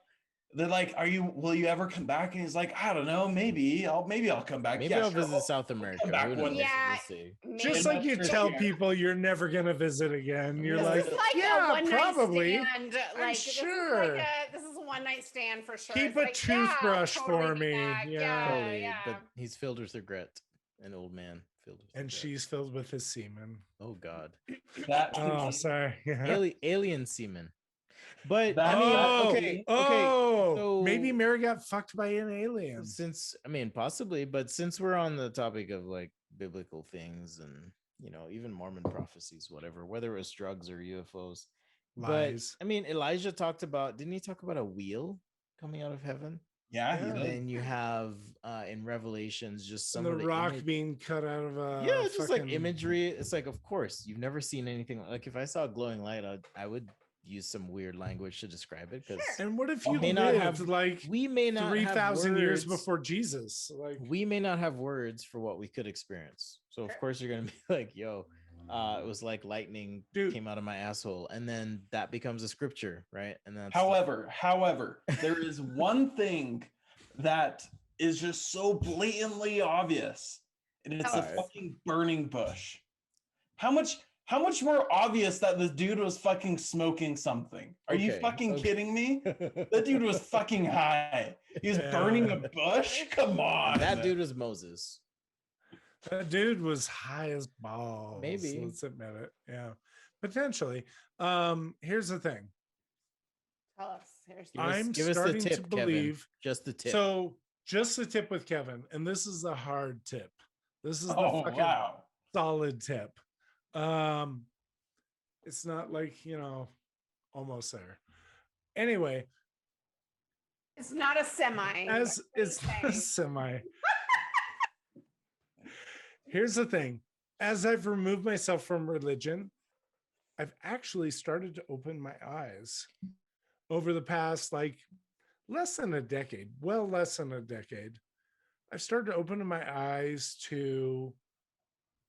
they're like, will you ever come back? And he's like, I don't know, maybe I'll come back.
Maybe
Yeah,
I'll
sure,
visit South America.
back
Who
one
knows?
day.
Yeah.
We'll see.
Just
And
like you
that's
tell
true.
people you're never going to visit again. You're
Yeah.
like,
This is like
yeah,
a one
probably.
night stand. Like
sure.
This is a one night stand for sure.
Keep
It's
a
like, yeah,
toothbrush
I'll totally
for
be
me.
back.
Yeah.
Totally.
yeah.
But he's filled with regret. An old man filled with
And
regret.
she's filled with his semen.
Oh God.
That
Oh, sorry. Yeah.
Alien semen. But
That-
I mean,
Oh,
okay.
Oh, maybe
so-
Mary got fucked by an alien.
Since possibly, but since we're on the topic of like biblical things and even Mormon prophecies, whatever, whether it was drugs or UFOs,
Lies.
but I mean, Elijah talked about, didn't he talk about a wheel coming out of heaven?
Yeah, he
Yeah.
And
did.
then you have in Revelations just some
And
of
the
the
rock
image-
being cut out of a
yeah, it's just like
fucking-
imagery. It's like, of course, you've never seen anything like. If I saw a glowing light, I would use some weird language to describe it because
And what if
We
you
may not
lived
have-
like
we may not have
3,000 years
words.
before Jesus? Like,
We may not have words for what we could experience. So of
Sure.
course you're gonna be like, "Yo, it was like lightning
Dude.
came out of my asshole," and then that becomes a scripture, right? And that's
However, there is one thing that is just so blatantly obvious, and it's the
Alright.
fucking burning bush. How much more obvious that this dude was fucking smoking something? Are you
Okay,
fucking
okay.
kidding me? That dude was fucking high. He was burning a bush. Come on.
that dude was Moses.
that dude was high as balls.
Maybe.
Let's admit it. Yeah, potentially. Here's the thing.
Tell us. Here's
Give us-
I'm
give us the
starting to
tip, Kevin.
believe.
Just the tip.
So, just the tip with Kevin, and this is the hard tip. This is the
Oh
fucking
wow.
solid tip. It's not like, almost there. Anyway,
It's not a semi.
as
That's what
it's
he's
not a
saying.
semi. Here's the thing. As I've removed myself from religion, I've actually started to open my eyes over the past like less than a decade, well, less than a decade. I've started to open my eyes to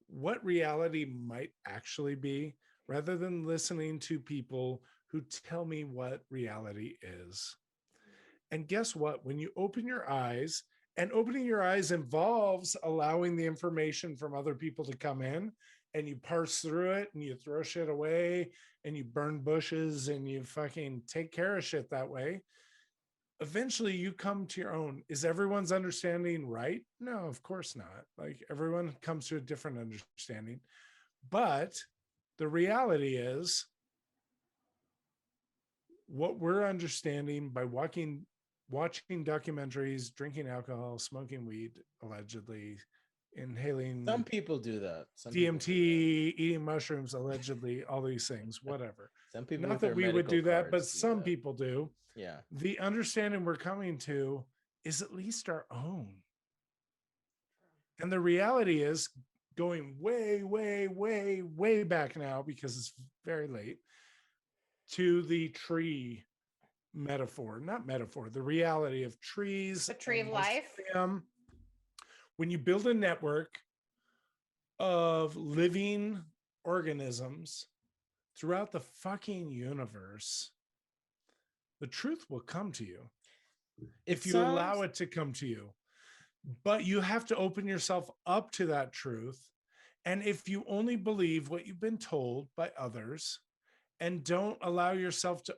what reality might actually be rather than listening to people who tell me what reality is. And guess what? When you open your eyes, and opening your eyes involves allowing the information from other people to come in, and you parse through it and you throw shit away and you burn bushes and you fucking take care of shit that way. Eventually you come to your own. Is everyone's understanding right? No, of course not. Like everyone comes to a different understanding. But the reality is what we're understanding by watching documentaries, drinking alcohol, smoking weed, allegedly, inhaling
Some people do that. Some people
DMT,
do that.
eating mushrooms, allegedly, all these things, whatever.
Some people
Not
with
that
their
we would
medical
do that, but
cards do
some
that.
people do.
Yeah.
The understanding we're coming to is at least our own. And the reality is going way, way, way, way back now, because it's very late, to the tree metaphor, not metaphor, the reality of trees.
The tree of
and
life.
when you build a network of living organisms throughout the fucking universe, the truth will come to you if you allow it to come to you. But you have to open yourself up to that truth. And if you only believe what you've been told by others and don't allow yourself to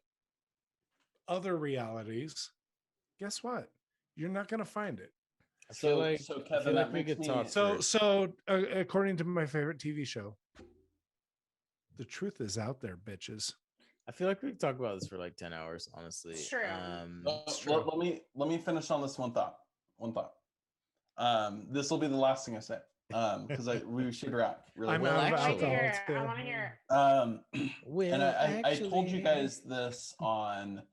other realities, guess what? You're not going to find it.
I feel like
Kevin, that
we
makes
could
me
talk.
So according to my favorite TV show, the truth is out there, bitches.
I feel like we could talk about this for like 10 hours, honestly.
It's true.
Let me finish on this one thought. This will be the last thing I say. Because we should wrap really well.
I want to hear it.
And I told you guys this on,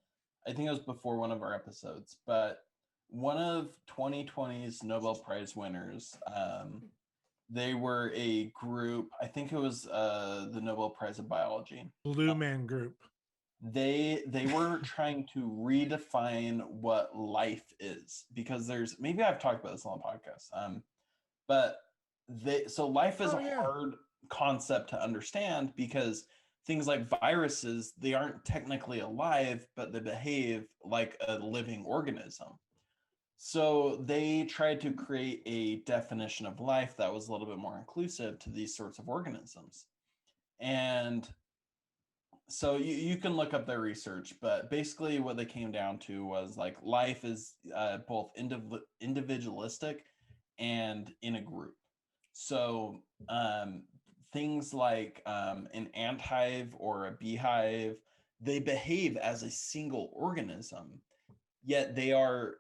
I think it was before one of our episodes, but one of 2020's Nobel Prize winners, they were a group, I think it was the Nobel Prize of Biology.
Blue Man Group.
They were trying to redefine what life is, because there's, maybe I've talked about this on the podcast, but life is a hard concept to understand, because things like viruses, they aren't technically alive, but they behave like a living organism. So they tried to create a definition of life that was a little bit more inclusive to these sorts of organisms. And so you can look up their research, but basically what they came down to was like life is both individualistic and in a group. So things like an ant hive or a beehive, they behave as a single organism, yet they are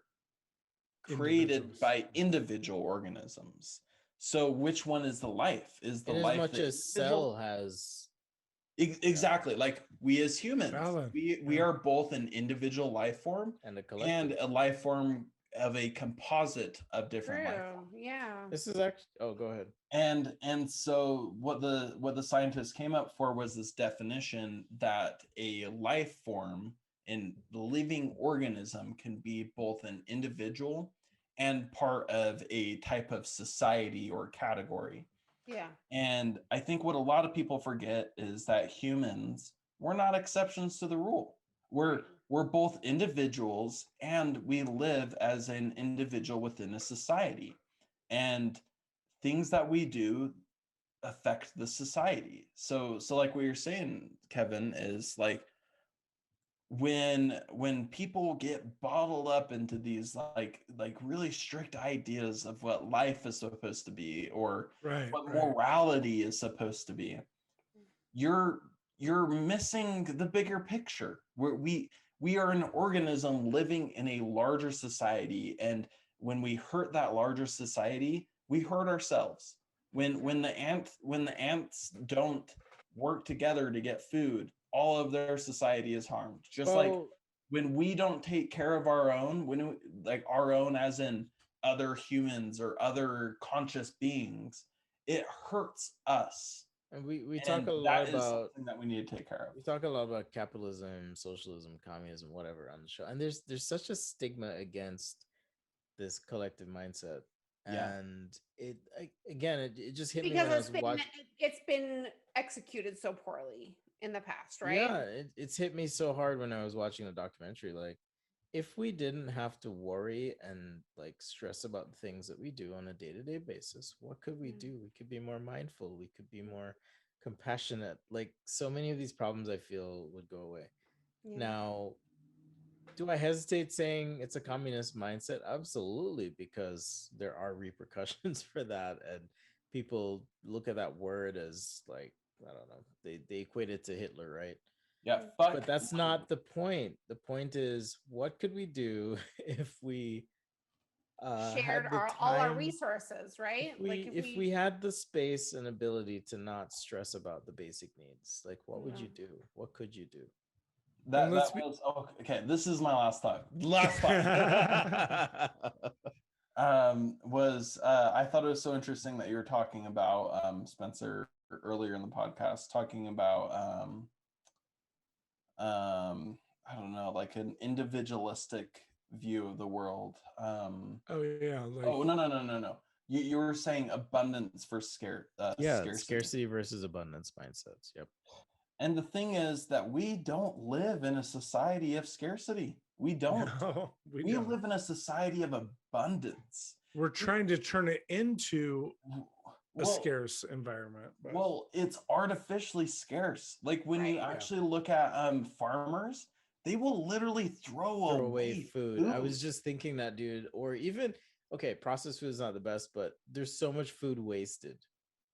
created by individual organisms. So which one is the life? Is the life, as much as
cell has
exactly, like we as humans, we are both an individual life form and a life form of a composite of different life forms.
Yeah.
This is actually, go ahead.
And so what the scientists came up for was this definition that a life form in living organism can be both an individual and part of a type of society or category.
Yeah.
And I think what a lot of people forget is that humans, we're not exceptions to the rule. We're both individuals, and we live as an individual within a society. And things that we do affect the society. So like what you're saying, Kevin, is like when people get bottled up into these like really strict ideas of what life is supposed to be, or what morality is supposed to be, you're missing the bigger picture. We are an organism living in a larger society, and when we hurt that larger society, we hurt ourselves. When the ants don't work together to get food, all of their society is harmed. Just like when we don't take care of our own, like our own as in other humans or other conscious beings, it hurts us.
And we
And
talk a lot
that is
about
something that we need to take care of.
we talk a lot about capitalism, socialism, communism, whatever on the show. And there's such a stigma against this collective mindset.
Yeah.
And it just hit me
Because
when I was watching.
it's been executed so poorly in the past, right?
Yeah, it's hit me so hard when I was watching the documentary. Like, if we didn't have to worry and like stress about the things that we do on a day-to-day basis, what could we do? We could be more mindful, we could be more compassionate. Like, so many of these problems I feel would go away.
Yeah.
Now, do I hesitate saying it's a communist mindset? Absolutely, because there are repercussions for that, and people look at that word as like, I don't know, they equate it to Hitler, right?
Yeah,
But that's not the point. The point is, what could we do if we
Shared
had the
all our
time,
resources, right?
if we had the space and ability to not stress about the basic needs? Like, what would
Yeah.
you do? What could you do?
that
let's
was okay. This is my last thought. Last thought. Was I thought it was so interesting that you were talking about Spencer earlier in the podcast, talking about I don't know, like an individualistic view of the world.
oh yeah, like
Oh no. You were saying abundance for
Scarcity versus abundance mindsets. Yep.
And the thing is that we don't live in a society of scarcity. We don't.
no, we
We
don't.
live in a society of abundance.
We're trying to turn it into a
Well,
scarce environment. But
well, it's artificially scarce. Like when you
Right.
Yeah.
actually look at farmers, they will literally throw
away food. I was just thinking that, dude. Or even, okay, processed food is not the best, but there's so much food wasted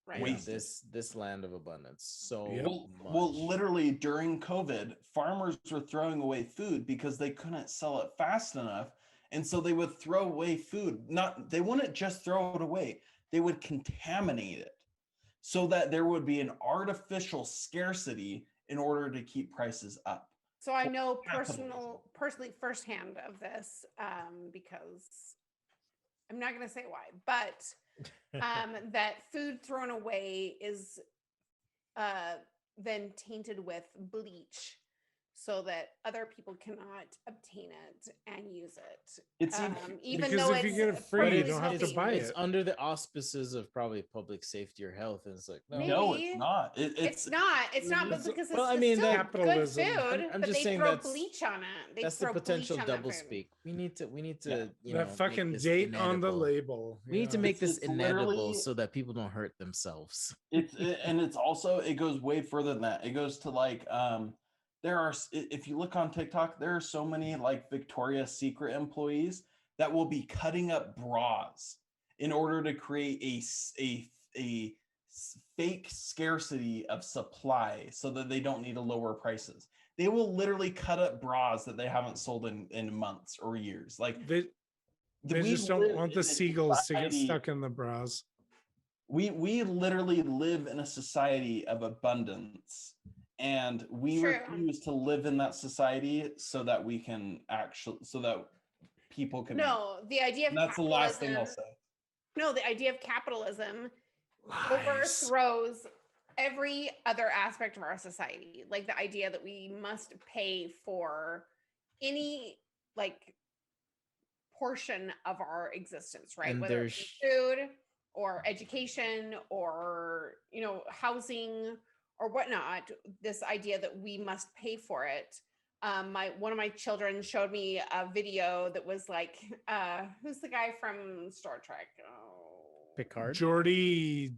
Right.
in
Wasted.
this land of abundance. So
Yep.
much.
Well, literally during COVID, farmers were throwing away food because they couldn't sell it fast enough. And so they would throw away food. They wouldn't just throw it away, they would contaminate it so that there would be an artificial scarcity in order to keep prices up.
So I know
Capitalism.
personally firsthand of this because I'm not going to say why, but that food thrown away is then tainted with bleach so that other people cannot obtain it and use it.
It's
Even
Because
though
if you
it's
get it free, you
perfectly
don't have to
healthy.
buy
It's
it.
under the auspices of probably public safety or health, and it's like, no.
no,
Maybe.
it's not.
It's not, but
it's-
because
well,
it's
I mean,
still
capitalism.
good food,
I'm
but
just
they
saying
throw
that's-
bleach on it. They
That's the
throw
potential
bleach on that
double
food.
speak. We need to
Yeah.
you
That
know,
fucking
make this
date on the
inedible.
label.
We need to
yeah.
make this
It's
inedible
literally-
so that people don't hurt themselves.
And it's also, it goes way further than that. It goes to like if you look on TikTok, there are so many like Victoria's Secret employees that will be cutting up bras in order to create a fake scarcity of supply so that they don't need to lower prices. They will literally cut up bras that they haven't sold in months or years. Like
They
we
just don't
live
want
in
the
a
seagulls to get
society-
stuck in the bras.
we literally live in a society of abundance, and we
True.
refuse to live in that society so that we can so that people can
No, the idea of
and that's the last thing I'll
capitalism.
say.
No, the idea of capitalism
Lies.
overthrows every other aspect of our society. Like the idea that we must pay for any like portion of our existence, right?
And
Whether it's food or education or housing or whatnot. This idea that we must pay for it. One of my children showed me a video that was like, who's the guy from Star Trek? Oh.
Picard.
Geordie.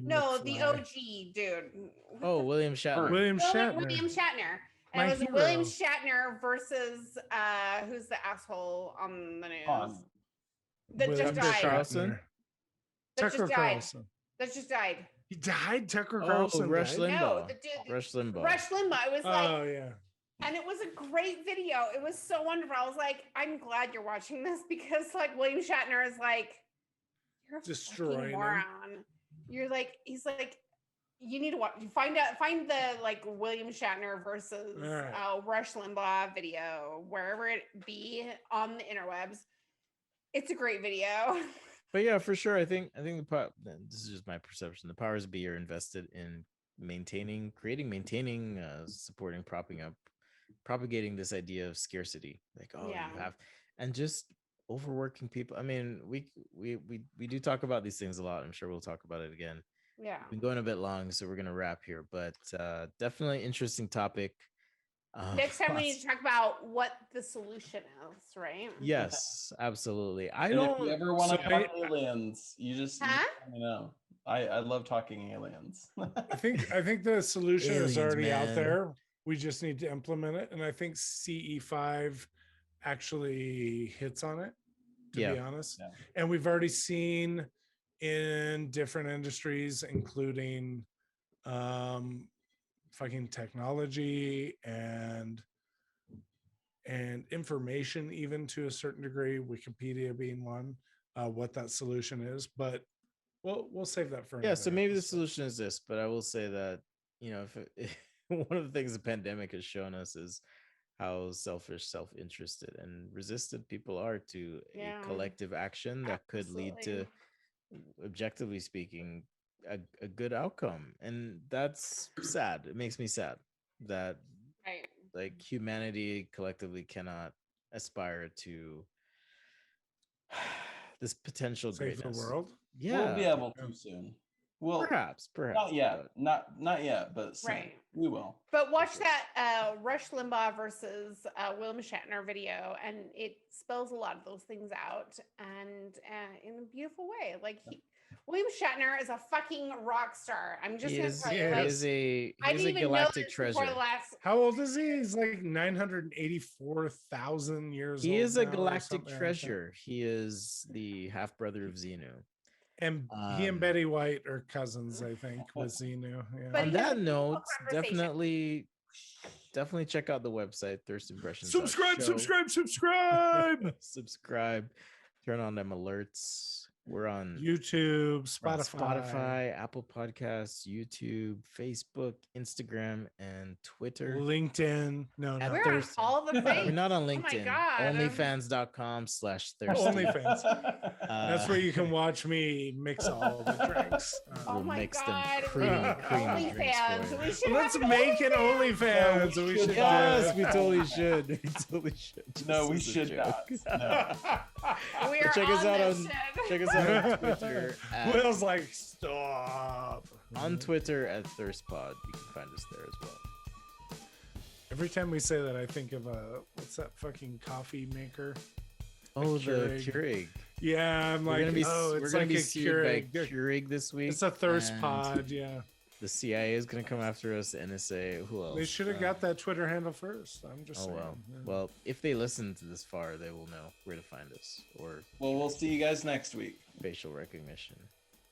No, the
McFly.
OG dude.
Oh, William Shatner.
William Shatner.
William Shatner.
My
And it was
hero.
William Shatner versus who's the asshole on the news that
William
just died.
Carlson?
Shatner.
That
Tucker
just died.
Carlson.
That just died.
He died. Tucker
Oh,
Carlson.
Rush
died?
Limbaugh.
No, the dude.
Rush Limbaugh.
Rush Limbaugh. It was like,
Oh yeah.
and it was a great video. It was so wonderful. I was like, I'm glad you're watching this because like William Shatner is like, you're a
Destroying
fucking
him.
moron. You're like, he's like, you need to watch. Find the like William Shatner versus
All right.
Rush Limbaugh video wherever it be on the interwebs. It's a great video.
But yeah, for sure. I think this is just my perception. The powers be are invested in maintaining, supporting, propping up, propagating this idea of scarcity. Like, oh,
Yeah.
you have, and just overworking people. I mean, we do talk about these things a lot. I'm sure we'll talk about it again.
Yeah.
We've been going a bit long, so we're gonna wrap here. But definitely interesting topic.
Next time we need
Lots-
to talk about what the solution is, right?
Yes, absolutely. I
And if you
don't.
ever want to
so
talk aliens, you just
Huh?
let me know. I love talking aliens.
I think the solution is
Aliens,
already out
man.
there. We just need to implement it, and I think CE5 actually hits on it. To
Yeah.
be honest,
Yeah.
and we've already seen in different industries, including fucking technology and information, even to a certain degree, Wikipedia being one, what that solution is. But we'll save that for
Yeah, so
another
maybe the
episode.
solution is this, but I will say that, if one of the things the pandemic has shown us is how selfish, self-interested, and resistant people are to
Yeah.
a collective action that could lead to, objectively speaking, a good outcome. And that's sad. It makes me sad that
Right.
like humanity collectively cannot aspire to this potential
Save the
greatness.
world.
Yeah,
We'll be able to soon. Well,
perhaps,
not yet.
but-
Not yet, but soon.
Right.
We will.
But watch
sure.
that Rush Limbaugh versus William Shatner video, and it spells a lot of those things out, and in a beautiful way. Like William Shatner is a fucking rock star. I'm just
He
gonna
is,
tell
he
you.
yes.
Like,
is a
I
he's
didn't
a
even know
galactic
this before
treasure.
the last.
How old is he? He's like 984,000 years
He
old.
is a
now or
galactic
something like that.
treasure. He is the half brother of Xenu.
And he and
Um,
Betty White are cousins, I think, with Xenu. Yeah.
But
On
he has
that
a beautiful
note,
conversation.
definitely check out the website thirstimpressions.
subscribe.
Subscribe. Turn on them alerts. We're on
YouTube,
we're on
Spotify.
Spotify, Apple Podcasts, YouTube, Facebook, Instagram, and Twitter.
LinkedIn. No,
At
no.
We're on
Thirst-
all the things.
We're not on
Oh my
LinkedIn.
God.
Onlyfans.com/thirsty.
OnlyFans. That's where you can
Uh,
watch me mix all the drinks.
Oh
We'll
my
mix them
God.
creamy drinks
OnlyFans.
for you.
We should
Let's
have an
make an
OnlyFans.
OnlyFans. We
should
should
Yes,
do
we
it.
totally should. We totally should.
No, we
This is a
should
joke.
not. No.
We are
Check us
on
out
this
on-
shit.
Check us out on Twitter at,
Will's like, stop.
on Twitter at ThirstPod. You can find us there as well.
Every time we say that, I think of what's that fucking coffee maker?
Oh, the
Keurig.
Keurig.
Yeah, I'm
We're
like,
gonna be
oh,
we're
it's
gonna
like
be
a
sued by
Keurig.
Keurig this week.
It's a thirst
and
pod, yeah.
The CIA is gonna come after us. The NSA. Who else?
They should have got that Twitter handle first. I'm just
Oh
saying.
well.
yeah.
Well, if they listen to this far, they will know where to find us or
Well, we'll see you guys next week.
facial recognition.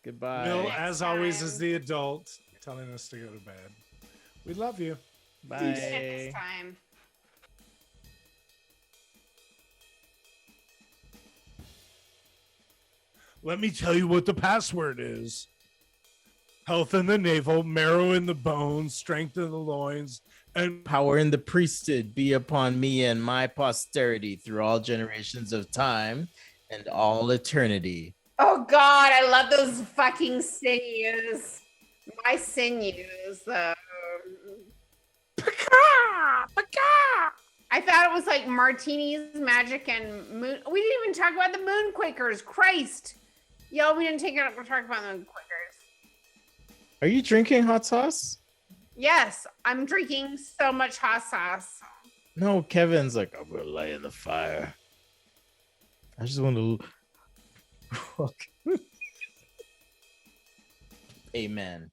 Goodbye.
Will,
Next
as always,
time.
is the adult telling us to go to bed. We love you.
Bye.
See you next time.
Let me tell you what the password is. Health in the navel, marrow in the bones, strength in the loins, and
Power in the priesthood be upon me and my posterity through all generations of time and all eternity.
Oh God, I love those fucking sinews. My sinews. I thought it was like Martinis, Magic, and Moon. We didn't even talk about the Moon Quakers. Christ, yo, we didn't talk about the Moon Quakers.
Are you drinking hot sauce?
Yes, I'm drinking so much hot sauce.
No, Kevin's like, I'm gonna lay in the fire. I just want to. Fuck. Amen.